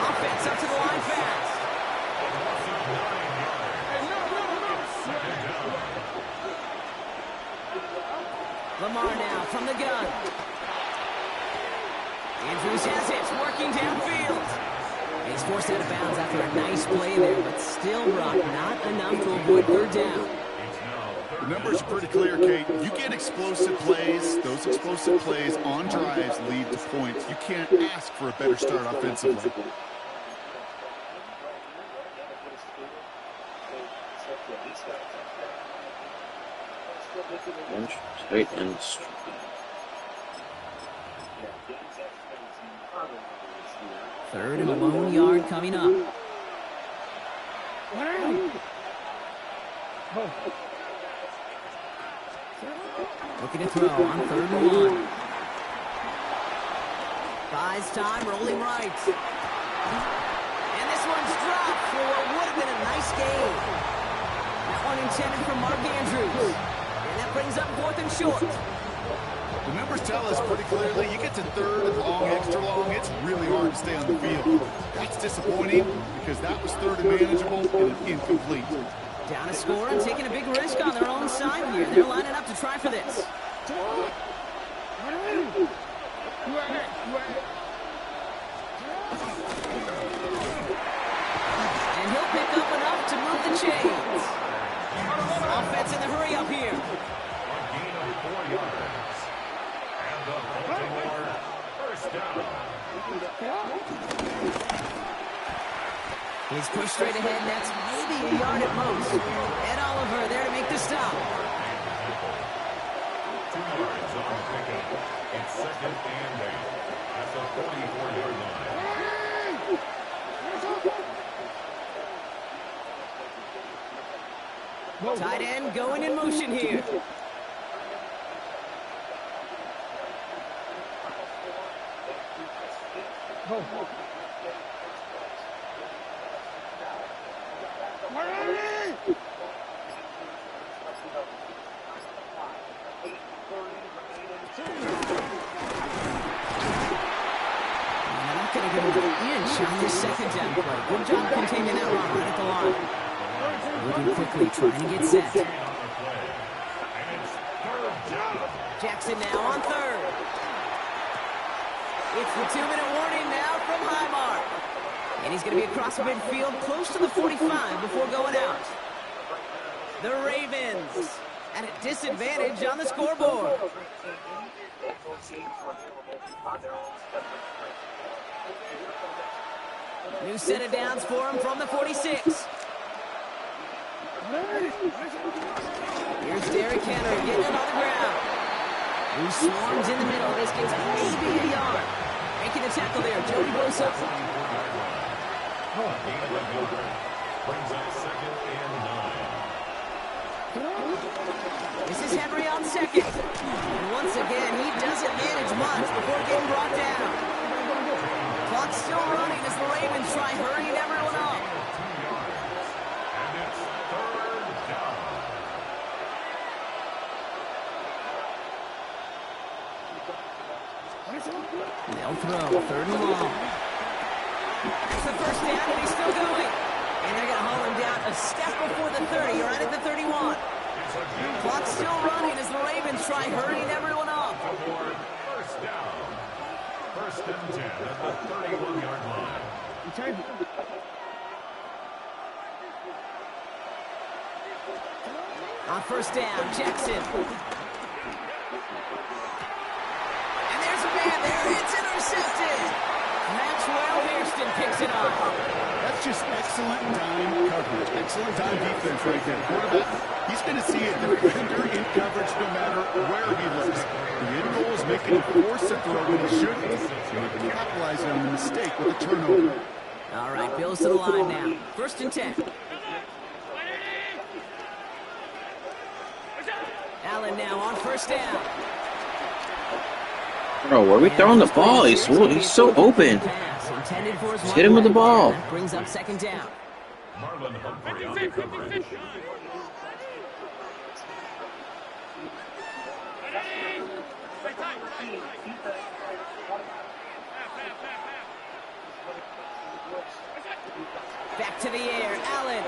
Offense up to the line fast. Lamar now from the gun. Andrews has it, working downfield. He's forced out of bounds after a nice play there, but still, Brock, not enough to avoid third down. The numbers are pretty clear, Kate. You get explosive plays. Those explosive plays on drives lead to points. You can't ask for a better start offensively. Tight and strong. Third and a lone yard coming up. Looking to throw on 3rd and 1. Buys time, rolling right. And this one's dropped for what would have been a nice gain. That one intended for Mark Andrews. And that brings up 4th and short. The numbers tell us pretty clearly, you get to 3rd and long, extra long, it's really hard to stay on the field. That's disappointing because that was 3rd and manageable and incomplete. Down a score and taking a big risk on their own side here. They're lining up to try for this. And he'll pick up enough to move the chains. Offense in the hurry up here. A gain of 4 yards. And the Baltimore first down. He's pushed straight ahead, and that's maybe a yard at most. Ed Oliver there to make the stop. 2 yards on the pickup. It's 2nd and 8 at the 44-yard line. Tight end going in motion here. On this 2nd down play. Good job containing that run right at the line. Moving quickly, trying to get set. Jackson now on 3rd. It's the 2-minute warning now from Highmark. And he's going to be across midfield close to the 45 before going out. The Ravens at a disadvantage on the scoreboard. New set of downs for him from the 46. Here's Derrick Henry getting it on the ground. Who swarms in the middle. This gets maybe a yard. Making the tackle there, Joey Bosa. Brings up 2nd and 9. This is Henry on 2nd. And once again, he doesn't manage much before getting brought down. Clock's still running as the Ravens try hurrying everyone up. And it's 3rd down. They'll throw 3rd and long. That's the first down, and he's still going. And they're going to haul him down a step before the 30, right at the 31. Clock's still running as the Ravens try hurrying everyone up. First down. 1st and 10 at the 31-yard line. On 1st down, Jackson. And there's a man there. It's intercepted. Maxwell Hairston picks it up. just excellent dime coverage. Excellent dime defense right there. Quarterback, he's going to see a defender in coverage no matter where he looks. The end goal is making him force a throw when he shouldn't. And capitalizing on the mistake with a turnover. All right, Bills to the line now. 1st and 10. Allen now on 1st down. Bro, where are we throwing the ball? He's so open. Just hit him with the ball. That brings up 2nd down. Marlon Humphrey on the coverage. Back to the air, Allen.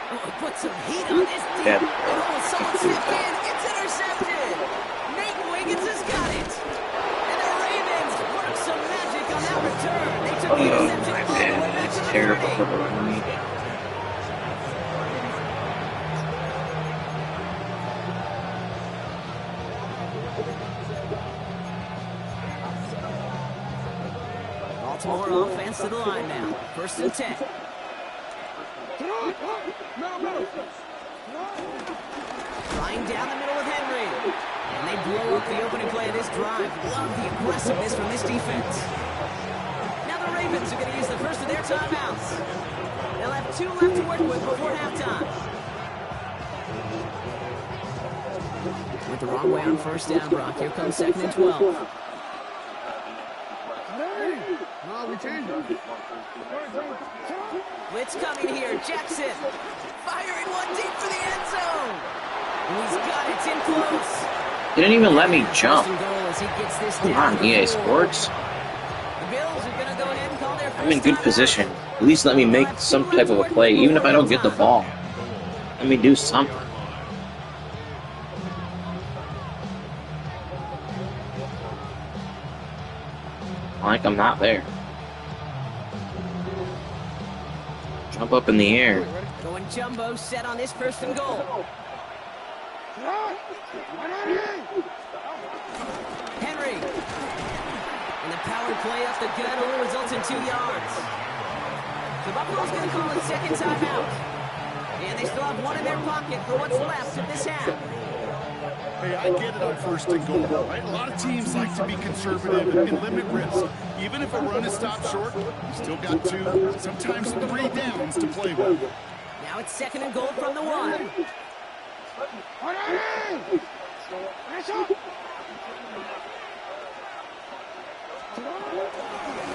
Oh, put some heat on this team. Yeah. Oh, someone stepped in. It's intercepted. Nate Wiggins has got it. And the Ravens work some magic on that return. They took the interception all the way back That's to the terrible 30. for the run. Baltimore offense to the line now. 1st and 10. Flying down the middle with Henry. And they blow up the opening play of this drive. Love the aggressiveness from this defense. Now the Ravens are going to use the first of their timeouts. They'll have 2 left to work with before halftime. Went the wrong way on 1st down, Brock. Here comes 2nd and 12. Blitz coming here. Jackson firing one deep for the end zone. And he's got it. It's in close. Didn't even let me jump. 1st and goal as he gets this Come down on, to the EA 4. Sports. The Bills are going to go ahead and call their I'm in first good timeout. position. At least let me make some type of a play, even if I don't get the ball. Let me do something. Like I'm not there. Jump up in the air. Going jumbo set on this 1st and goal. Henry. And the power play up the gut only results in 2 yards. So Buffalo's going to call a 2nd timeout. And they still have 1 in their pocket for what's left of this half. Hey, I get it on 1st and goal, right? A lot of teams like to be conservative and limit risk. Even if a run is stopped short, you still got 2, sometimes 3 downs to play with. Now it's 2nd and goal from the 1.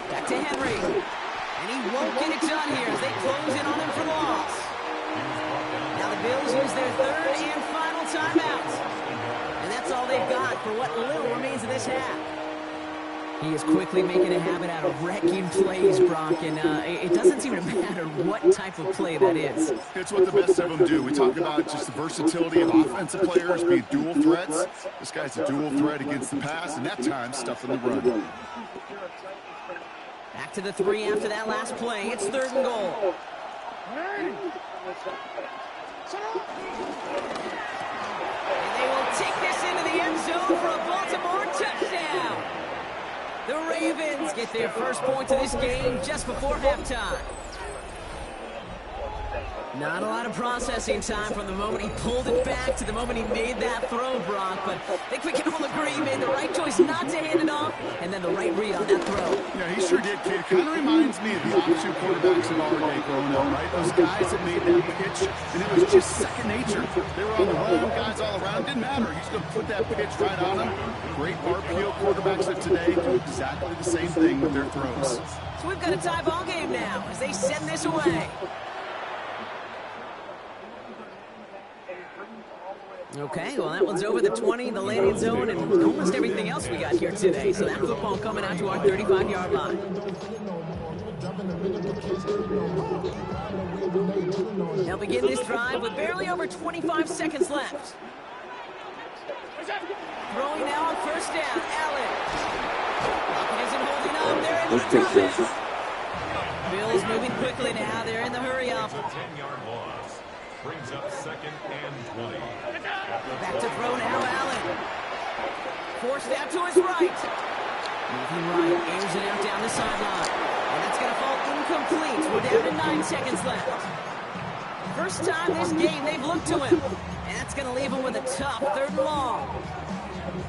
Back to Henry. And he won't get it done here as they close in on him for loss. Now the Bills use their 3rd and final timeout. And that's all they've got for what little remains of this half. He is quickly making a habit out of wrecking plays, Brock, and it doesn't seem to matter what type of play that is. It's what the best of them do. We talk about just the versatility of offensive players being dual threats. This guy's a dual threat against the pass, and that time stuffing the run. Back to the 3 after that last play. It's 3rd and goal. And they will take this into the end zone for a Baltimore touchdown. The Ravens get their first points of this game just before halftime. Not a lot of processing time from the moment he pulled it back to the moment he made that throw, Brock. But I think we can all agree he made the right choice not to hand it off, and then the right read on that throw. Yeah, he sure did, kid. Kind of reminds me of the option quarterbacks of our day growing up, right? Those guys that made that pitch, and it was just second nature. They were on the run, guys all around. Didn't matter. He's going to put that pitch right on them. Great RPO quarterbacks of today do exactly the same thing with their throws. So we've got a tie ball game now as they send this away. Okay, well, that one's over the 20, the landing zone, and almost everything else we got here today. So that football coming out to our 35-yard line. They'll begin this drive with barely over 25 seconds left. Throwing now on 1st down, Allen. Lockett isn't holding up. They're able to drop it. Bills moving quickly now. They're in the hurry-up. 10-yard loss. Brings up 2nd and 20. Back to throw now, Allen. Forced out to his right. Moving right, aims it out down the sideline. And that's going to fall incomplete. incomplete. We're down to 9 seconds left. First time this game they've looked to him. And that's going to leave him with a tough 3rd and long.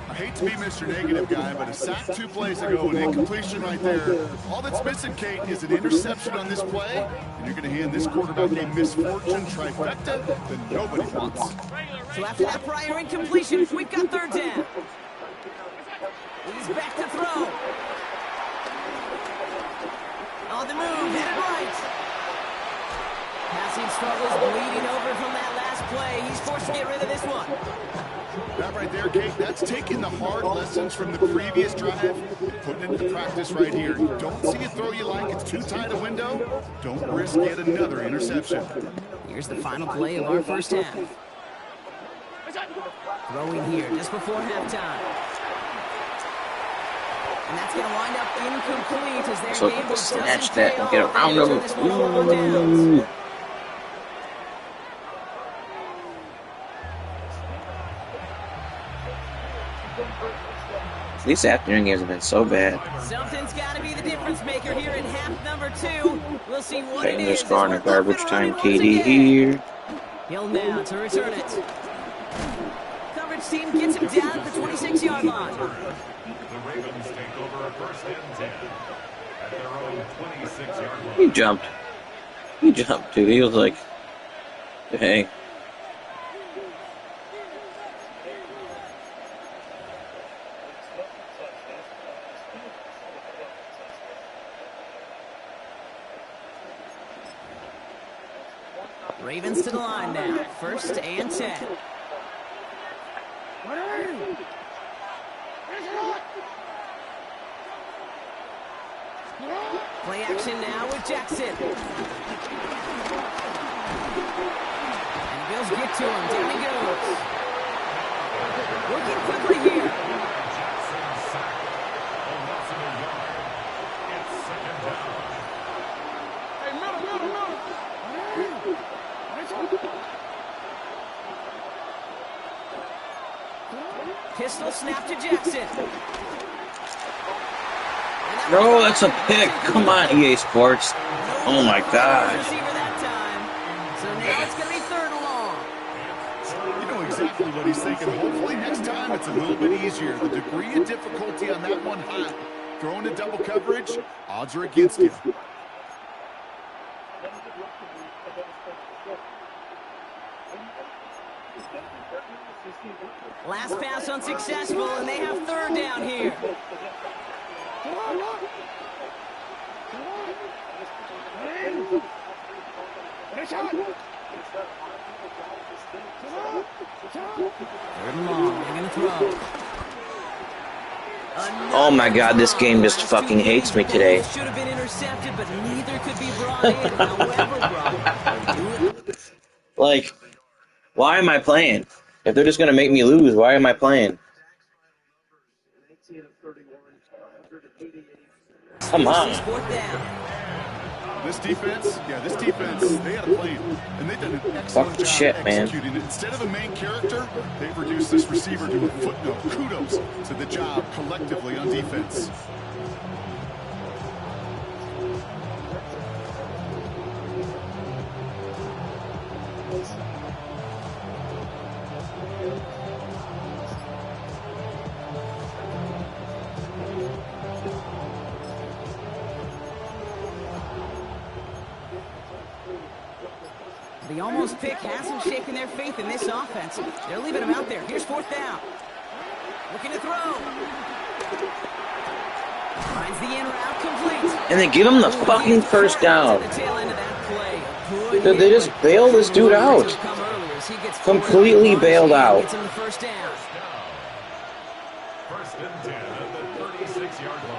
I hate to be Mr. Negative guy, but a sack 2 plays ago, an incompletion right there. All that's missing, Kate, is an interception on this play, and you're going to hand this quarterback a misfortune trifecta that nobody wants. So after that prior incompletion, we've got 3rd down. He's back to throw. On the move, headed right. Passing struggles bleeding over from that last play. He's forced to get rid of this one. That right there, Kate, that's taking the hard lessons from the previous drive and putting it into practice right here. You don't see a throw you like, it's too tight a window, don't risk yet another interception. Here's the final play of our first half. Throwing here just before halftime. And that's going to wind up incomplete as their game book snatch doesn't that pay and get off. around They them. turn this one over on downs. These afternoon games have been so bad. Something's got to be the difference maker here in half number 2. We'll see what it Titans is. are scoring a as we're garbage up time and running TD once again. here. Hill now to return it. Coverage team gets him down at the 26-yard line. The Ravens take over 1st and 10 at their own 26-yard line. He jumped. He jumped too. He was like, hey. Ravens to the line now. 1st and 10. Play action now with Jackson. And Bills get to him. Down he goes. Working quickly here. Jackson sacked. A loss of a yard. It's 2nd down. Pistol snap to Jackson. No, that's a pick. Come on, EA Sports. Oh my God. Receiver that time. So now it's going to be 3rd and long. You know exactly what he's thinking. Hopefully next time it's a little bit easier. The degree of difficulty on that one high. Throwing to double coverage, odds are against you. Last pass unsuccessful, and they have 3rd down here. Third and long, they're going to throw. Oh my God, this game just fucking hates me today. Should have been intercepted, but neither could be brought in. However, brought. Like, why am I playing? If they're just going to make me lose, why am I playing? Come on. This defense, they had a plan, and they've done an excellent job executing it. Instead of a main character, they've reduced this receiver to a footnote. Kudos to the job collectively on defense. The almost pick hasn't shaken their faith in this offense. They're leaving him out there. Here's 4th down. Looking to throw. Finds the in route complete. And they give him the fucking 1st down. Dude, they just bail this dude out. Completely bailed out.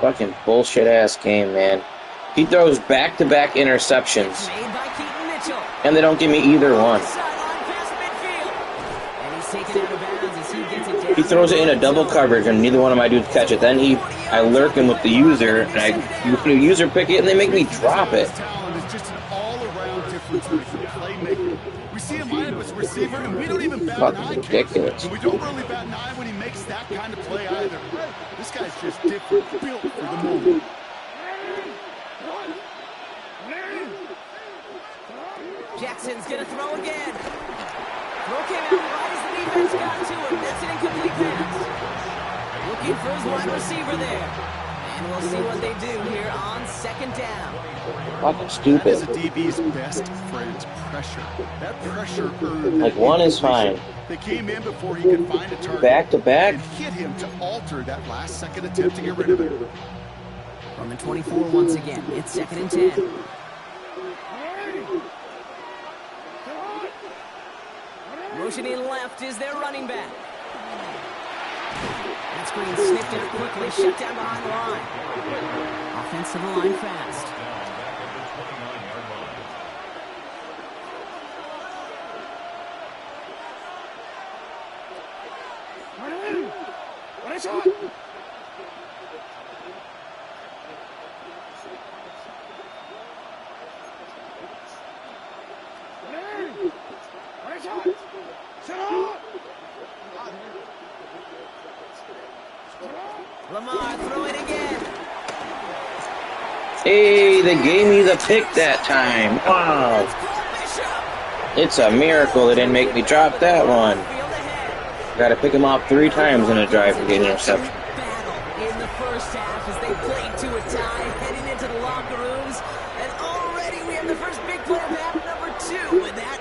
Fucking bullshit ass game, man. He throws back-to-back interceptions. And they don't give me either one. He throws it in a double coverage, and neither one of my dudes catch it. Then I lurk him with the user, and I user pick it, and they make me drop it. We see him line up as a receiver, and we don't even bat an eye. Ridiculous. And we don't really bat an eye when he makes that kind of play either. This guy's just different, built for the moment. Jackson's going to throw again. Throw came out right as the defense got to it. That's an incomplete pass. Looking for his wide receiver there. And we'll see what they do here on second down. Fucking stupid. That is a DB's best friend, pressure. That pressure earned Like, one is fine. They came in before he could find a target. Back to back? And hit him to alter that last-second attempt to get rid of it. From the 24 once again, it's second and 10. Motioning left is their running back. That screen sniffed out quickly, shut down behind the line. Offensive line fast. Lamar, throw it again. Hey, they gave me the pick that time. Wow. It's a miracle they didn't make me drop that one. Got to pick him off 3 times in a drive to get an interception. Battle in the first half as they played to a tie, heading into the locker rooms. And already we have the first big play of half number 2 with that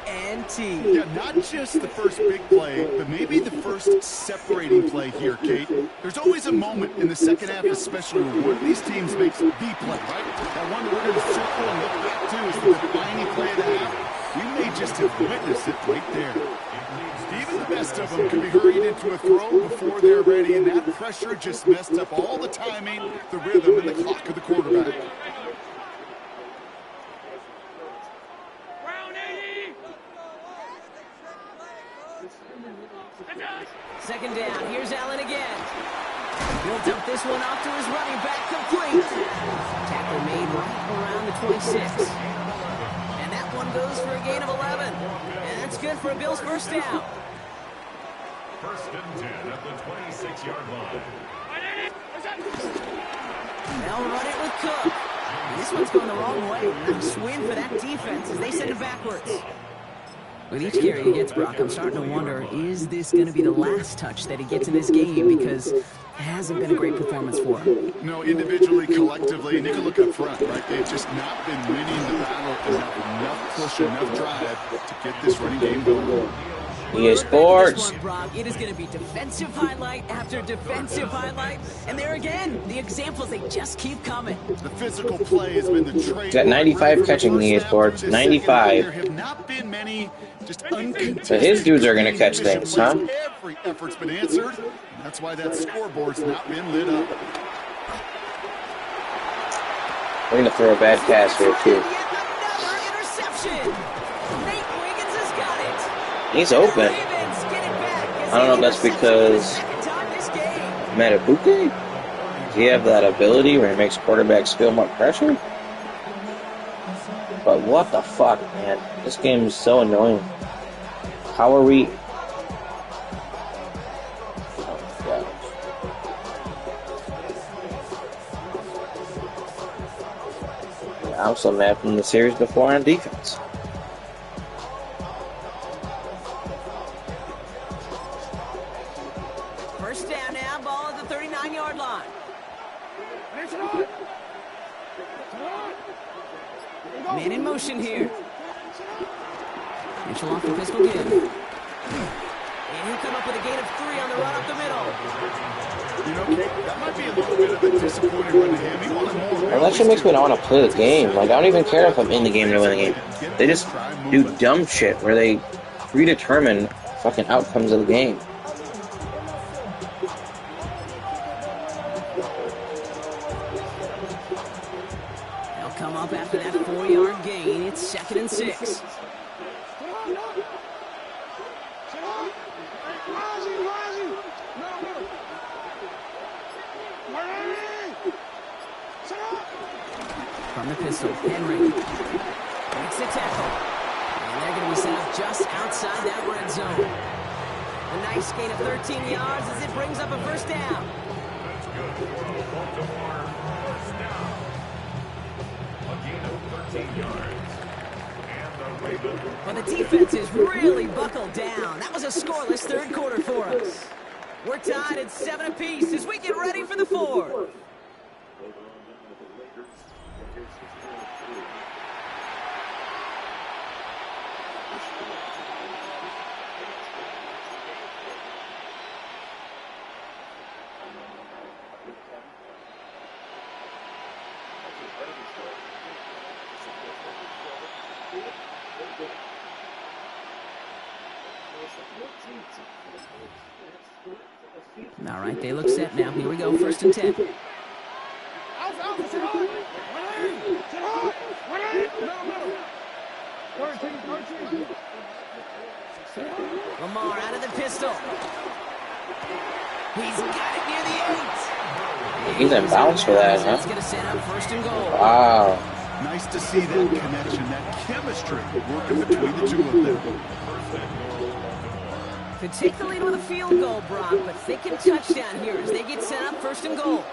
INT. Yeah, not just the first big play, but maybe the first separating play here, Kate. There's always a moment in the second half, especially when one of these teams makes the play, right? That one that we're going to circle and look back to is the defining play of the half. We may just have witnessed it right there. Even the best of them can be hurried into a throw before they're ready, and that pressure just messed up all the timing, the rhythm, and the clock of the quarterback. Second down, here's Allen again. He'll dump this one off to his running back, complete. Tackle made right around the 26. And that one goes for a gain of 11. And that's good for a Bills first down. First and 10 at the 26-yard line. They'll run it with Cook. And this one's going the wrong way. Nice win for that defense as they send it backwards. With each carry he gets, Brock, I'm starting to wonder, is this going to be the last touch that he gets in this game? Because it hasn't been a great performance for him. No, individually, collectively, and you can look up front, right? They've just not been winning the battle enough push, enough drive to get this running game going. EA Sports. It is going to be defensive highlight after defensive highlight. And there again, the examples, they just keep coming. The physical play has been the trade. Got 95 catching in EA Sports. 95. There have not been many just uncontested. So his dudes are going to catch things, huh? Every effort's been answered. And that's why that scoreboard's not been lit up. We're going to throw a bad pass here, too. Another interception. Nate Wiggins has got it. He's open. I don't know if that's because Matabuke? Does he have that ability where he makes quarterbacks feel more pressure? But what the fuck, man? This game is so annoying. How are we... Oh, God. I'm so mad from the series before on defense. First down now, ball at the 39-yard line. Man in motion here. Mitchell off the pistol give. And he'll come up with a gain of 3 on the run up the middle. You know, Kate, that might be a little bit of a disappointing run to him. He wanted more. Well, that shit makes me not want to play the game. Like, I don't even care if I'm in the game to win the game. They just do dumb shit where they predetermine fucking outcomes of the game. They'll come up after that 4-yard gain. It's second and 6. From the pistol, Henry makes the tackle. And they're going to be set up just outside that red zone. A nice gain of 13 yards as it brings up a first down. That's good for a Baltimore first down. A gain of 13 yards. And the Well, the defense is really buckled down. That was a scoreless third quarter for us. We're tied at 7 apiece as we get ready for the fourth. All right, they look set now. Here we go, 1st and 10. Lamar out of the pistol. He's got it near the 8. He's in bounds for that, huh? He's going to set up 1st and goal. Wow. Nice to see that connection, that chemistry working between the two of them. Could take the lead with a field goal, Brock, but thinking touchdown here as they get set up 1st and goal.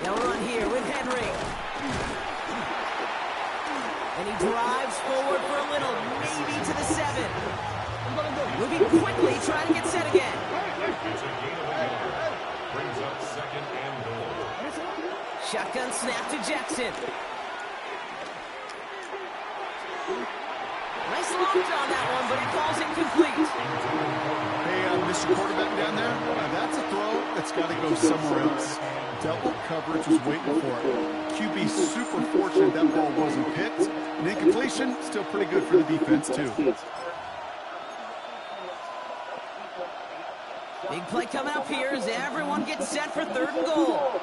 They'll run here with Henry. And he drives forward for a little, maybe to the 7. Moving quickly, trying to get set again. Shotgun snap to Jackson. Nice launch on that one, but it falls incomplete. Hey, Mr. Quarterback down there, that's a throw that's got to go somewhere else. Double coverage was waiting for it. QB super fortunate that ball wasn't picked. And incompletion, still pretty good for the defense, too. Big play coming up here as everyone gets set for 3rd and goal.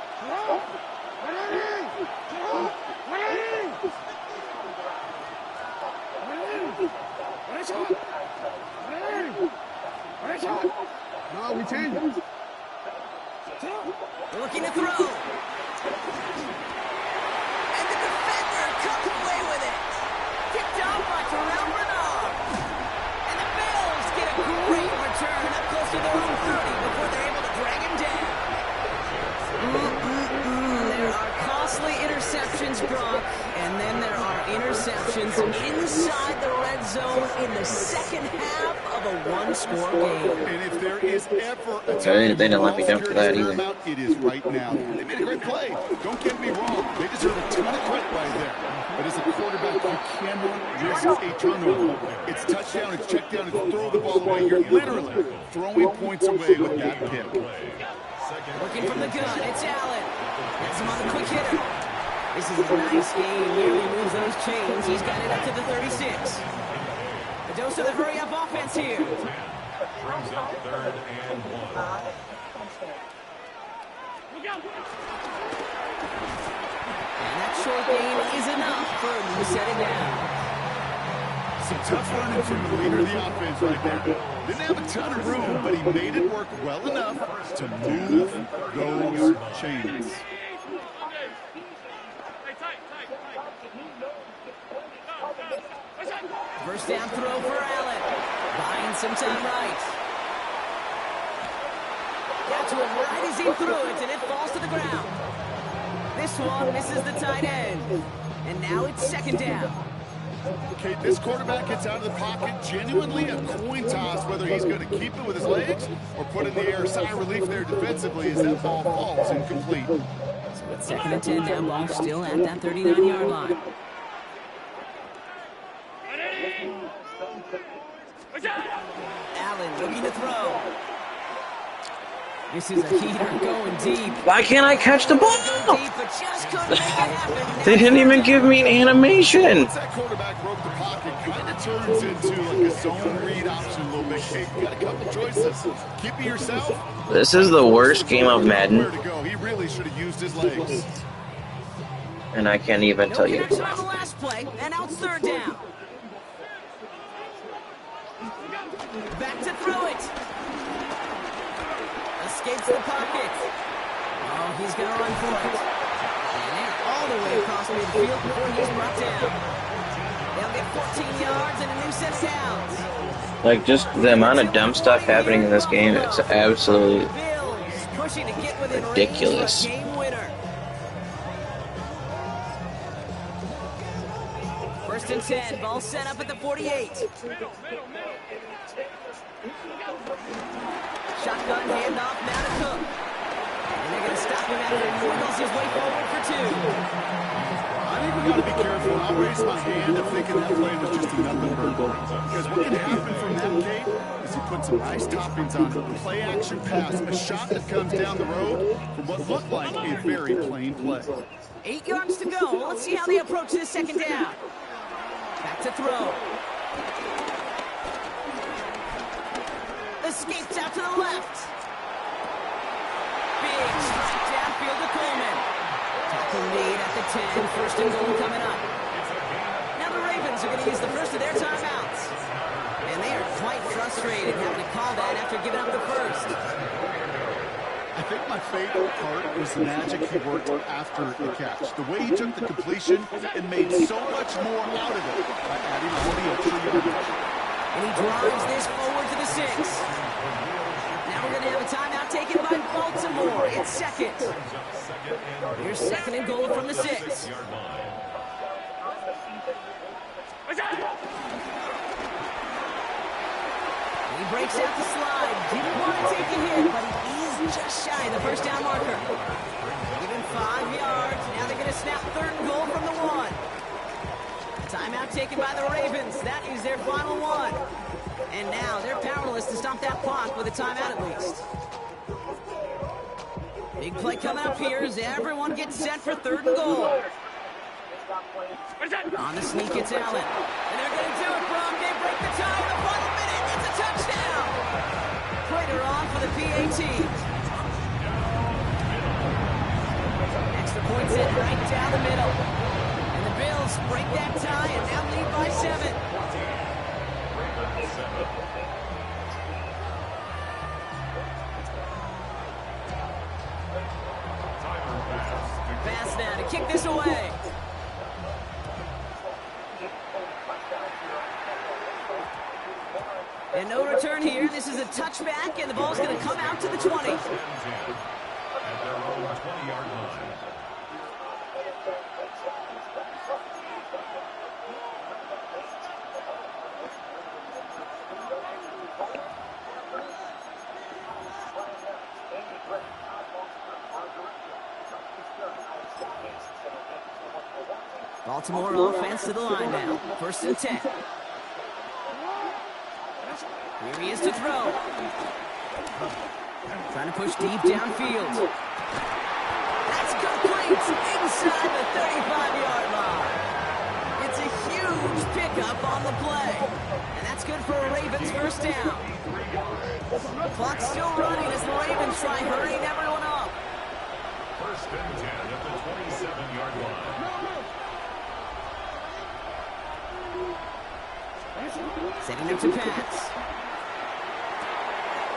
No, we change. They're looking to throw. And the defender comes away with it. Kicked off by Terrell Bernard. And the Bills get a great return up close to their own 30 before they're able to drag him down. There are costly interceptions, Brock, and then there are interceptions inside the red zone in the second half of a one-score game. And if there is ever a They didn't let me jump for that either. It is right now. They made a great play. Don't get me wrong. They deserve a ton of credit right there. But as a quarterback, you cannot risk a turnover. It's touchdown, it's check down, it's throw the ball away. You're literally throwing points away with that pick. Looking from the gun, it's Allen. That's him on the quick hitter. This is a nice game. Nearly moves those chains. He's got it up to the 36. A dose of the hurry-up offense here. Brings up 3rd and 1. And that short gain is enough for him to set it down. Some tough running from the leader of the offense right there. Didn't have a ton of room, but he made it work well enough to move those chains. First down throw for Allen. Buying some time right. Got to him right as he threw it, and it falls to the ground. This one misses the tight end. And now it's 2nd down. Okay, this quarterback gets out of the pocket, genuinely a coin toss whether he's going to keep it with his legs or put it in the air. Sigh of relief there defensively as that ball falls incomplete. So it's 2nd and 10 now. Ball still at that 39-yard line. Allen looking to throw. This is a heater going deep. Why can't I catch the ball? Deep, but just couldn't make it happen. They didn't even give me an animation. Once that quarterback broke the pocket, kind of turns into like a zone read option a little bit. Hey, you got a couple choices. Keep it yourself. This is the worst game of Madden, Where to go? He really should have used his legs. and I can't even tell you. Connection on the last play, and now it's 3rd down. Back to throw it. Escapes the pocket. Oh, he's going to run for it. And all the way across midfield before he's brought down. They'll get 14 yards and a new set of downs. Like, just the amount of dumb stuff happening in this game, it's absolutely Bills pushing to get within ridiculous. range of a game winner. First and 10. Ball set up at the 48. Shotgun handoff now to Cook. And they're going to stop him after he wiggles his way forward for 2. I think we got to be careful. I'll raise my hand if thinking that play was just a nothing burger. Because what can happen from that, Kate, is he puts some nice toppings on it. A play action pass, a shot that comes down the road from what looked like a very plain play. 8 yards to go. Let's see how they approach this second down. Back to throw. Escapes out to the left. Big strike downfield to Coleman. Tackle made at the 10. First and goal coming up. Now the Ravens are going to use the first of their timeouts. And they are quite frustrated having to call that after giving up the first. I think my favorite part was the magic he worked after the catch. The way he took the completion and made so much more out of it by adding all the extra yardage. And he drives this forward to the 6. Now we're going to have a timeout taken by Baltimore. It's second. Here's second and goal from the 6. He breaks out the slide. Didn't want to take a hit, but he is just shy of the first down marker. Even 5 yards. Now they're going to snap third and goal from the 1. Timeout taken by the Ravens. That is their final one. And now they're powerless to stop that clock with a timeout at least. Big play coming up here as everyone gets set for third and goal. On the sneak, it's Allen. And they're going to do it, Brock. They break the tie in the final minute. It's a touchdown. Prater on for the PAT. Extra points in right down the middle. And the Bills break that tie and now lead by 7. Pass now to kick this away. And no return here. This is a touchback, and the ball's going to come out to the 20. At their own 20-yard line. Baltimore offense to the line now. First and 10. Here he is to throw. Trying to push deep downfield. That's complete inside the 35-yard line. It's a huge pickup on the play. And that's good for a Ravens first down. Clock's still running as the Ravens try hurrying everyone up. First and 10 at the 27-yard line. Setting up to pass.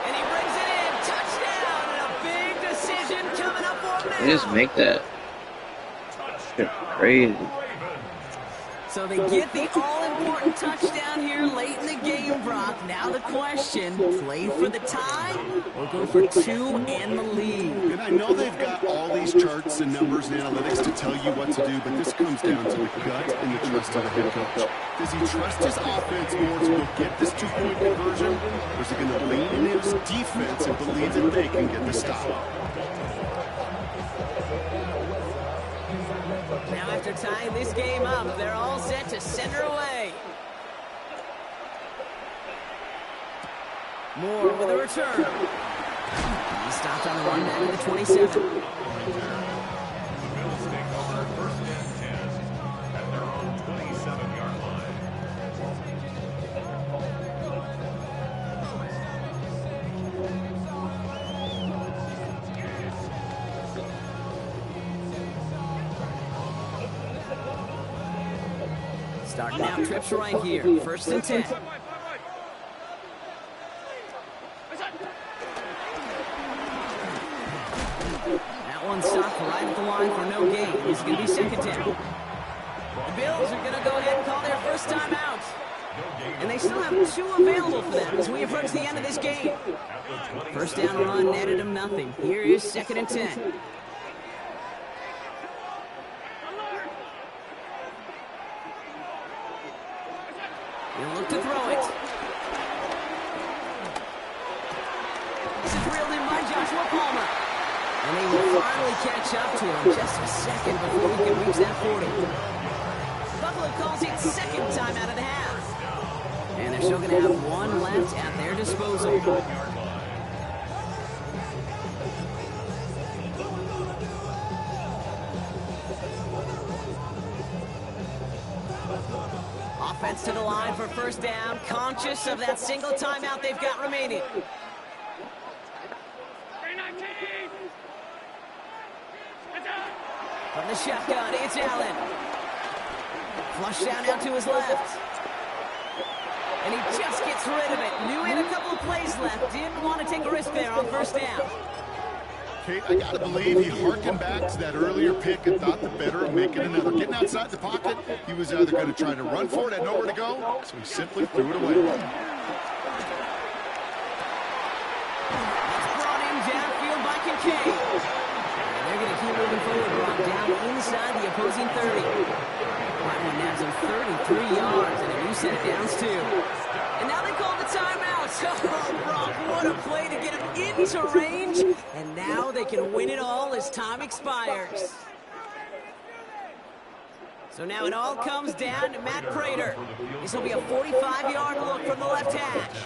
And he brings it in. Touchdown! And a big decision coming up for him now. They just make that. They're crazy. So they get the all-important touchdown here late in the game, Brock. Now the question, play for the tie or go for 2 and the lead? And I know they've got all these charts and numbers and analytics to tell you what to do, but this comes down to the gut and the trust of the head coach. Does he trust his offense more to go get this 2-point conversion, or is he going to lean in his defense and believe that they can get the stop? Now after tying this game up, they're all set to send her away. Moore with a return. He stopped on the run back at the 27. The Bills take over first and 10 at their own 27-yard line. Starting out trips right here. First and 10. That one stopped right at the line for no gain. It's going to be second down. The Bills are going to go ahead and call their first time out. And they still have 2 available for them as we approach the end of this game. First down run netted them nothing. Here is second and 10. He'll look to throw it. This is reeled in by Joshua Palmer. And they will finally catch up to him just a second before we can reach that 40. Buffalo calls it second time out of the half. And they're still going to have one left at their disposal. Offense to the line for first down, conscious of that single timeout they've got remaining. From the shotgun, it's Allen. Flush down out to his left. And he just gets rid of it. Knew he had a couple of plays left. Didn't want to take a risk there on first down. Kate, I got to believe he harkened back to that earlier pick and thought the better of making another. Getting outside the pocket, he was either going to try to run for it, had nowhere to go, so he simply threw it away. It's brought in downfield by Kincaid. And they're going to keep moving forward, brought down inside the opposing 30. That one nabs him 33 yards, and a new set of downs, too. And now they call the timeout. Oh, Brock, what a play to get him into range. And now they can win it all as time expires. So now it all comes down to Matt Prater. This will be a 45-yard look from the left hash.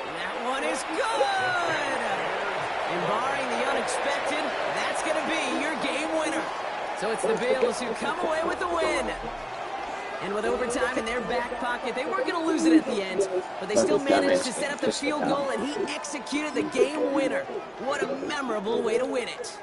And that one is good. And barring the unexpected, that's going to be your game winner. So it's the Bills who come away with the win. And with overtime in their back pocket, they weren't going to lose it at the end, but they still managed to set up the field goal, and he executed the game winner. What a memorable way to win it.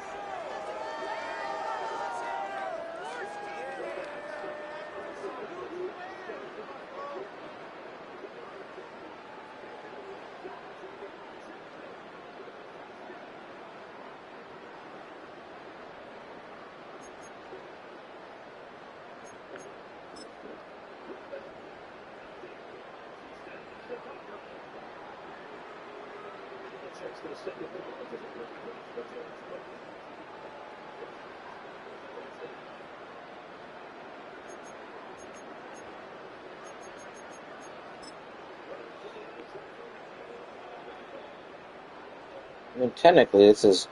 I mean, technically, this is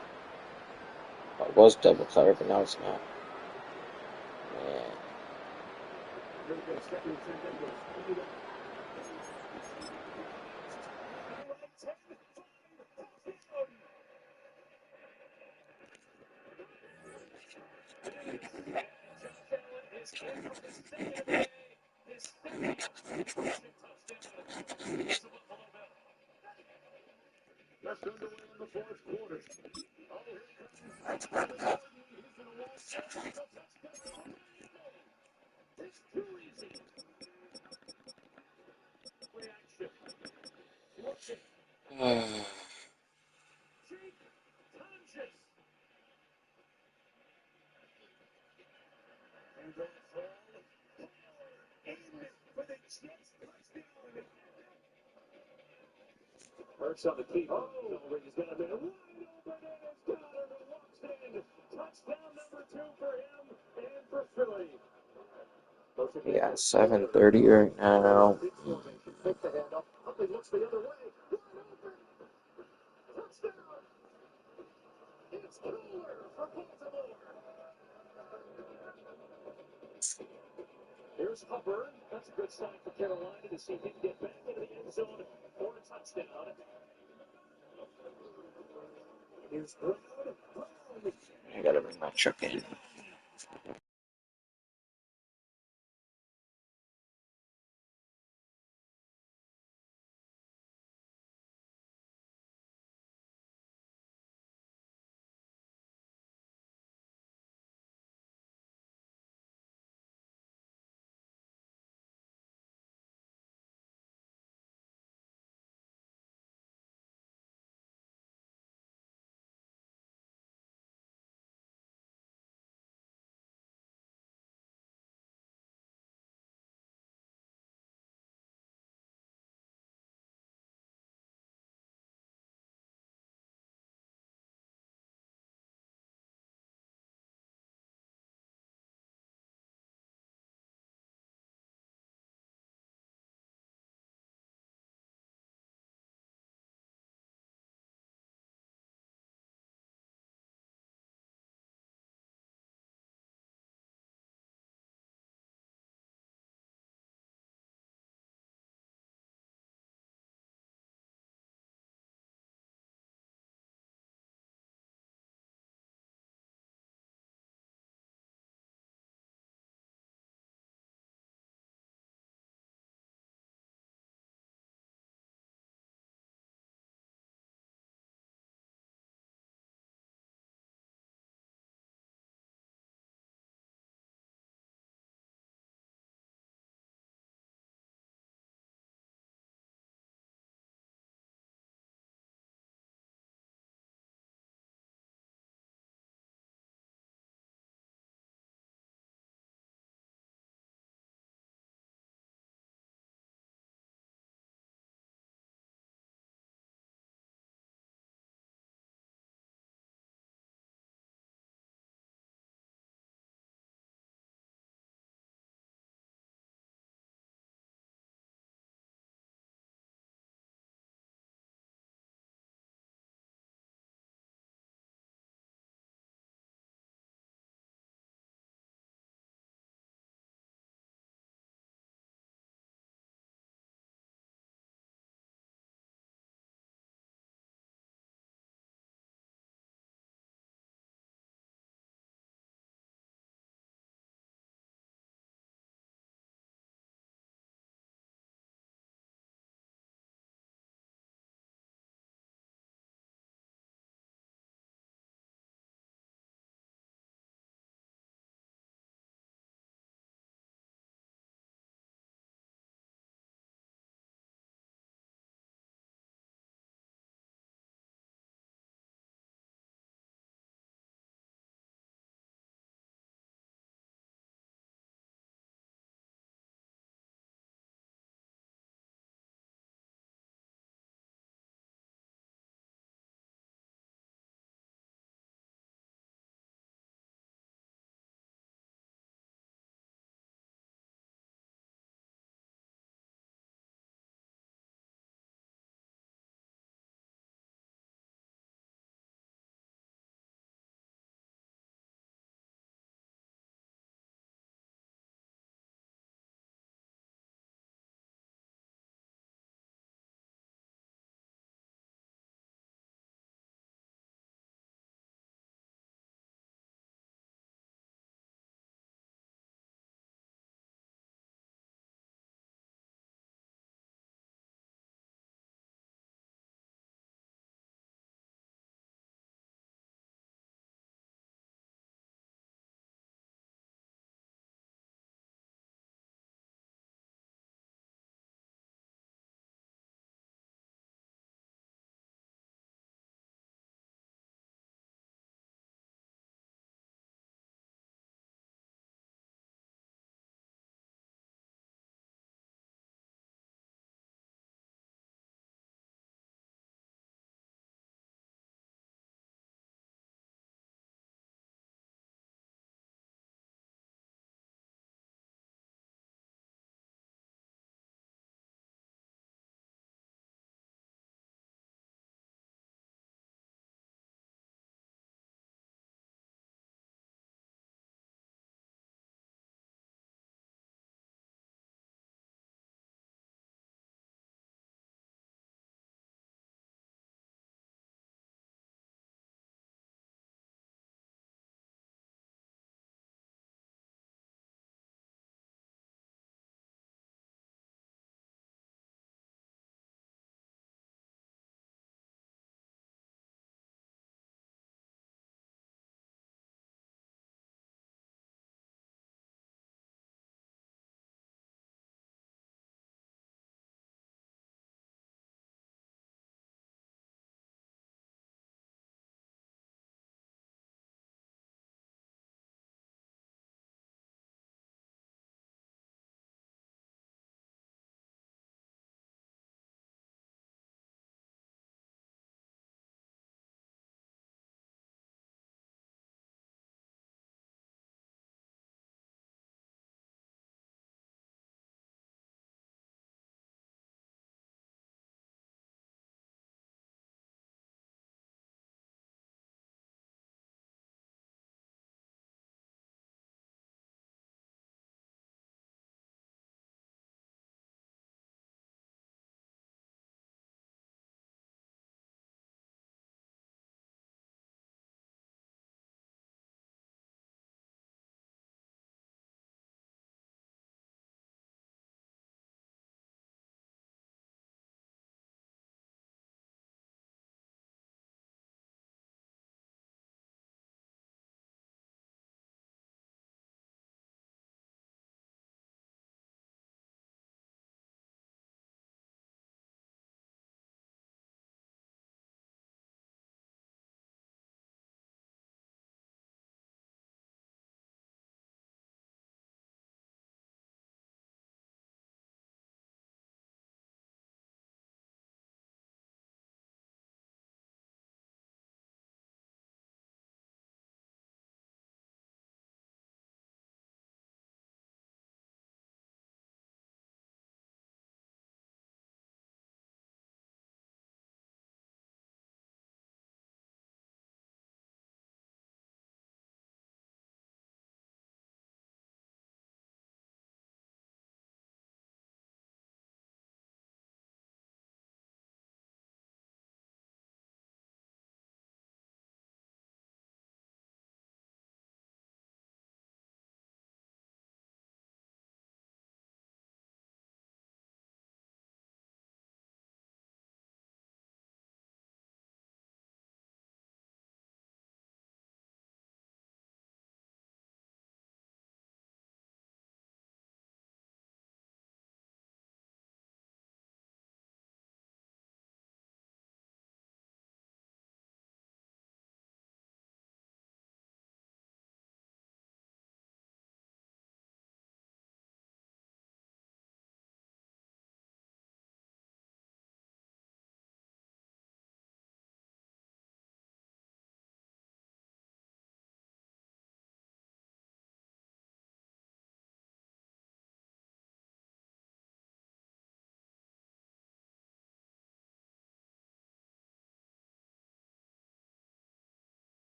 what was double cover, but now it's not. Yeah. Just underway in the fourth quarter. It's too easy. Reaction. Looking. Jake conscious. And the ball in for the Jets touchdown. Hurts on the key. Oh, he's going to be wide open, and it's Goddard who walks in. Touchdown number 2 for him and for Philly. Yeah, 7:30 right now. Take the handoff. Huntley looks the other way. Wide open. Touchdown. It's Cooler for Baltimore. Here's Hubbard. That's a good sign for Carolina to see him get back into the end zone for a touchdown. Here's Brown. I gotta bring my truck in.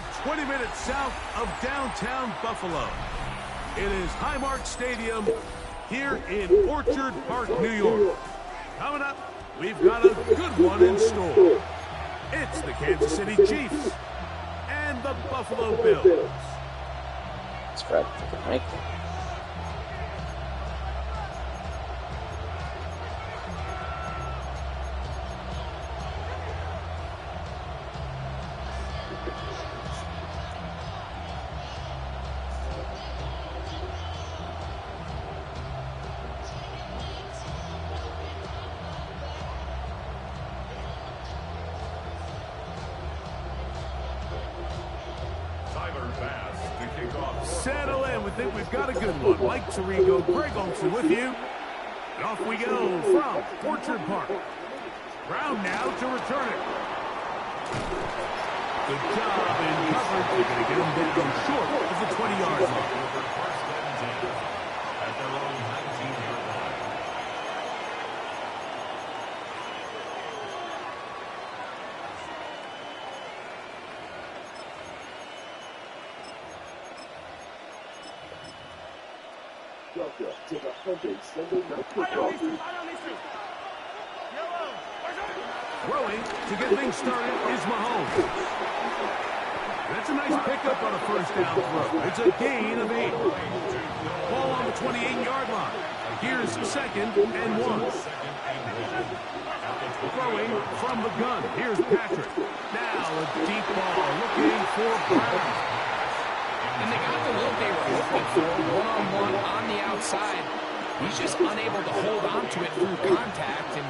are 20 minutes south of downtown Buffalo. It is Highmark Stadium here in Orchard Park, New York. Coming up, we've got a good one in store. It's the Kansas City Chiefs and the Buffalo Bills. Let's grab the mic. Settle in. We think we've got a good one. Mike Tirico, Greg Olsen with you. And off we go from Orchard Park. Brown now to return it. Good job in coverage. They're going to get him down short of the 20-yard line. At their own 19-yard line. Throwing to get things started is Mahomes. That's a nice pickup on a first down throw. It's a gain of 8. Ball on the 28-yard line. Here's 2nd and 1. Throwing from the gun. Here's Patrick. Now a deep ball looking for Brown. And they got the look they were hoping for, one-on-one on the outside. He's just unable to hold on to it through contact, and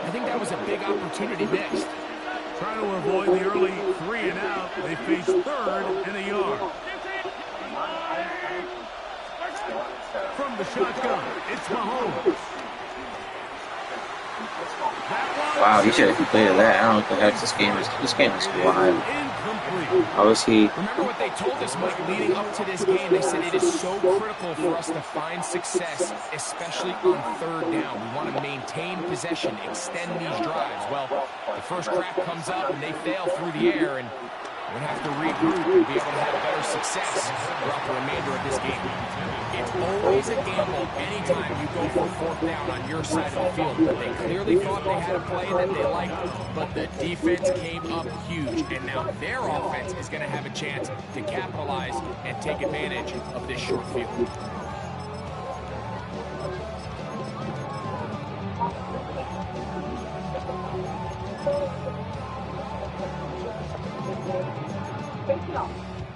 I think that was a big opportunity missed. Trying to avoid the early 3 and out. They face 3rd and a yard. From the shotgun, it's Mahomes. Wow, he should have completed that. I don't know what the heck this game is. This game is wild. How is he? Remember what they told us, Mike, leading up to this game. They said it is so critical for us to find success, especially on 3rd down. We want to maintain possession, extend these drives. Well, the first crack comes up and they fail through the air, and we're going to have to regroup and be able to have better success throughout the remainder of this game. It's always a gamble anytime you go for 4th down on your side of the field. But they clearly thought they had a play that they liked, but the defense came up huge. And now their offense is going to have a chance to capitalize and take advantage of this short field.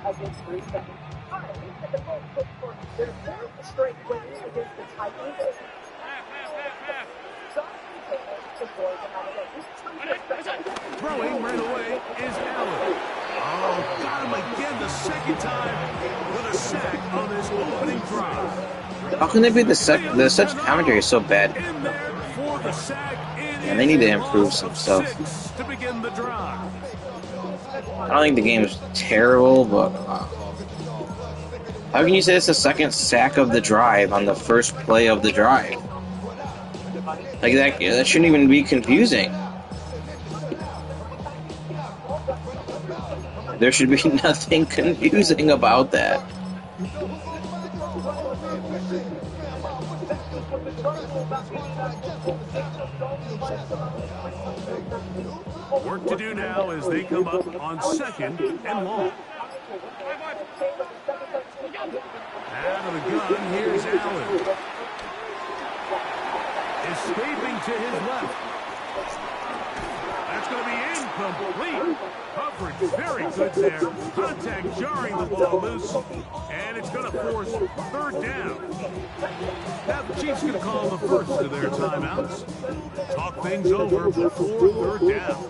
Against 3 seconds. All right, we said the Colts look for their 4th straight win against the Titans. Throwing right away is Allen. Oh, got him again the 2nd time with a sack on his opening drive. How can they be the such commentary is so bad? In there for the sack. And they need to improve some stuff. To begin the drive. I don't think the game is terrible, but how can you say it's the 2nd sack of the drive on the first play of the drive? Like that shouldn't even be confusing. There should be nothing confusing about that. Work to do now as they come up on 2nd and long. Out of the gun, here's Allen. Escaping to his left. That's going to be incomplete. Coverage very good there. Contact jarring the ball loose. And it's going to force 3rd down. Now the Chiefs going to call the first of their timeouts. Talk things over before 3rd down.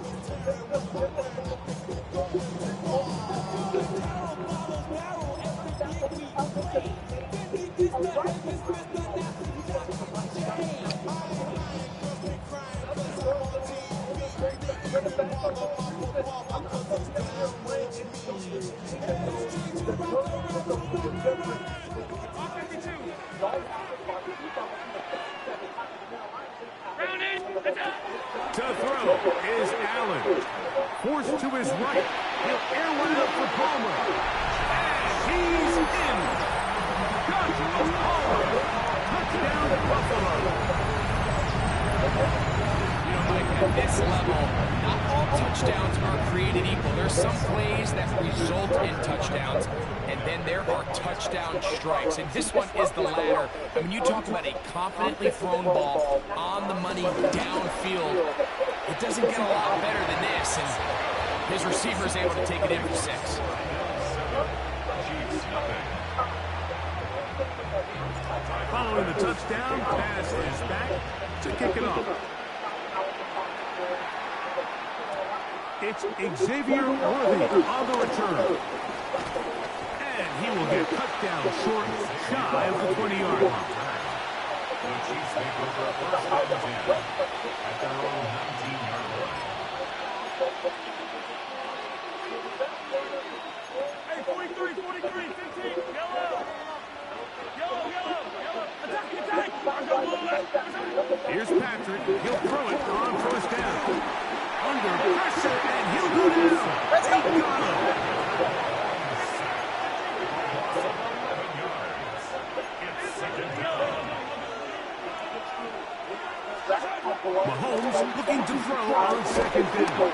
To throw is Allen. Forced to his right. He'll air one out for this level, not all touchdowns are created equal. There's some plays that result in touchdowns, and then there are touchdown strikes. And this one is the latter. I mean, you talk about a confidently thrown ball on the money downfield. It doesn't get a lot better than this, and his receiver is able to take it in for 6. Following the touchdown, pass is back to kick it off. It's Xavier Worthy on the return. And he will get cut down short, shy of the 20-yard line. The Chiefs make over a first down and 10 at their own 19-yard line. Hey, 43, 43, 15, yellow. Attack. Here's Patrick. He'll throw it on first down. Under pressure, and he'll go down. He got him. Mahomes looking to throw on second down.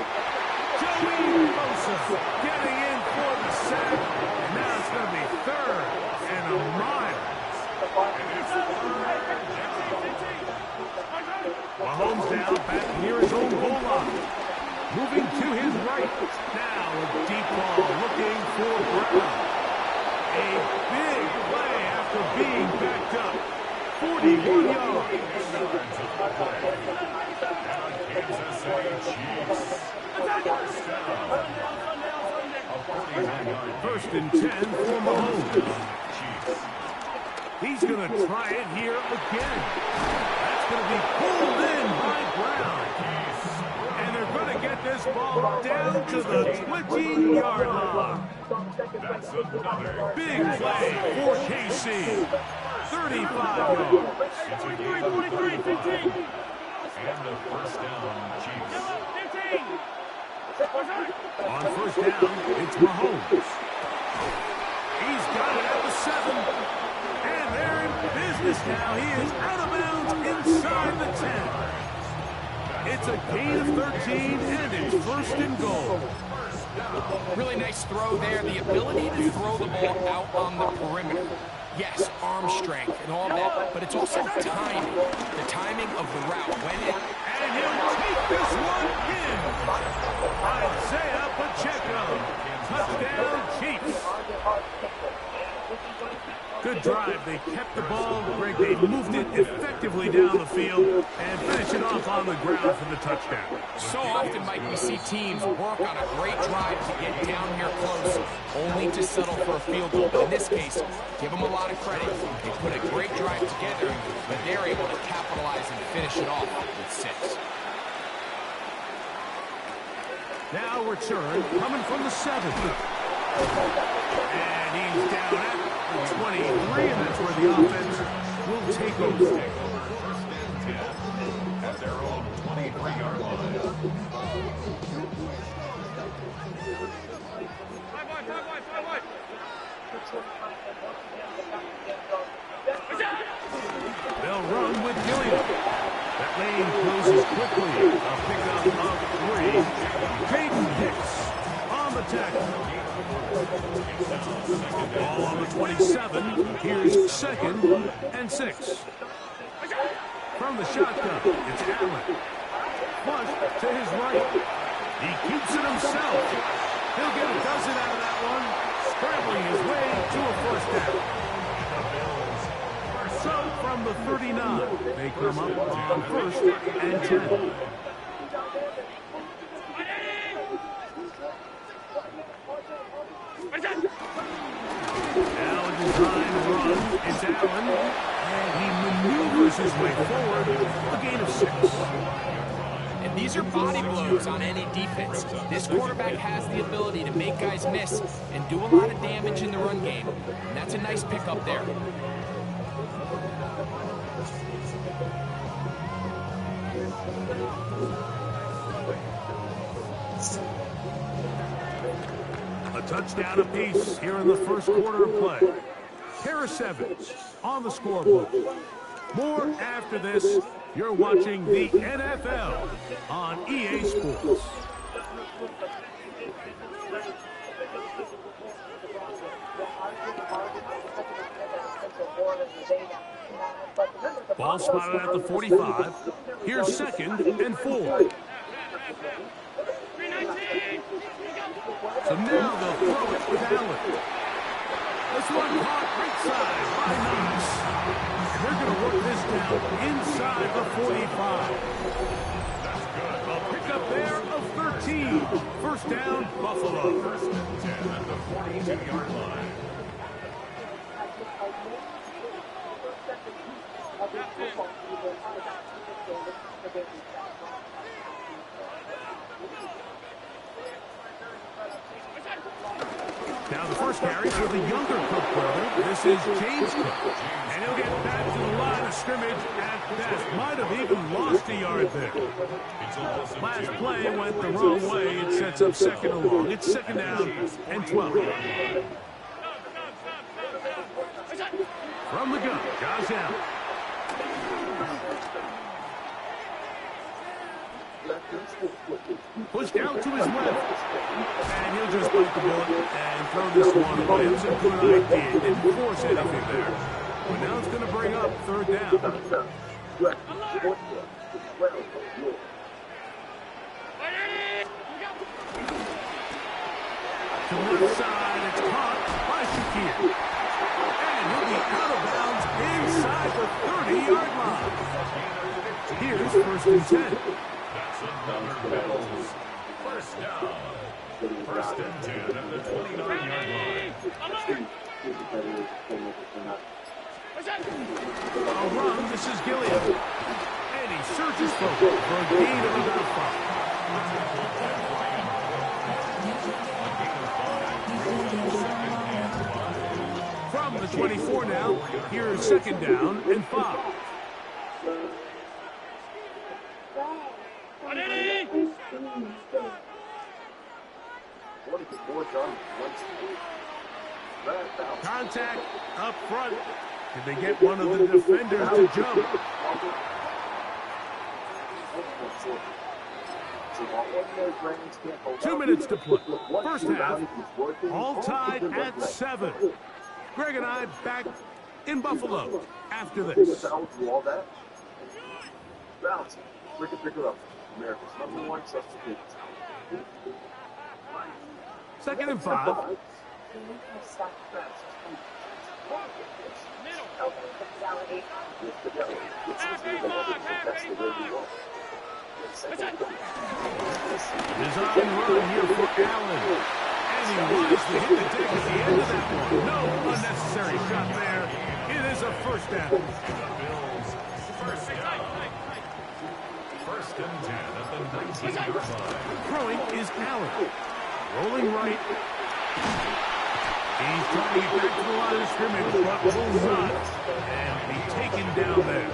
Joey Bosa getting in for the sack. And now it's going to be third and a mile. Mahomes now back near his own goal line. Moving to his right. Now a deep ball looking for Brown. A big play after being backed up. 41 yards. Kansas City Chiefs. First and 10 for Mahomes. He's going to try it here again. That's going to be pulled in by Brown. And they're going to get this ball down to the 20-yard line. That's another Big play for KC. 35 yards. It's a gain of 35. And the first down, Chiefs. On first down, it's Mahomes. He's got it at the 7. And they're in business now. He is out of bounds inside the 10. It's a gain of 13, and it's first and goal. Really nice throw there. The ability to throw the ball out on the perimeter. Yes, arm strength and all that, but it's also timing. The timing of the route. And he'll take this one in. Isaiah Pacheco. Touchdown, Chiefs. Good drive. They kept the ball. Greg, they moved it effectively down the field and finished it off on the ground for the touchdown. So often, Mike, we see teams work on a great drive to get down here close, only to settle for a field goal. But in this case, give them a lot of credit. They put a great drive together, but they're able to capitalize and finish it off with 6. Now return coming from the 7. And he's down at 23, and that's where the offense will take over. First and 10 at their own 23-yard line. They'll run with Gilliam. That lane closes quickly. A pickup of 3. Caden Hicks on the tackle. Ball on the 27. Here's 2nd and 6. From the shotgun, it's Allen. Flush to his right. He keeps it himself. He'll get a dozen out of that one. Scrambling his way to a first down. So from the 39, they come up on 1st and 10. Now a design run. It's Allen, and he maneuvers his way forward. A gain of 6. And these are body blows on any defense. This quarterback has the ability to make guys miss and do a lot of damage in the run game. And that's a nice pickup there. A touchdown apiece here in the first quarter of play. Harris Evans on the scoreboard. More after this You're watching the NFL on EA Sports. Ball spotted at the 45. Here's 2nd and 4. So now they'll throw it with Allen. This one caught right side by Knox. They're going to work this down inside the 45. That's good. A pickup there of 13. First down, Buffalo. First and 10 at the 42-yard line. Now the first carry for the younger Cook brother. This is James Cook. And he'll get back to the line of scrimmage at best. Might have even lost a yard there. Last play went the wrong way. It sets up 2nd and long. It's 2nd down and 12. From the gun, Josh Allen. Pushed out to his left. And he'll just bite the bullet and throw this one away. It was a good idea. Didn't force anything there. But now it's going to bring up 3rd down. To the left side, it's caught by Shakir. And he'll be out of bounds inside the 30-yard line. Here's 1st and 10. First down. 1st and 10 at the 29-yard line. A run, this is Gilliam. And he surges forward for a gain of about 5. From the 24 now, here's 2nd down and 5. Contact up front. Did they get one of the defenders to jump? Two minutes to play. First half, all tied at 7. Greg and I back in Buffalo after this. We can pick it up. America's #1 substitute. 2nd and 5. Design run here for Allen. And he wisely hit the deck at the end of that one. No unnecessary shot there. It is a 1st down. First and 10 at the 19-yard line. Throwing is Allen. Rolling right. He's trying to get back to the line of scrimmage, but will not. And be taken down there.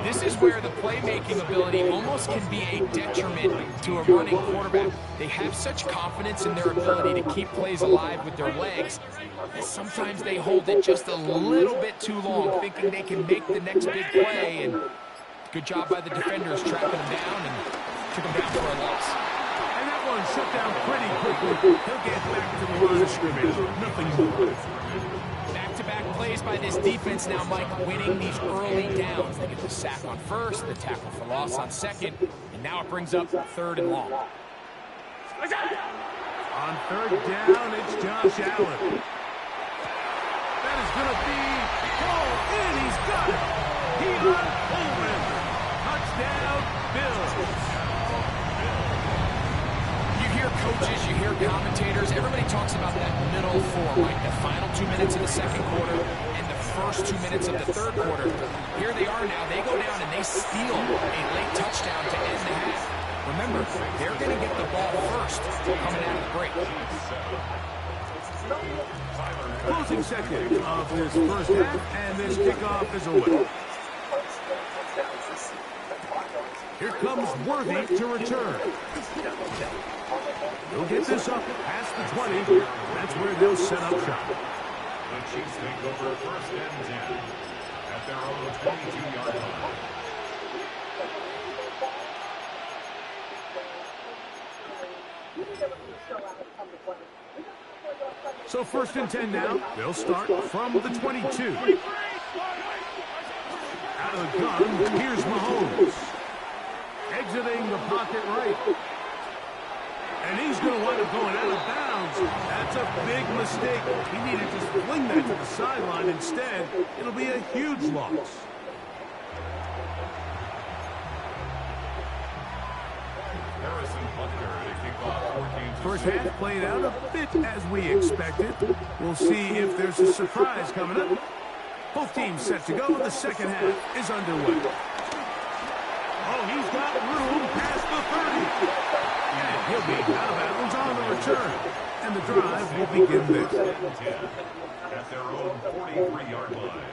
This is where the playmaking ability almost can be a detriment to a running quarterback. They have such confidence in their ability to keep plays alive with their legs that sometimes they hold it just a little bit too long, thinking they can make the next big play. And good job by the defenders tracking him down and took him down for a loss. And that one shut down pretty quickly. He'll get back to the line of scrimmage. Nothing more. Back-to-back plays by this defense now, Mike, winning these early downs. They get the sack on 1st, the tackle for loss on 2nd, and now it brings up 3rd and long. On 3rd down, it's Josh Allen. That is going to be pulled in. He's got it. Keon Coleman. Touchdown, Bills. You hear coaches, you hear commentators, everybody talks about that middle 4, right? The final 2 minutes of the 2nd quarter and the first 2 minutes of the 3rd quarter. Here they are now. They go down and they steal a late touchdown to end the half. Remember, they're going to get the ball first coming out of the break. Closing seconds of this first half, and this kickoff is away. Here comes Worthy to return. He'll get this up past the 20. That's where they'll set up shop. The Chiefs take over 1st and 10 at their own 22-yard line. So 1st and 10 now. They'll start from the 22. Out of the gun, here's Mahomes. Exiting the pocket right. And he's going to wind up going out of bounds. That's a big mistake. He needed to just fling that to the sideline. Instead, it'll be a huge loss. First half played out a bit as we expected. We'll see if there's a surprise coming up. Both teams set to go. The second half is underway. Oh, he's got room past the 30. And he'll be out of bounds on the return. And the drive will begin this. At their own 43-yard line.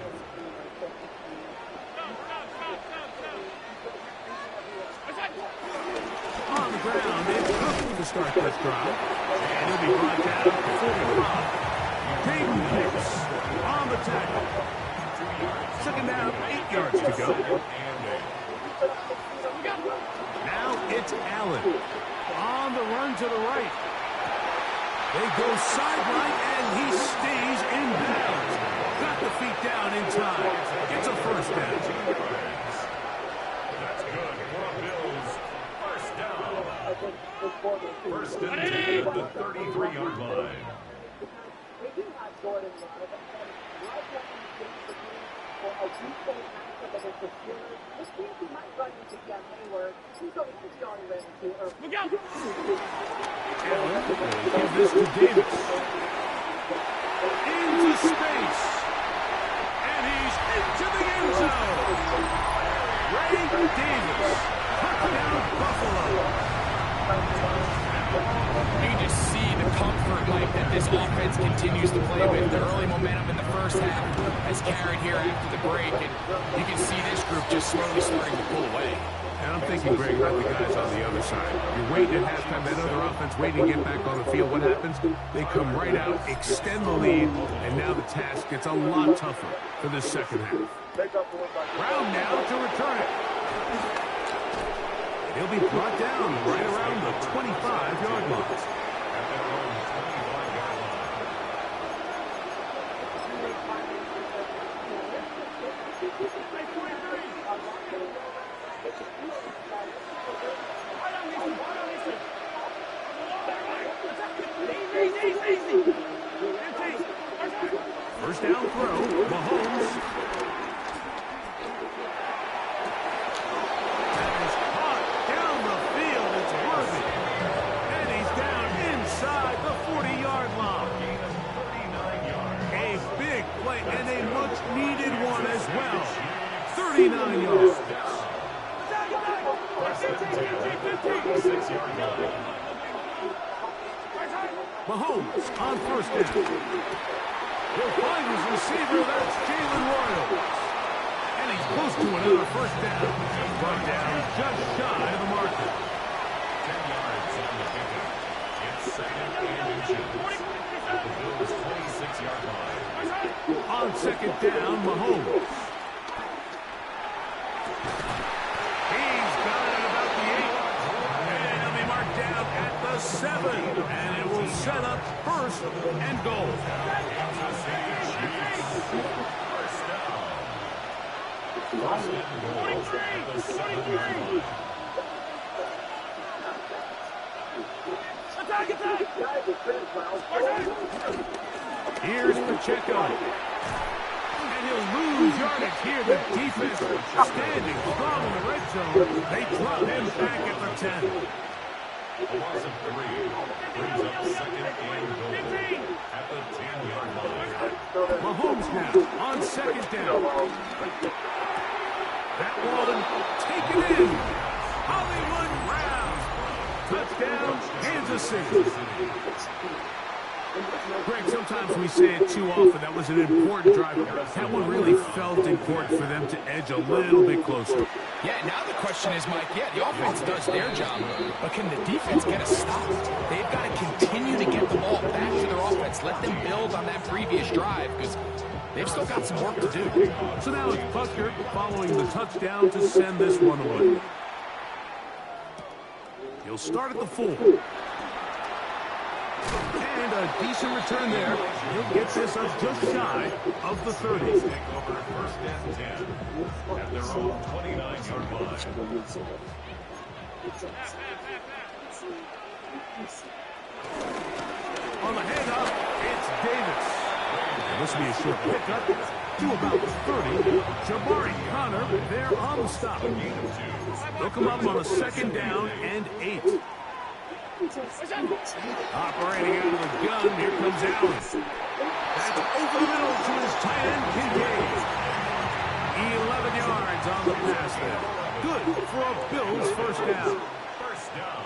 On the ground, it's Cook to start this drive. And he'll be brought down to 45. Peyton Hicks on the tackle. Second down, 8 yards to go. Now it's Allen. On the run to the right. They go sideline, and he stays in bounds. Got the feet down in time. It's a first down. That's good for Bills. First down. First and 10 at the 33-yard line. Look out! Give this to Davis. Into space. And he's into the end zone. Ray Davis. Touchdown, Buffalo. You can just see the comfort, Mike, that this offense continues to play with. The early momentum in the first half has carried here after the break, and you can see this group just slowly starting to pull away. And I'm thinking, Greg, about the guys on the other side. You're waiting at halftime, that other offense waiting to get back on the field. What happens? They come right out, extend the lead, and now the task gets a lot tougher for this second half. Brown now to return it. He'll be brought down right around the 25-yard line. First down throw, Mahomes. That is caught down the field. It's Worthy. And he's down inside the 40-yard line. A big play and a much-needed one as well. 39 yards. Mahomes on first down. He'll find his receiver. That's Jalen Royals. And he's close to another first down. Brought down just shy of the marker. 10 yards on the pickup. It's second and inches. At the Bills' 26-yard line. On second down, Mahomes. He's got it at about the 8. And he'll be marked down at the 7. And it will set up first and goal. Here's Pacheco. And he'll lose yardage here. The defense standing strong in the red zone. They drop him back at the 10. A loss of 3 brings up second and goal at the 10-yard line. Mahomes now on second down. That one taken in. Hollywood Brown. Touchdown, Kansas City. Greg, sometimes we say it too often. That was an important drive. That one really felt important for them to edge a little bit closer. Yeah, now the question is, Mike, yeah, the offense does their job, but can the defense get a stop? They've got to continue to get the ball back to their offense. Let them build on that previous drive, because they've still got some work to do. So now it's Butker following the touchdown to send this one away. He'll start at the 4. And a decent return there. He'll get this up just shy of the 30. Take over first and 10 at their own 29-yard line. On the handoff, it's Davis. This will be a short pickup to about the 30. Jabari Connor there on the stop. They'll come up on a 2nd down and 8. Operating out of the gun, here comes Allen. That's over the middle to his tight end, Kincaid. 11 yards on the pass there. Good for a Bills first down. First down.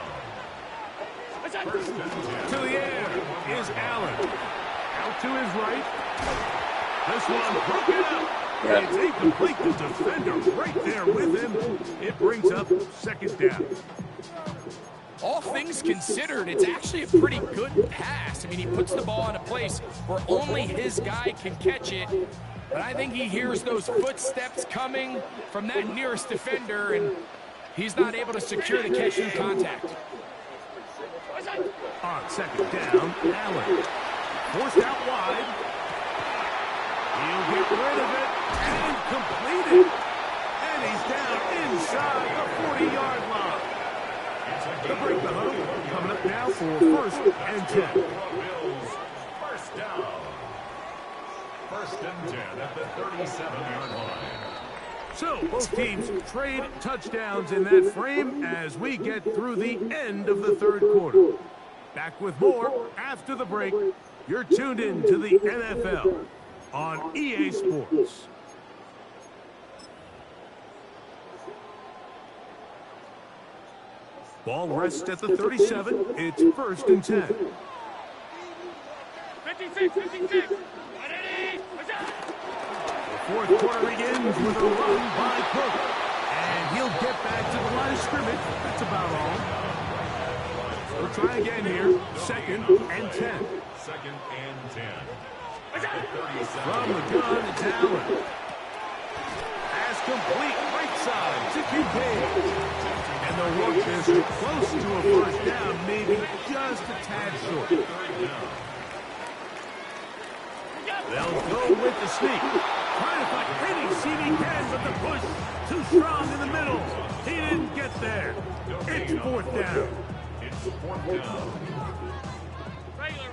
To the air is Allen. Out to his right. This one broken up. And it's incomplete. The defender right there with him. It brings up 2nd down. All things considered, it's actually a pretty good pass. I mean, he puts the ball in a place where only his guy can catch it. But I think he hears those footsteps coming from that nearest defender, and he's not able to secure the catch through contact. On 2nd down, Allen. Forced out wide. He'll get rid of it and complete it. And he's down inside the 40-yard line. To break the huddle, coming up now for 1st and 10. Bills first down. First and 10 at the 37-yard line. So both teams trade touchdowns in that frame as we get through the end of the 3rd quarter. Back with more after the break. You're tuned in to the NFL on EA Sports. Ball rests at the 37. It's 1st and 10. 56, 56. The 4th quarter begins with a run by Cook. And he'll get back to the line of scrimmage. That's about all. We'll try again here. 2nd and 10. 2nd and 10. From the gun, it's Allen. Pass complete, right side to Kincaid. And they'll work this close to a 1st down, maybe just a tad short. They'll go with the sneak. Trying to find any seam he can, but the push too strong in the middle. He didn't get there. It's 4th down. It's 4th down. Regular.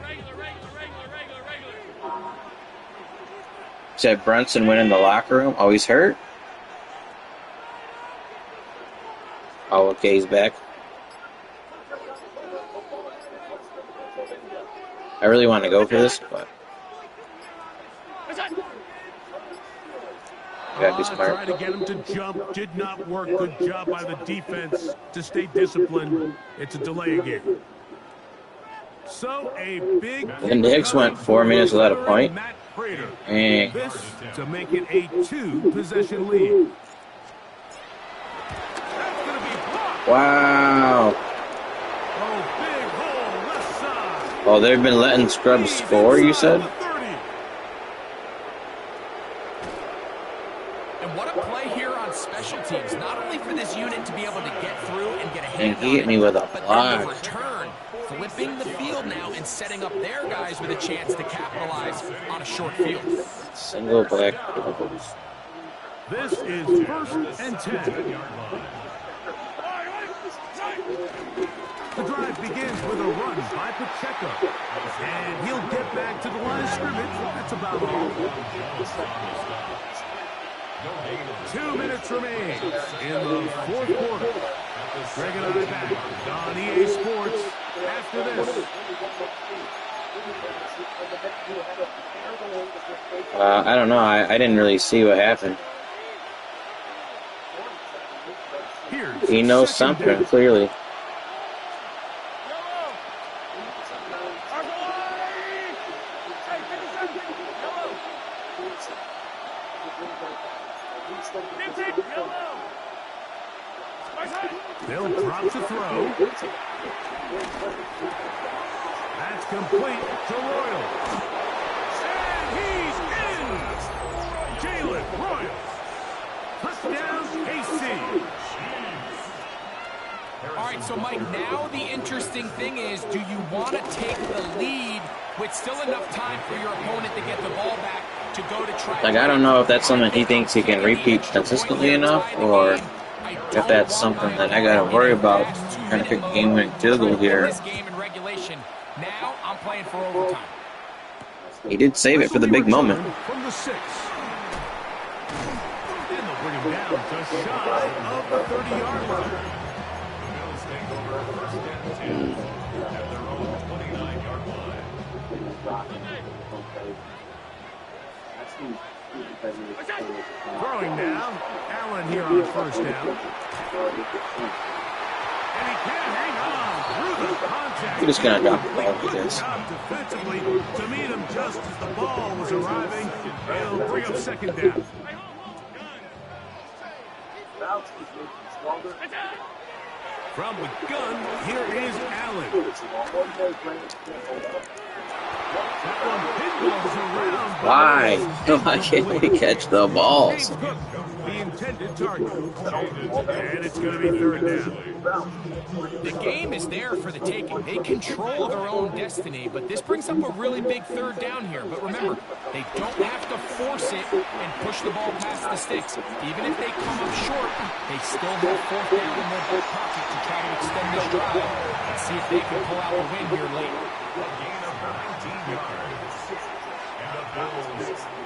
Said Brunson went in the locker room. Oh, he's hurt? Oh, okay, he's back. I really want to go for this, but gotta be smart. Tried to get him to jump. Did not work. Good job by the defense to stay disciplined. It's a delay again. So a big. The Knicks went 4 minutes without a point. This to make it a 2-possession lead. Wow. Oh, they've been letting scrubs score, you said? And what a play here on special teams. Not only for this unit to be able to get through and get a hand And he hit me with a but then block. the return, flipping the field now and setting up their guys with a chance to capitalize on a short field. Single back. This is 1st and 10. The drive begins with a run by Pacheco. And he'll get back to the line of scrimmage. That's about all. 2 minutes remain in the 4th quarter. Greg and I back on EA Sports after this. I don't know. I didn't really see what happened. He knows something, clearly. They'll drop to throw. That's complete to Royal. And he's in! Jalen Royal. Touchdown, KC. All right, So, Mike, now the interesting thing is, do you want to take the lead with still enough time for your opponent to get the ball back to go to try? Like, I don't know if that's something he thinks he can repeat consistently enough, or if that's something that I gotta worry about trying to pick a game-winning field goal here. Now I'm playing for overtime. He did save it for the big moment. From the 6. And they'll bring him down just shy of the 30-yard line. Throwing down. Allen here on first down. And he can't hang on through the contact. We're just gonna drop the ball with this. Defensively to meet him just as the ball was arriving. He'll bring up second down. From the gun, here is Allen. Why? Why can't we catch the balls? The intended target. And it's going to be third down. The game is there for the taking. They control their own destiny, but this brings up a really big third down here. But remember, they don't have to force it and push the ball past the sticks. Even if they come up short, they still have fourth down in their back pocket to try to extend this drive and see if they can pull out the win here late. A gain of 19 yards. And the Bills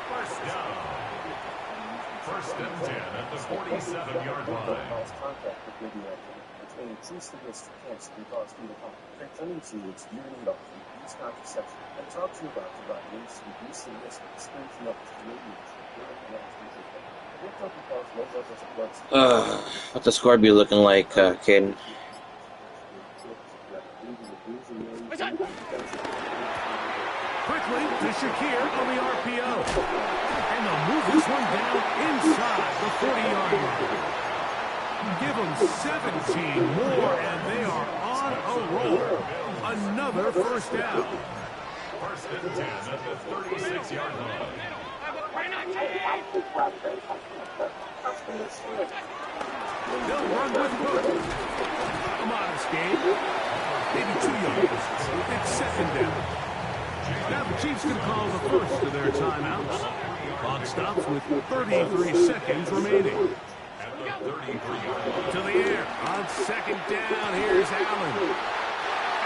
first down. First and 10 at the 47-yard line. What's the score be looking like, Caden? Quickly to Shakir on the RPO. And they'll move this one down inside the 40-yard line. Give them 17 more, and they are on a roll. Another first down. First and 10 at the 36-yard line. They'll run with Cook. A modest gain. Maybe 2 yards. It's second down. Now the Chiefs can call the first of their timeouts. Clock stops with 33 seconds remaining. To the air on second down. Here's Allen.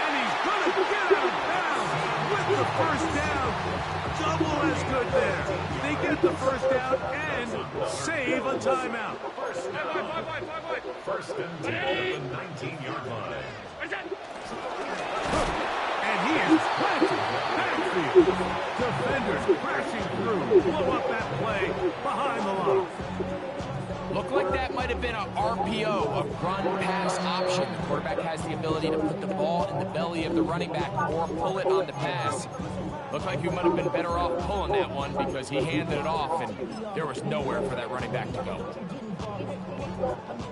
And he's going to get out of bounds with the first down. Double as good there. They get the first down and save a timeout. First and 10 at the 19-yard line. And he is planted backfield. Defenders crashing through. Blow up that play behind the line. Looked like that might have been an RPO, a run-pass option. The quarterback has the ability to put the ball in the belly of the running back or pull it on the pass. Looked like you might have been better off pulling that one because he handed it off, and there was nowhere for that running back to go.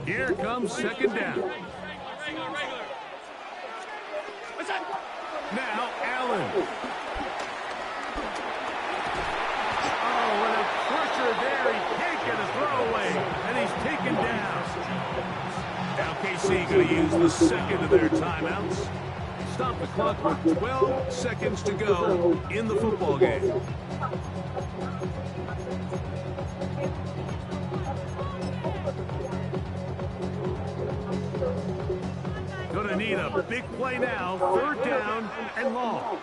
Here comes second down. Now Allen. Oh, what a pressure there. He can't get a throw away, and he's taken down. Now KC going to use the second of their timeouts. Stop the clock with 12 seconds to go in the football game. Going to need a big play now. Third down and long.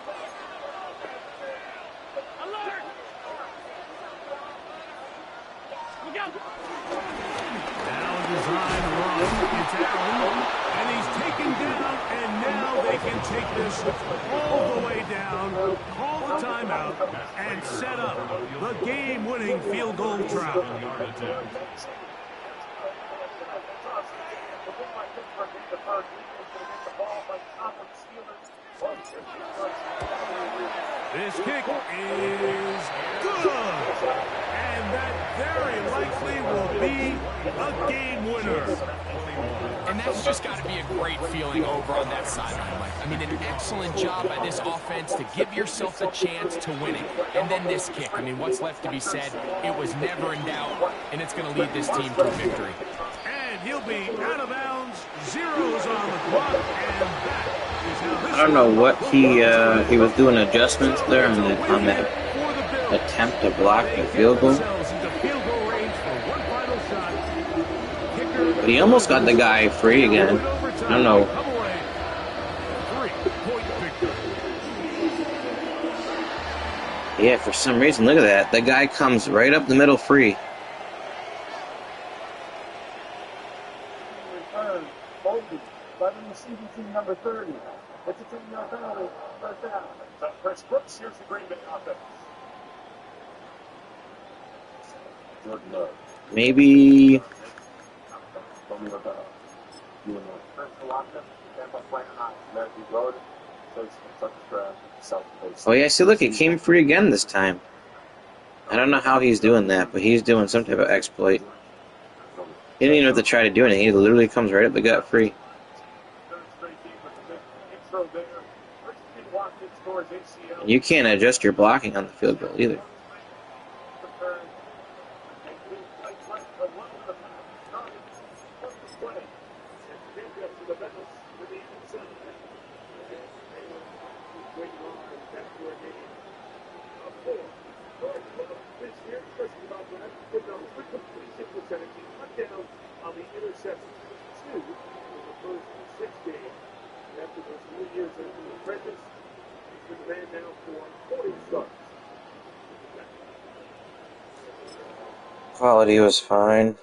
Now a design run. It's Allen. And he's taken down. And now they can take this all the way down. Call the timeout. And set up the game-winning field goal try. This kick is good. And that very likely will be a game winner. And that's just got to be a great feeling over on that sideline, Mike. I mean, an excellent job by this offense to give yourself a chance to win it. And then this kick. I mean, what's left to be said? It was never in doubt, and it's going to lead this team to a victory. And he'll be out of bounds Zeros on the clock, and that is how this I don't know what he was doing adjustments there on one that for the Bills. attempt to block They the get field goal. themselves into field goal range for one final shot. Kicker But he almost got the guy free again. I don't know. Come away. 3-point victory. Yeah, for some reason, look at that. The guy comes right up the middle free. Return, Boldy, by the receiving team number 30. It's a 10-yard penalty, first down. Chris Brooks, here's the Green Bay offense. Jordan Love. Maybe. Oh yeah, see, look, it came free again this time. I don't know how he's doing that, but he's doing some type of exploit. He didn't even have to try to do anything. He literally comes right up the gut free. And you can't adjust your blocking on the field goal either. On the interception, 2 in the first 6 games. After those 3 years as an apprentice, he's been the man now for 40 starts. Quality was fine.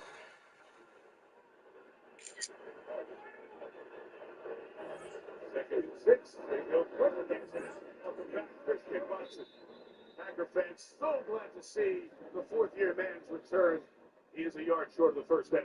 Second and 6, they go perfect into it. Welcome back, Christian Watson. Packer fans so glad to see the fourth-year man's return. He is a yard short of the first down.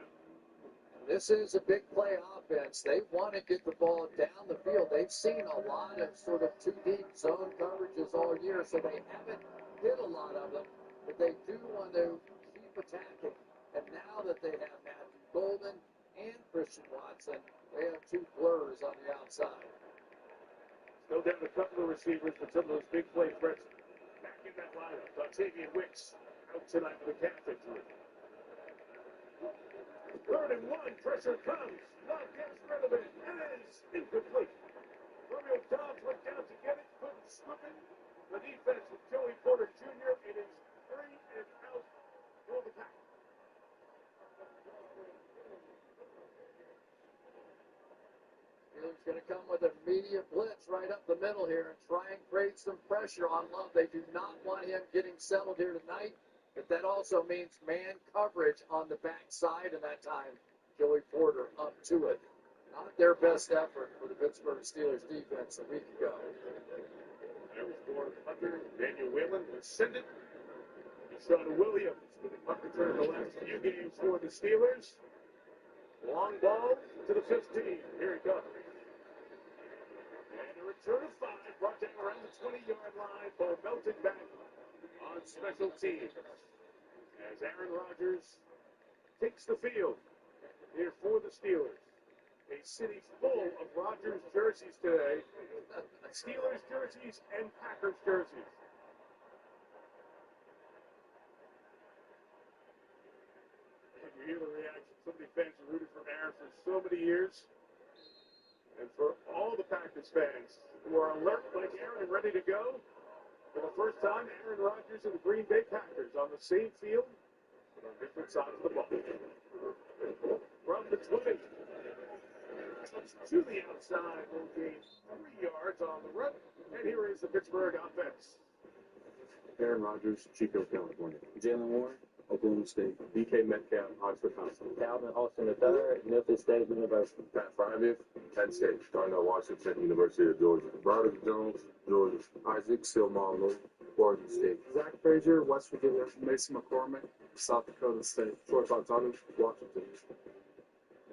This is a big play offense. They want to get the ball down the field. They've seen a lot of sort of too deep zone coverages all year, so they haven't hit a lot of them, but they do want to keep attacking. And now that they have Matthew Golden and Christian Watson, they have 2 blurs on the outside. Still down a couple of receivers, but some of those big play threats back in that lineup. Octavian Wicks out tonight with a calf injury. 3rd and 1, pressure comes. Love gets rid of it. It is incomplete. Romeo Dobbs went down to get it, couldn't slip it. The defense with Joey Porter Jr. It is 3 and out for the Pack. Steelers going to come with an immediate blitz right up the middle here and try and create some pressure on Love. They do not want him getting settled here tonight. But that also means man coverage on the backside, and that time Joey Porter up to it. Not their best effort for the Pittsburgh Steelers defense a week ago. There was for Hunter. Daniel Whalen was send it. Deshaun Williams with a punt return in the last few games for the Steelers. Long ball to the 15. Here it comes. And a return of 5 brought down around the 20-yard line. Ball melted back on special teams. As Aaron Rodgers takes the field here for the Steelers. A city full of Rodgers jerseys today. Steelers jerseys and Packers jerseys. And you hear the reaction. So many fans have rooted for Aaron for so many years. And for all the Packers fans who are alert like Aaron and ready to go, for the first time, Aaron Rodgers and the Green Bay Packers on the same field, but on different sides of the ball. From the 20, to the outside, will gain 3 yards on the run. And here is the Pittsburgh offense. Aaron Rodgers, Chico, California. Jalen Warren, Oklahoma State. DK Metcalf, Oxford, Wisconsin. Calvin Austin III, Memphis State University. Pat Fryville, Penn State. Darnell Washington, University of Georgia. Broderick Jones, Georgia. Isaac Silmarlo, Oregon State. Zach Frazier, West Virginia. Mason McCormick, South Dakota State. Troy Fontana, Washington.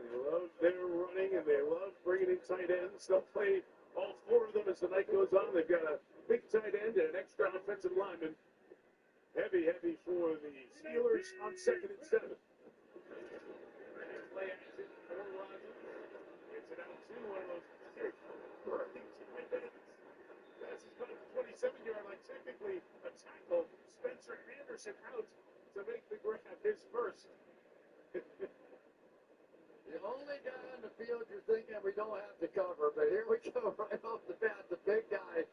They love their running, and they love bringing in tight ends. They'll play all 4 of them as the night goes on. They've got a big tight end and an extra offensive lineman. Heavy for the Steelers on 2nd and 7. Play action for Rodgers. Gets it out to one of those burning tight ends. That's his 27-yard line. Technically a tackle. Spencer Anderson out to make the grab, his first. The only guy on the field you're thinking we don't have to cover, but here we go right off the bat. The big guy,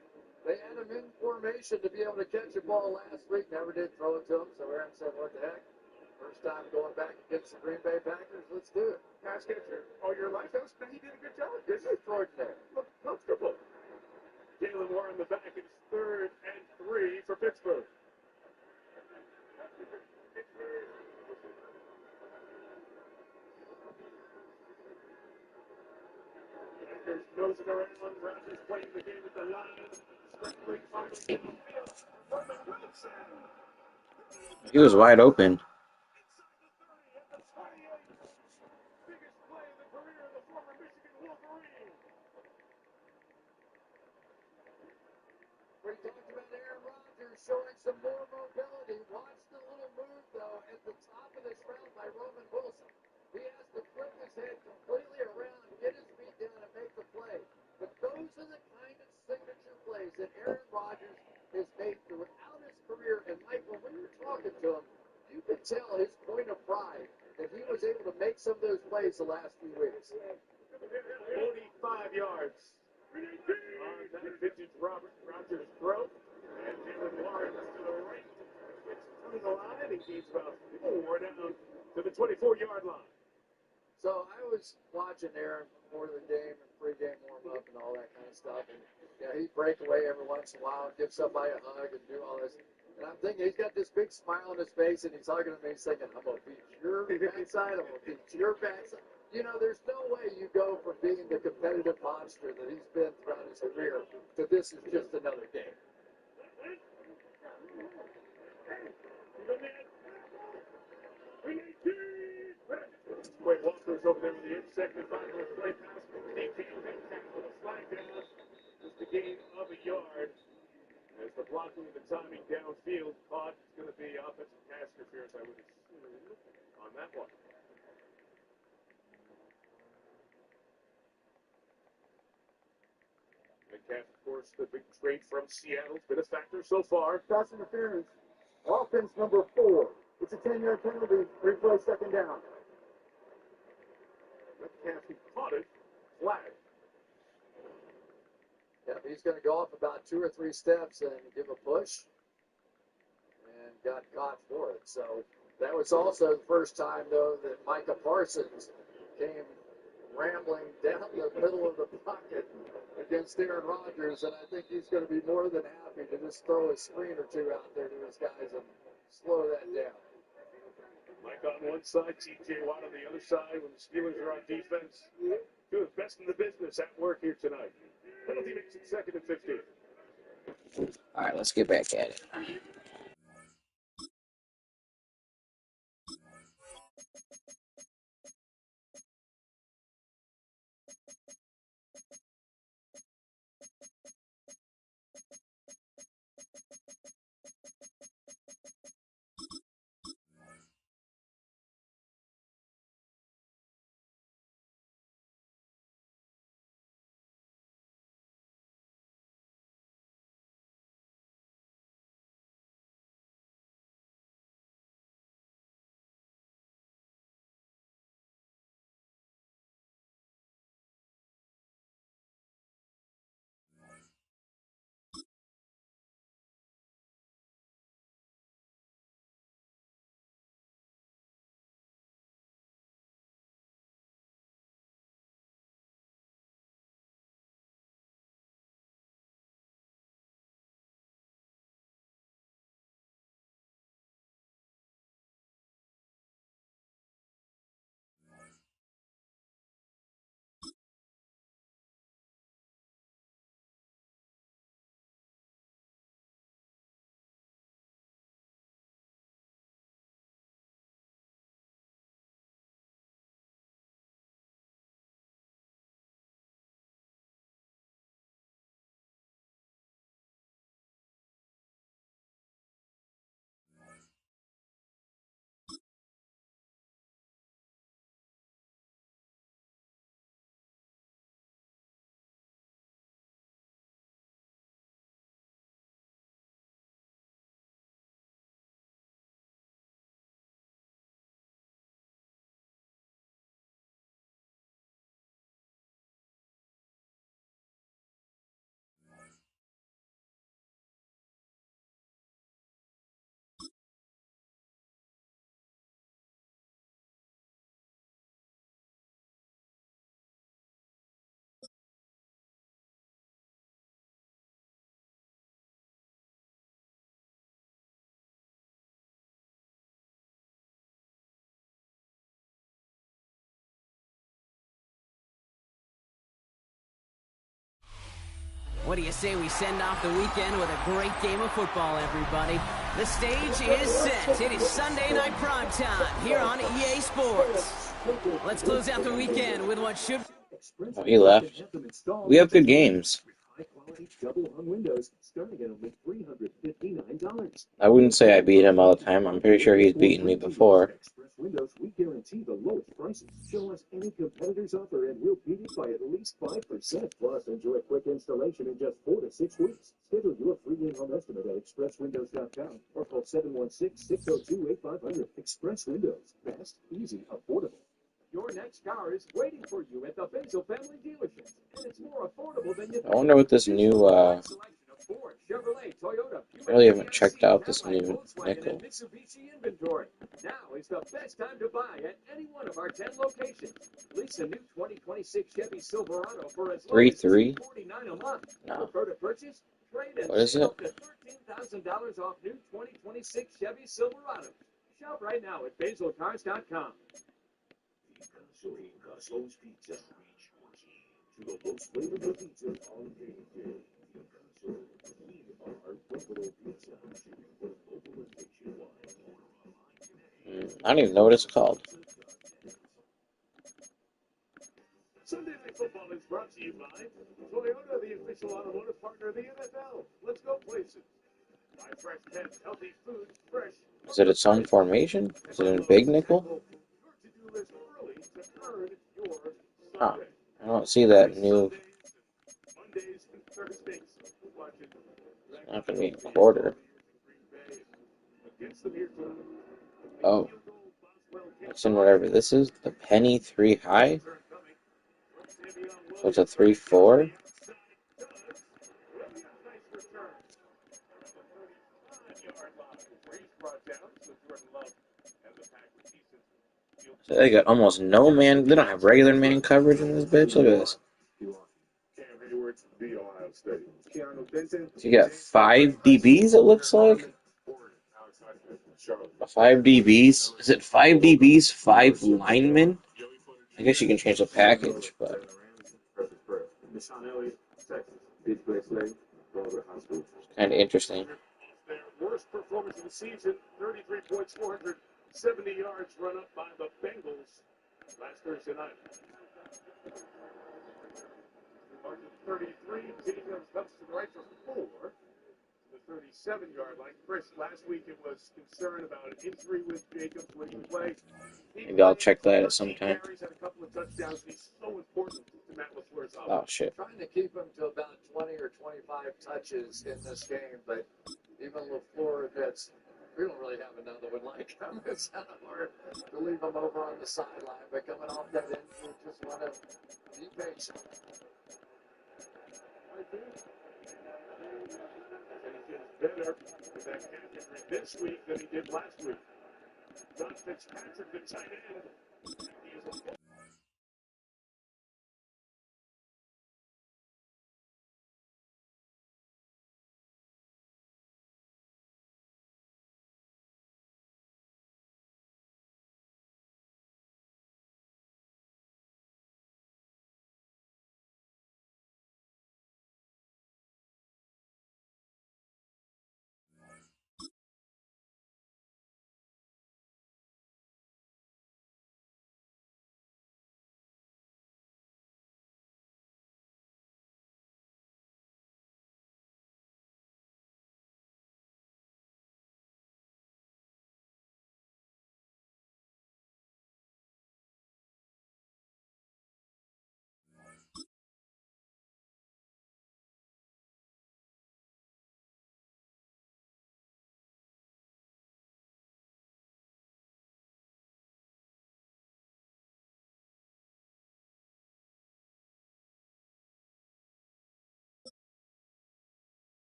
they had him in formation to be able to catch a ball last week. Never did throw it to him, so Aaron said, what the heck? First time going back against the Green Bay Packers. Let's do it. Pass catcher all your life. He did a good job. This is extraordinary. Look comfortable. Jalen Warren in the back. It's 3rd and 3 for Pittsburgh. Packers nosing around. Rodgers playing the game at the line. Scrambling, finding Wilson. He was wide open. We talked about Aaron Rodgers showing some more mobility. Watch the little move, though, at the top of this round by Roman Wilson. He has to flip his head completely around, get his feet down, and make the play. But those are the kind of signature plays that Aaron Rodgers has made throughout his career. And, Michael, when you're talking to him, you can tell his point of pride that he was able to make some of those plays the last few weeks. 45 yards. On that vintage Rodgers throw. And Jalen Warren to the right. Gets through the line and gains about 4 down to the 24-yard line. So I was watching Aaron before the game and pregame warm-up and all that kind of stuff. And he'd break away every once in a while and give somebody a hug and do all this. And I'm thinking he's got this big smile on his face and he's hugging me. He's thinking, I'm going to beat your backside. I'm going to beat your backside. There's no way you go from being the competitive monster that he's been throughout his career to this is just another game. Quay Walker's over there with the intersected final play pass. DK Metcalf with a flag down. Just a gain of a yard. As the blocking and the timing downfield caught, it's going to be offensive pass interference, I would assume, on that one. Metcalf, of course, the big trade from Seattle's been a factor so far. Pass interference. Offense number 4. It's a 10-yard penalty. Replay second down. Metcalf, he caught it. Flag. Yeah, he's going to go off about 2 or 3 steps and give a push. And got caught for it. So that was also the first time, though, that Micah Parsons came rambling down the middle of the pocket against Aaron Rodgers, and I think he's going to be more than happy to just throw a screen or two out there to his guys and slow that down. Mike on one side, TJ Watt on the other side. When the Steelers are on defense, two of the best in the business at work here tonight. Penalty makes it 2nd and 15. All right, let's get back at it. do you say we send off the weekend with a great game of football, everybody? The stage is set. It is Sunday night prime time here on EA Sports. Let's close out the weekend with what should... Oh, he left. We have good games. I wouldn't say I beat him all the time. I'm pretty sure he's beaten me before. Windows, we guarantee the lowest prices. Show us any competitor's offer and we'll beat it by at least 5%. Plus, enjoy quick installation in just 4 to 6 weeks. Schedule your free in-home estimate at expresswindows.com or call 716-602-8500. Express Windows. Fast, easy, affordable. Your next car is waiting for you at the Basil Family Dealership, and it's more affordable than you think. I wonder what this new, I really haven't checked out this new nickel. Now is the best time to buy at any one of our 10 locations. Lease a new 2026 Chevy Silverado for as low as $349 a month. No. Prefer to purchase? Trade and What is save it? up to $13,000 off new 2026 Chevy Silverado. Shop right now at BasilCars.com. Picasso's Pizza. Reach your team to the most flavorful pizza on game day. Picasso, we are Buffalo Pizza. Local and nationwide. I don't even know what it's called. Sunday Night Football is brought to you by Toyota, the official automotive partner of the NFL. Let's go places. Buy fresh pets, healthy food, fresh. Is it its own formation? Is it in big nickel? Huh. I don't see that new. It's not going to be a quarter. Oh. It's in whatever this is. The penny 3 high. So it's a 3-4. So they got almost no man. They don't have regular man coverage in this bitch. Look at this. So you got 5 DBs, it looks like. 5 DBs. Is it 5 DBs, 5 linemen? I guess you can change the package, but it's kind of interesting. Their worst performance of the season, 33 points, 470 yards run up by the Bengals last Thursday night. Margin 33, Jacobs comes to the right for 4. The 37-yard line. Chris, last week it was concern about an injury with Jacobs when he played. Maybe I'll check that at some time. Had a couple of touchdowns. He's so important to Matt LaFleur's offense. Oh, shit. Trying to keep him to about 20 or 25 touches in this game, but even LaFleur admits we don't really have another one like him. It's kind of hard to leave him over on the sideline, but coming off that injury, just want to be patient. And he gets better with that calf injury this week than he did last week. John Fitzpatrick, the tight end, he is a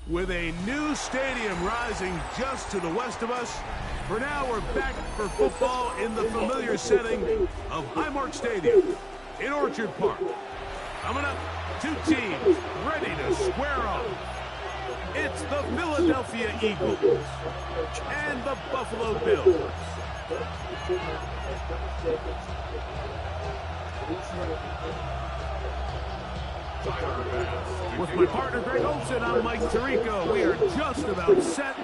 With a new stadium rising just to the west of us, for now we're back for football in the familiar setting of Highmark Stadium in Orchard Park. Coming up, two teams ready to square off. It's the Philadelphia Eagles and the Buffalo Bills. With my partner Greg Olson, I'm Mike Tirico. We are just about set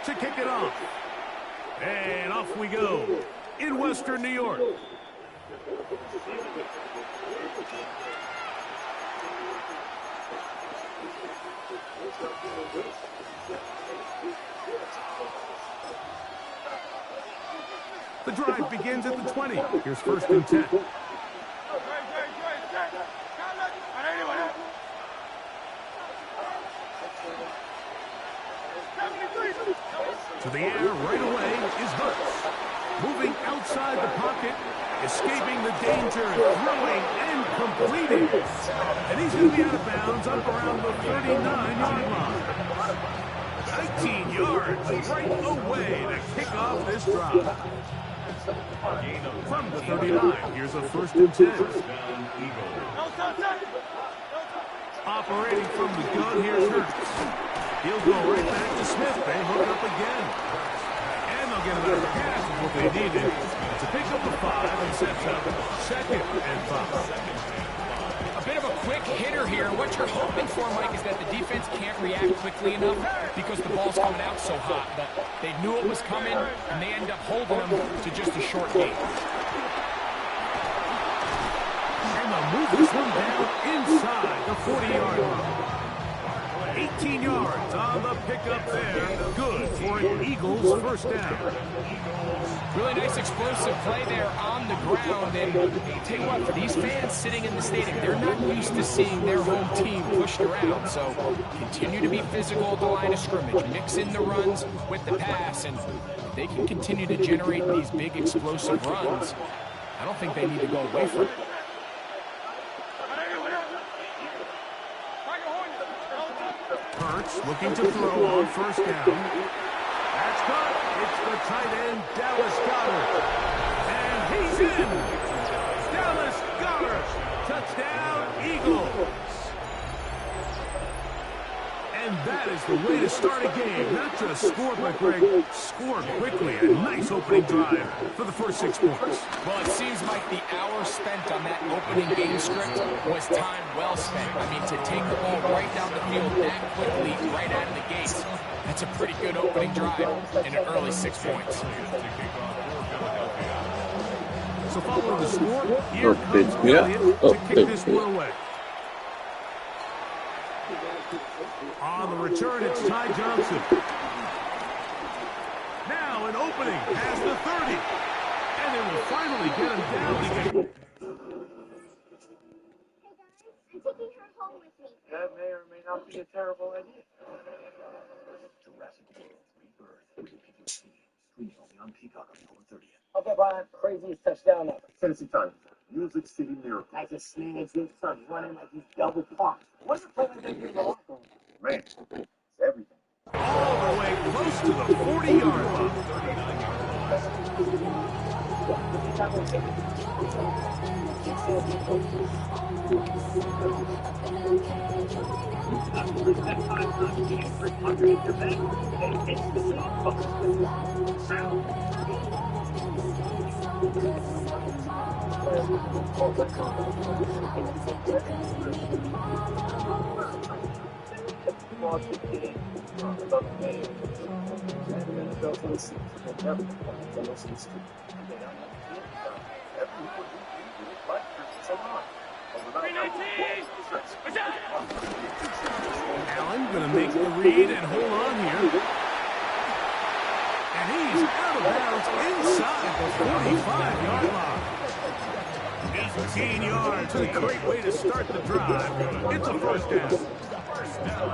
to kick it off. And off we go in Western New York. The drive begins at the 20. Here's 1st and 10. To the air right away is Hurts. Moving outside the pocket, escaping the danger, throwing and completing. And he's going to be out of bounds up around the 39-yard line. 19 yards right away to kick off this drive. From the 39, here's a 1st and 10. Operating from the gun, here's Hurts. He'll go right back to Smith. They hook up again. And they'll get about a pass is what they needed to pick up the 5 and sets up 2nd and 5. A bit of a quick hitter here. What you're hoping for, Mike, is that the defense can't react quickly enough because the ball's coming out so hot. But they knew it was coming, and they end up holding them to just a short gain. And they'll move this one down inside the 40-yard line. 18 yards on the pickup there. Good for an Eagles 1st down. Really nice explosive play there on the ground. And I'll tell you what, for these fans sitting in the stadium, they're not used to seeing their home team pushed around. So continue to be physical at the line of scrimmage. Mix in the runs with the pass. And if they can continue to generate these big explosive runs, I don't think they need to go away from it. Hurts looking to throw on 1st down. That's caught. It's the tight end, Dallas Goedert. And he's in. Dallas Goedert. Touchdown, Eagles. And that is the way to start a game. Not just score, but Greg, score quickly. A nice opening drive for the first 6 points. Well, it seems like the hour spent on that opening game script was time well spent. I mean, to take the ball right down the field that quickly, right out of the gates, that's a pretty good opening drive and an early 6 points. So following the score, here comes Elliott to kick this one away. On the return, it's Ty Johnson. Now an opening past the 30. And they will finally get him down again. Hey guys, I'm taking her home with me. That may or may not be a terrible idea. Jurassic World Rebirth. Streaming only on Peacock on October 30th. Okay, Brian. Craziest touchdown ever. Tennessee Titans. Music City Miracle. That's a snag good son running like he's double parked. What's the plan to do in the locker room? Man, it's everything. All the way close to the 40-yard line. Allen going to make the read and hold on here. And he's out of bounds inside the 45-yard line. 18 yards, a great way to start the drive. It's a 1st down.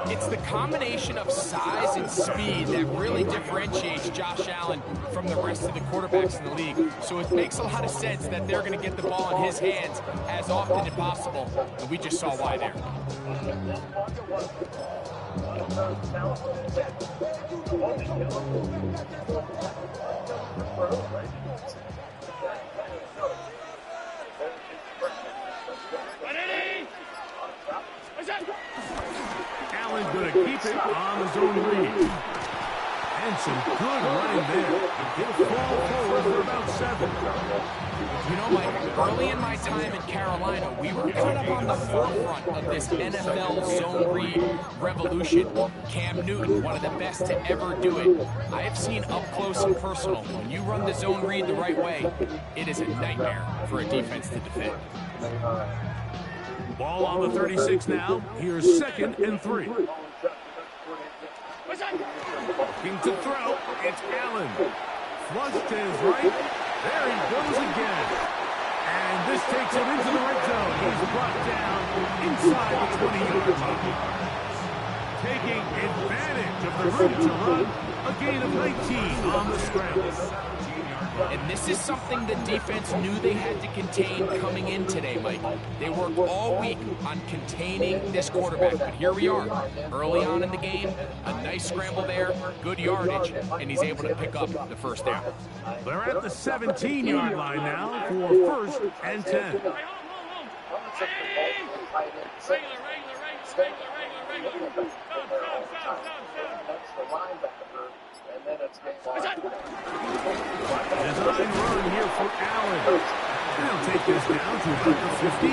It's the combination of size and speed that really differentiates Josh Allen from the rest of the quarterbacks in the league. So it makes a lot of sense that they're going to get the ball in his hands as often as possible. And we just saw why there. Allen's going to keep perfect on the zone read. And some good running there. He'll fall forward for about 7. You know, Mike, early in my time in Carolina, we were kind of on the forefront of this NFL zone read revolution. Cam Newton, one of the best to ever do it. I have seen up close and personal, when you run the zone read the right way, it is a nightmare for a defense to defend. Ball on the 36 now. Here's 2nd and 3. Looking to throw. It's Allen. Flush to his right. There he goes again. And this takes him into the red zone. He's brought down inside the 20-yard line. Taking advantage of the room to run. A gain of 19 on the scramble. And this is something the defense knew they had to contain coming in today, Mike. They worked all week on containing this quarterback, but here we are, early on in the game, a nice scramble there, good yardage, and he's able to pick up the first down. They're at the 17-yard line now for 1st and 10. Design run here for Allen. They'll take this down to about the 15.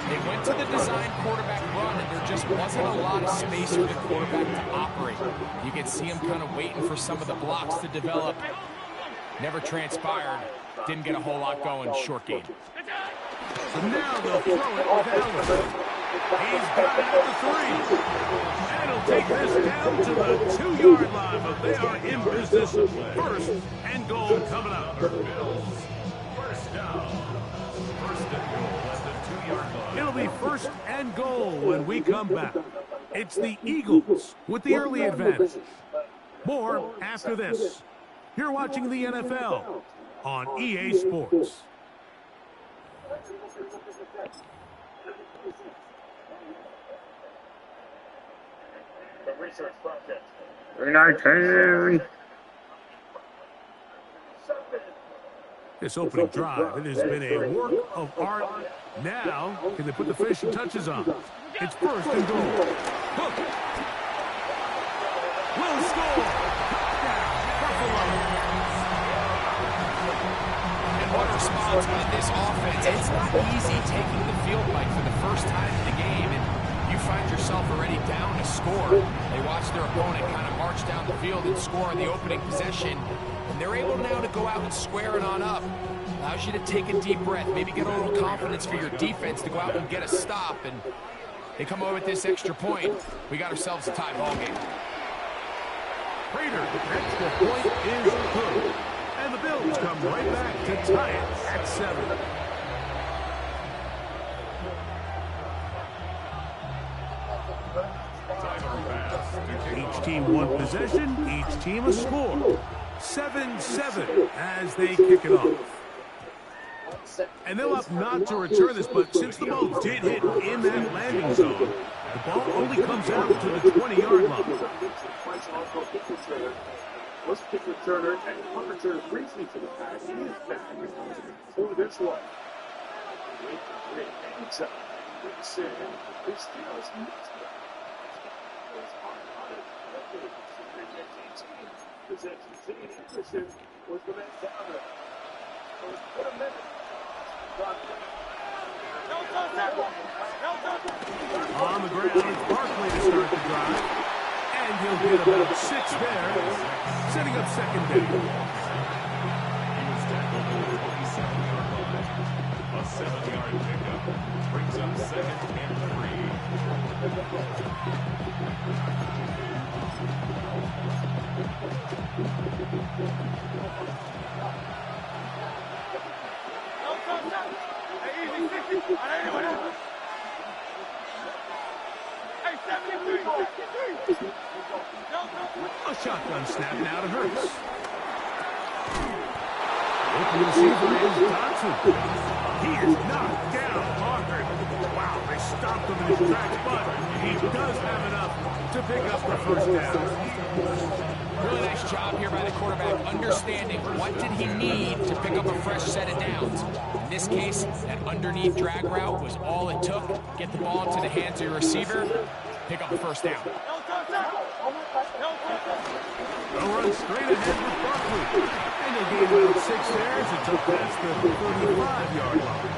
They went to the design quarterback run, and there just wasn't a lot of space for the quarterback to operate. You can see him kind of waiting for some of the blocks to develop. Never transpired. Didn't get a whole lot going. Short game. So now they'll throw it with Allen. He's got it at the 3. And he'll take this down to the 2-yard line, but they are in business. 1st and goal coming up. First down. 1st and goal at the 2-yard line. It'll be 1st and goal when we come back. It's the Eagles with the early advantage. More after this. You're watching the NFL on EA Sports. The research project. This opening drive, it has been a work of art. Now, can they put the finishing touches on? It's 1st and goal. Hook. Will score. Buffalo. And what a response by this offense. It's not easy taking the field, Mike, for the first time in the game, and you find yourself already down a score. They watch their opponent kind of march down the field and score on the opening possession. And they're able now to go out and square it on up. Allows you to take a deep breath, maybe get a little confidence for your defense to go out and get a stop. And they come over with this extra point. We got ourselves a tie ball game. Prater, extra point is good. And the Bills come right back to tie it at 7. Each team one possession, each team a score. 7-7 as they kick it off. And they'll opt not to return this, but since the ball did hit in that landing zone, the ball only comes out to the 20-yard line. Let's kick returner and punt returner briefly to the pass. He is back for this one. It's up. It's was the man down there. Put a minute. On the ground, it's Barkley to start the drive. And he'll get about 6 there, setting up 2nd down. He was tackled over the 27-yard line. A 7-yard pickup brings up 2nd and 3. A shotgun snap now to Hurts. Open receiver is Johnson. He is knocked down hard. Wow, they stopped him in his tracks, but he does have enough to pick up the 1st down. Really nice job here by the quarterback, understanding what did he need to pick up a fresh set of downs. In this case, that underneath drag route was all it took. Get the ball into the hands of your receiver, pick up the 1st down. run straight ahead with Barkley. And they gain about 6 there as it took past the 35-yard line.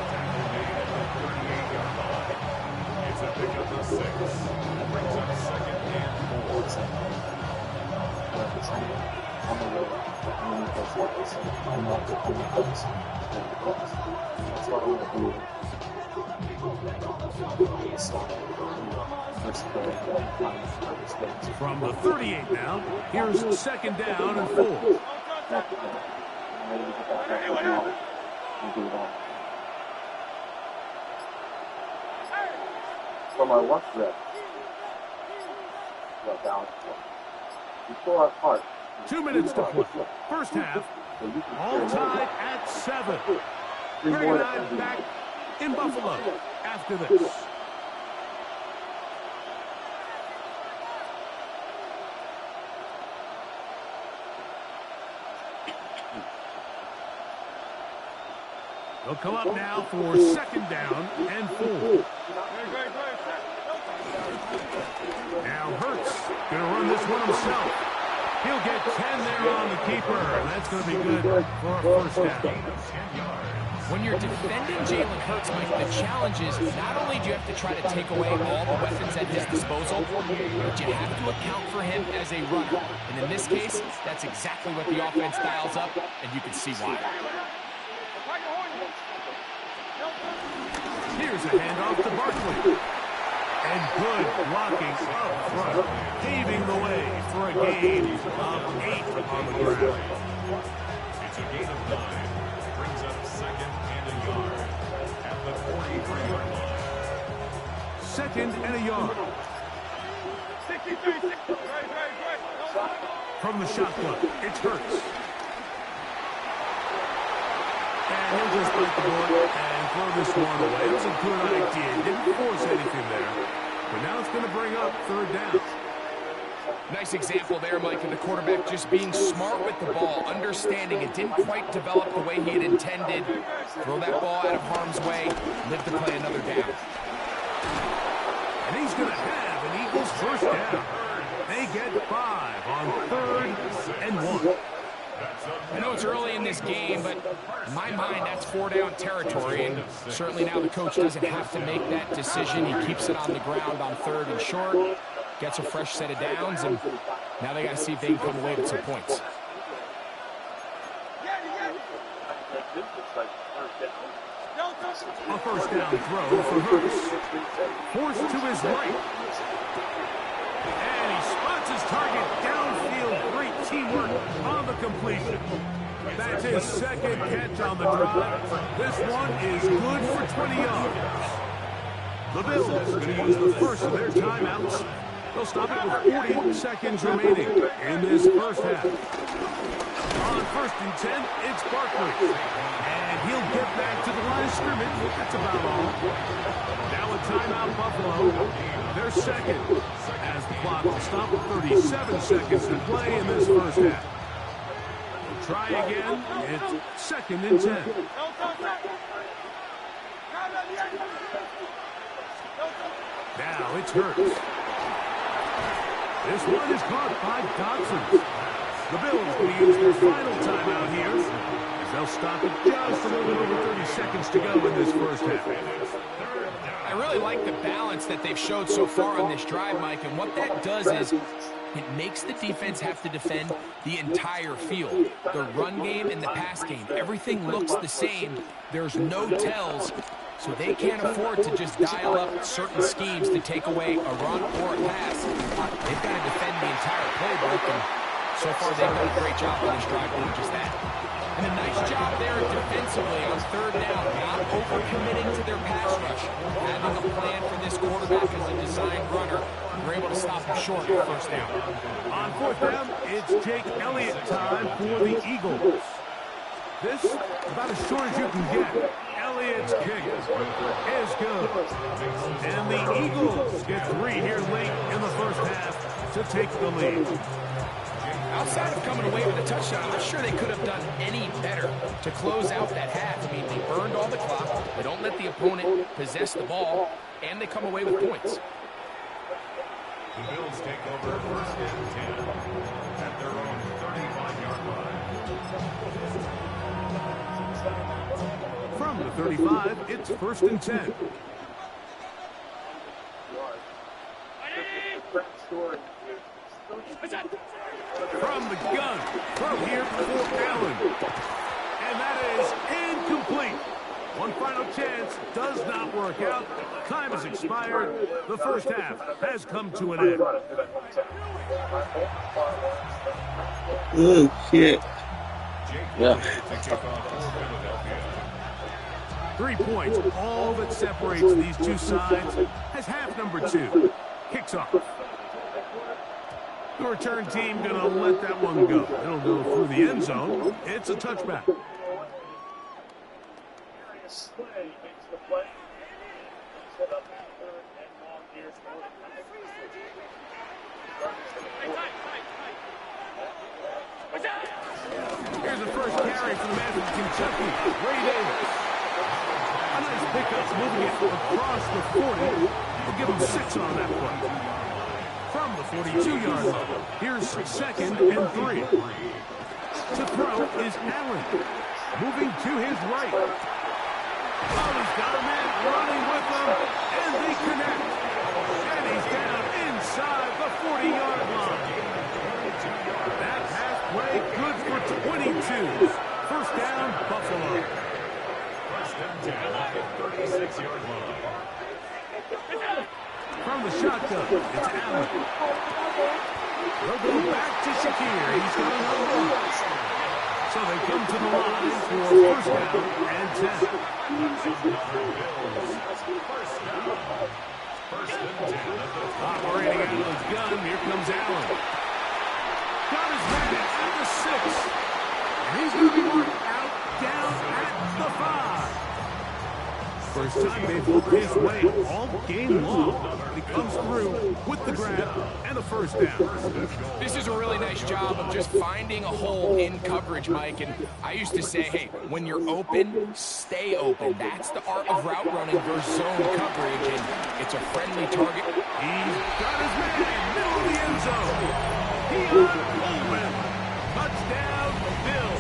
It's a pickup of 6. That brings up 2nd and 4. On the road, underneath those lights, and not the points. That's what I want to do. From the 38 now, here's 2nd down and 4. For my watch rep, down. Before our heart. 2 minutes to play. First half, all tied at 7. Greg back in Buffalo after this. They'll come up now for 2nd down and 4. Now Hurts going to run this one himself. He'll get 10 there on the keeper, and that's going to be good for a first down. When you're defending Jalen Hurts, Mike, the challenge is not only do you have to try to take away all the weapons at his disposal, but you have to account for him as a runner. And in this case, that's exactly what the offense dials up, and you can see why. Here's a handoff to Barkley. And good blocking up front, paving the way for a gain of 8 on the ground. It's a gain of 9. Brings up 2nd and a yard at the 43-yard line. 2nd and a yard. From the shotgun, it's Hurts. And he'll just bite the bullet and throw this one away. It was a good idea. Didn't force anything there. But now it's going to bring up 3rd down. Nice example there, Mike, of the quarterback just being smart with the ball, understanding it didn't quite develop the way he had intended. Throw that ball out of harm's way, live to play another down. And he's going to have an Eagles first down. They get 5 on 3rd and 1. I know it's early in this game, but in my mind, that's 4-down territory, and certainly now the coach doesn't have to make that decision. He keeps it on the ground on 3rd and short, gets a fresh set of downs, and now they got to see if they can come away with some points. A first down throw for Hurts. Forced to his right. And he spots his target downfield. Great teamwork on the completion. That's his 2nd catch on the drive. This one is good for 20 yards. The Bills are going to use the first of their timeouts. They'll stop it with 40 seconds remaining in this first half. On 1st and 10, it's Barkley. And he'll get back to the line of scrimmage. That's about all. Now a timeout, Buffalo. They're 2nd. As the clock will stop with 37 seconds to play in this first half. We'll try again. It's 2nd and 10. Now it's Hurts. This one is caught by Dodson. The Bills will use their final timeout here, as they'll stop it just a little bit over 30 seconds to go in this first half. I really like the balance that they've showed so far on this drive, Mike, and what that does is it makes the defense have to defend the entire field. The run game and the pass game, everything looks the same. There's no tells, so they can't afford to just dial up certain schemes to take away a run or a pass. They've got to defend the entire playbook, and so far they've done a great job on this drive doing just that. And a nice job there defensively on 3rd down, not overcommitting to their pass rush. Having a plan for this quarterback as a designed runner, we're able to stop him short of 1st down. On 4th down, it's Jake Elliott time for the Eagles. This is about as short as you can get. Elliott's kick is good. And the Eagles get 3 here late in the first half to take the lead. Outside of coming away with a touchdown, I'm not sure they could have done any better to close out that half. I mean, they burned all the clock, they don't let the opponent possess the ball, and they come away with points. The Bills take over 1st and 10 at their own From the 35, it's 1st and 10. From the gun, throw here for Allen. And that is incomplete. One final chance does not work out. Time has expired. The first half has come to an end. Oh, shit. Yeah. 3 points, all that separates these two sides, as half number 2 kicks off. The return team going to let that one go. It'll go through the end zone. It's a touchback. Here's the first carry from the man from Kentucky, Ray Davis. A nice pickup, moving it across the 40. We'll give him 6 on that play. From the 42-yard line, here's 2nd and 3. To throw is Allen, moving to his right. Oh, he's got a man running with him, and they connect. And he's down inside the 40-yard line. That pass play good for 22. First down, Buffalo. First and 10 at the 36-yard line. From the shotgun, it's Allen. They'll go back to Shakir. He's got another one. So they come to the line for first down and 10. Operating out of his gun, here comes Allen. Got his man at the 6. And he's going to be marked out down at the 5. First time they've looked his way all game long. He comes through with the grab and a first down. This is a really nice job of just finding a hole in coverage, Mike. And I used to say, hey, when you're open, stay open. That's the art of route running versus zone coverage. And it's a friendly target. He's got his man, middle of the end zone. Keon Coleman. Touchdown, Bills.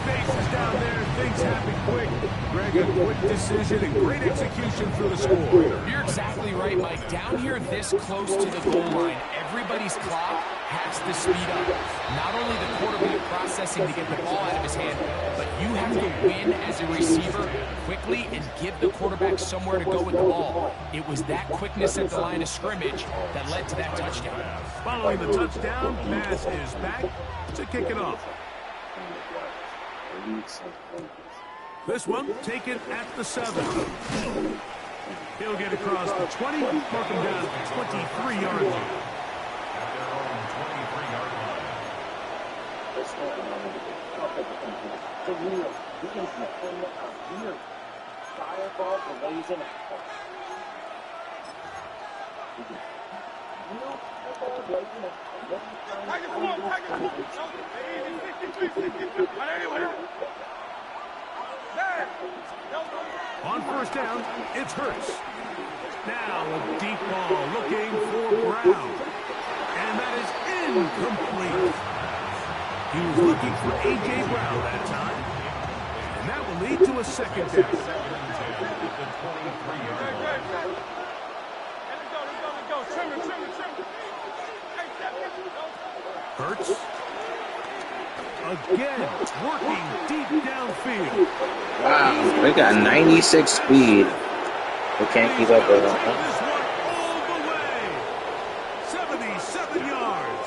Spaces down there, things happen quick. Greg, a quick decision and great execution through the score. You're exactly right, Mike. Down here this close to the goal line, everybody's clock has to speed up. Not only the quarterback processing to get the ball out of his hand, but you have to win as a receiver quickly and give the quarterback somewhere to go with the ball. It was that quickness at the line of scrimmage that led to that touchdown. Following the touchdown, Bass is back to kick it off. This one taken at the 7. He'll get across the 20, mark him down at the 23-yard line. On first down, it's Hurts. Now a deep ball looking for Brown. And that is incomplete. He was looking for A.J. Brown that time. And that will lead to a second down. Hurts. Again, working deep downfield. Wow, they got 96 speed. They can't keep up with them. This one all the way. 77 yards.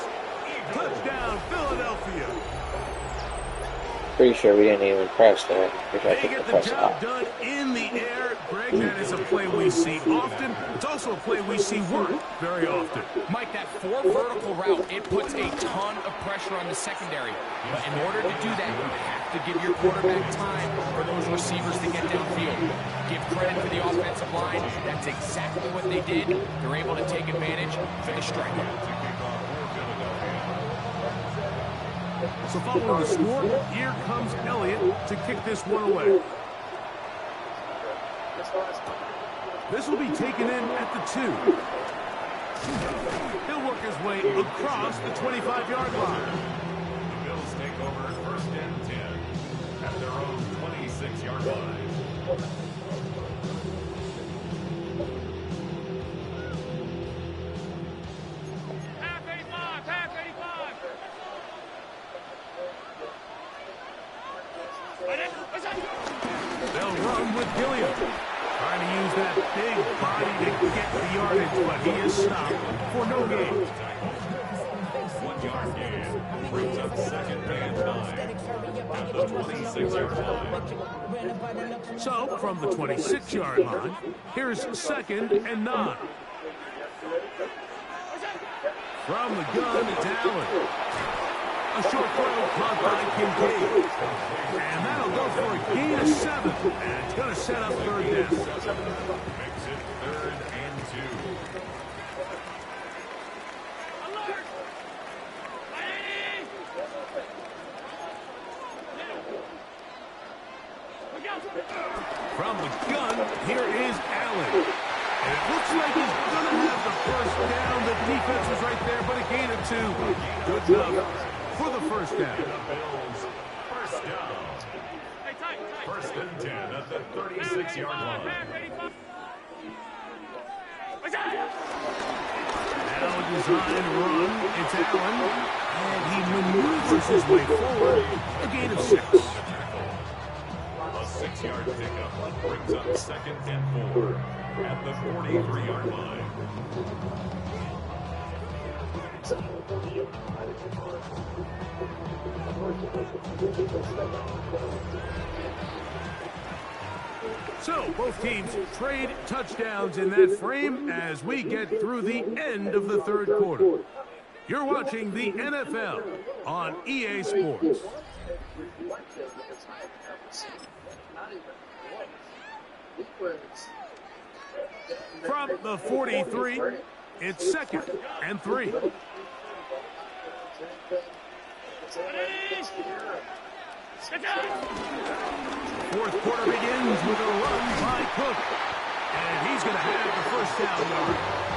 Touchdown, Philadelphia. Pretty sure we didn't even press that. They get the job done in the air. Greg, that is a play we see often. It's also a play we see work very often. Mike, that 4 vertical route, it puts a ton of pressure on the secondary. But in order to do that, you have to give your quarterback time for those receivers to get downfield. Give credit to the offensive line. That's exactly what they did. They're able to take advantage for the strikeout. So following the score, here comes Elliott to kick this one away. This will be taken in at the 2. He'll work work his way across the 25-yard line. The Bills take over first and 10 at their own 26-yard line. They'll run with Gilliam. Trying to use that big body to get the yardage, but he is stopped for no gain. 1 yard gain brings up second and 9 at the 26-yard line. So, from the 26-yard line, here's second and 9. From the gun, it's Allen. A short throw caught by Kincaid. And that'll go for a gain of 7. And it's going to set up third down. Makes it third and 2. From the gun, here is Allen. And it looks like he's going to have the first down. The defense was right there, but a gain of 2. Good enough for the first down. The Bills, first down. First and 10 at the 36-yard line. Now a design run. It's Allen. And he maneuvers his way forward. A gain of 6. A 6-yard pickup brings up second and 4 at the 43-yard line. So, both teams trade touchdowns in that frame as we get through the end of the third quarter. You're watching the NFL on EA Sports. From the 43, it's second and 3. Fourth quarter begins with a run by Cook. And he's going to have the first down yard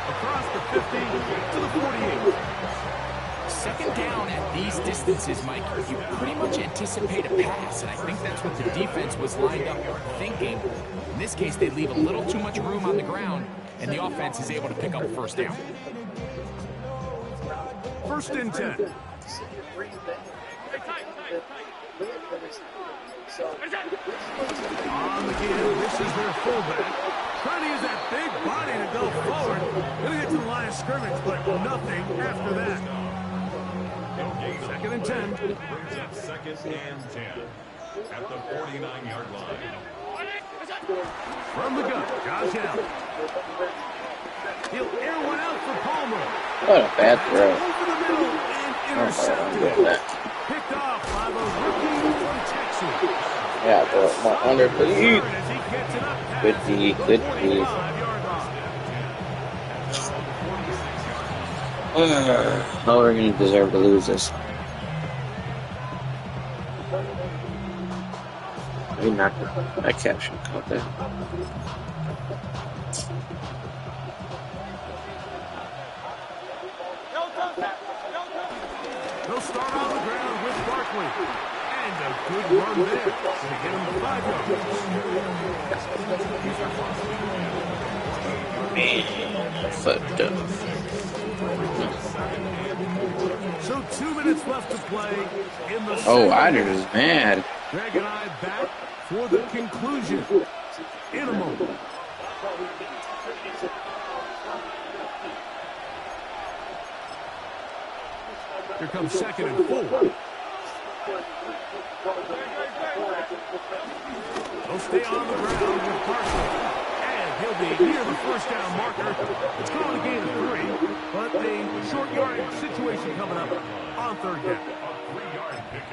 across the 50 to the 48. Second down at these distances, Mike, you pretty much anticipate a pass, and I think that's what the defense was lined up thinking. In this case, they leave a little too much room on the ground, and the offense is able to pick up a first down. First and 10. On the game, this is their fullback. Trying to use that big body to go forward. Going to get to the line of scrimmage, but nothing after that. Second and 10. Brings up second and 10 at the 49-yard line. From the gun, Josh Allen. He'll air one out for Palmer. What a bad throw. Over the middle and intercepted. Picked off by the rookie from Texas. Yeah, bro. Under the heat. Good D, good D. Oh, we're going to deserve to lose this. Maybe not. That catch should have caught that. They'll start on the ground with Barkley. And a good run there to get him the 5 yards. Fucked up. So 2 minutes left to play in the Oh, Ryder is mad. Greg and I back for the conclusion in a moment. Here comes second and 4. They'll stay on the ground with Parsley. And he'll be near the first down marker. It's called a gain of 3, but a short yardage situation coming up on third down.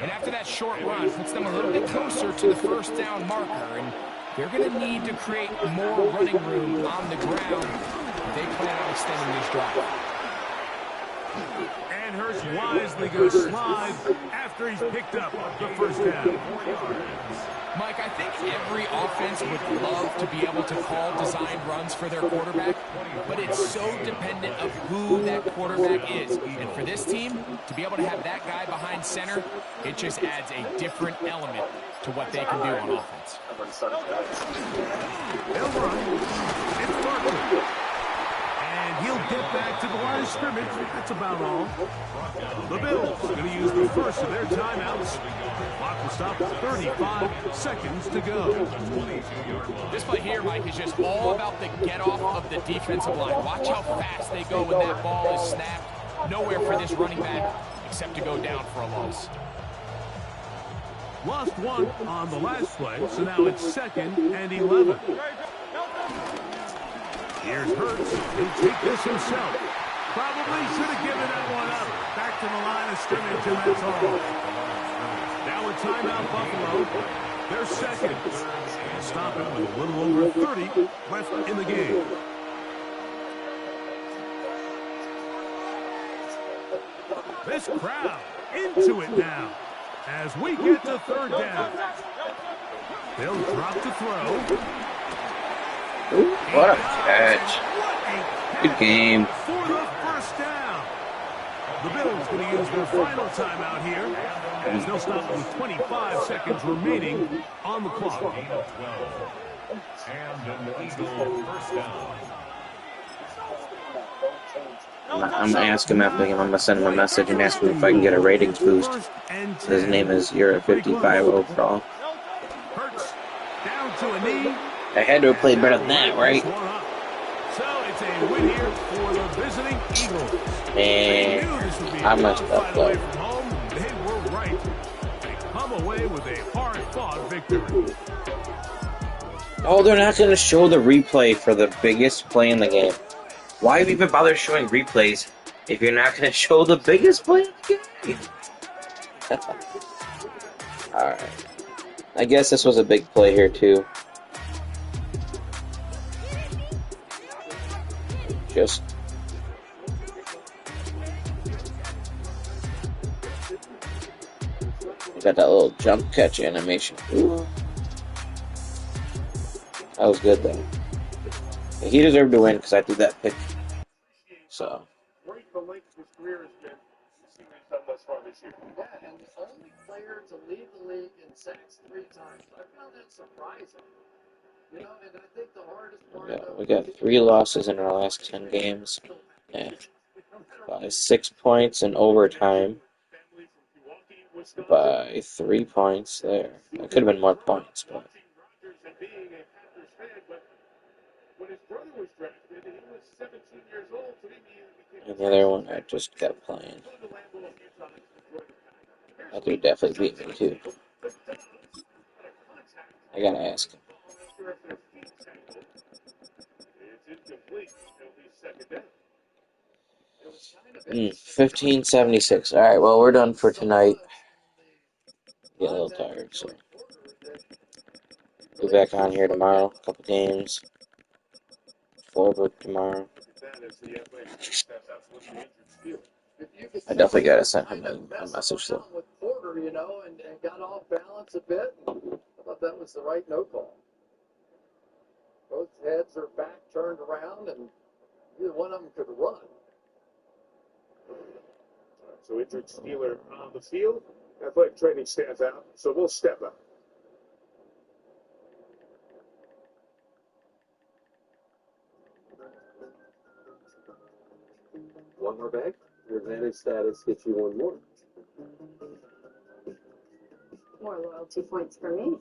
And after that short run, puts them a little bit closer to the first down marker. And they're going to need to create more running room on the ground if they plan on extending this drive. And Hurst wisely going to slide after he's picked up the first down. Mike, I think Every offense would love to be able to call designed runs for their quarterback, but it's so dependent of who that quarterback is. And for this team, to be able to have that guy behind center, it just adds a different element to what they can do on offense. They'll run. It's Barkley. And he'll get back to the line of scrimmage. That's about all. The Bills are going to use the first of their timeouts. Clock will stop at 35 seconds to go. This play here, Mike, is just all about the get-off of the defensive line. Watch how fast they go when that ball is snapped. Nowhere for this running back except to go down for a loss. Lost one on the last play, so now it's 2nd and 11. Here's Hurts. He'll take this himself. Probably should have given that one up. Back to the line of scrimmage, and that's all. Now a timeout, Buffalo. They're second. And stop it with a little over 30 left in the game. This crowd into it now as we get to 3rd down. They'll drop to throw. Ooh, what a catch. Good game. For the first down. The Bills going to use their final timeout here as they'll stop with 25 seconds remaining on the clock. And an Eagle first down. I'm gonna ask him after the game. I'm gonna send him a message and ask him if I can get a ratings boost. His name is You're a 55 overall. Down to a knee. I had to have played better than that, right? So it's a win here for the visiting Eagles. And I messed up though. They were right. They come away with a hard-fought victory. Oh, they're not gonna show the replay for the biggest play in the game. Why even bother showing replays if you're not gonna show the biggest play in the game? Alright. I guess this was a big play here too. Just got that little jump catch animation. Ooh. That was good though. He deserved to win because I threw that pick. So. Great the length of his career has been. See what he's done thus far this year. Yeah, and the only player to lead the league in sacks 3 times. I found that surprising. You know, and I think the hardest part We got 3 losses in our last 10 games. Yeah. By 6 points in overtime. By 3 points there. It could have been more points, but. And the other one I just kept playing. That dude definitely beat me too. I gotta ask him. 1576. Alright, well, we're done for tonight. Get a little tired, so. Be back on here tomorrow. A couple games. Forward tomorrow. I definitely gotta send him a message though. with Porter, you know, and got off balance a bit. I thought that was the right no call. Both heads are back turned around, and either one of them could run. So injured Steeler on the field. Athletic training staff out, so we'll step up. One more back. Your advantage status gets you 1 more. More loyalty points for me.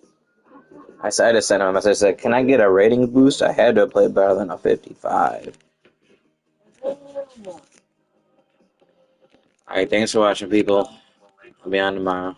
I said to send him a message. I said, can I get a rating boost? I had to play better than a 55. Alright, thanks for watching, people. I'll be on tomorrow.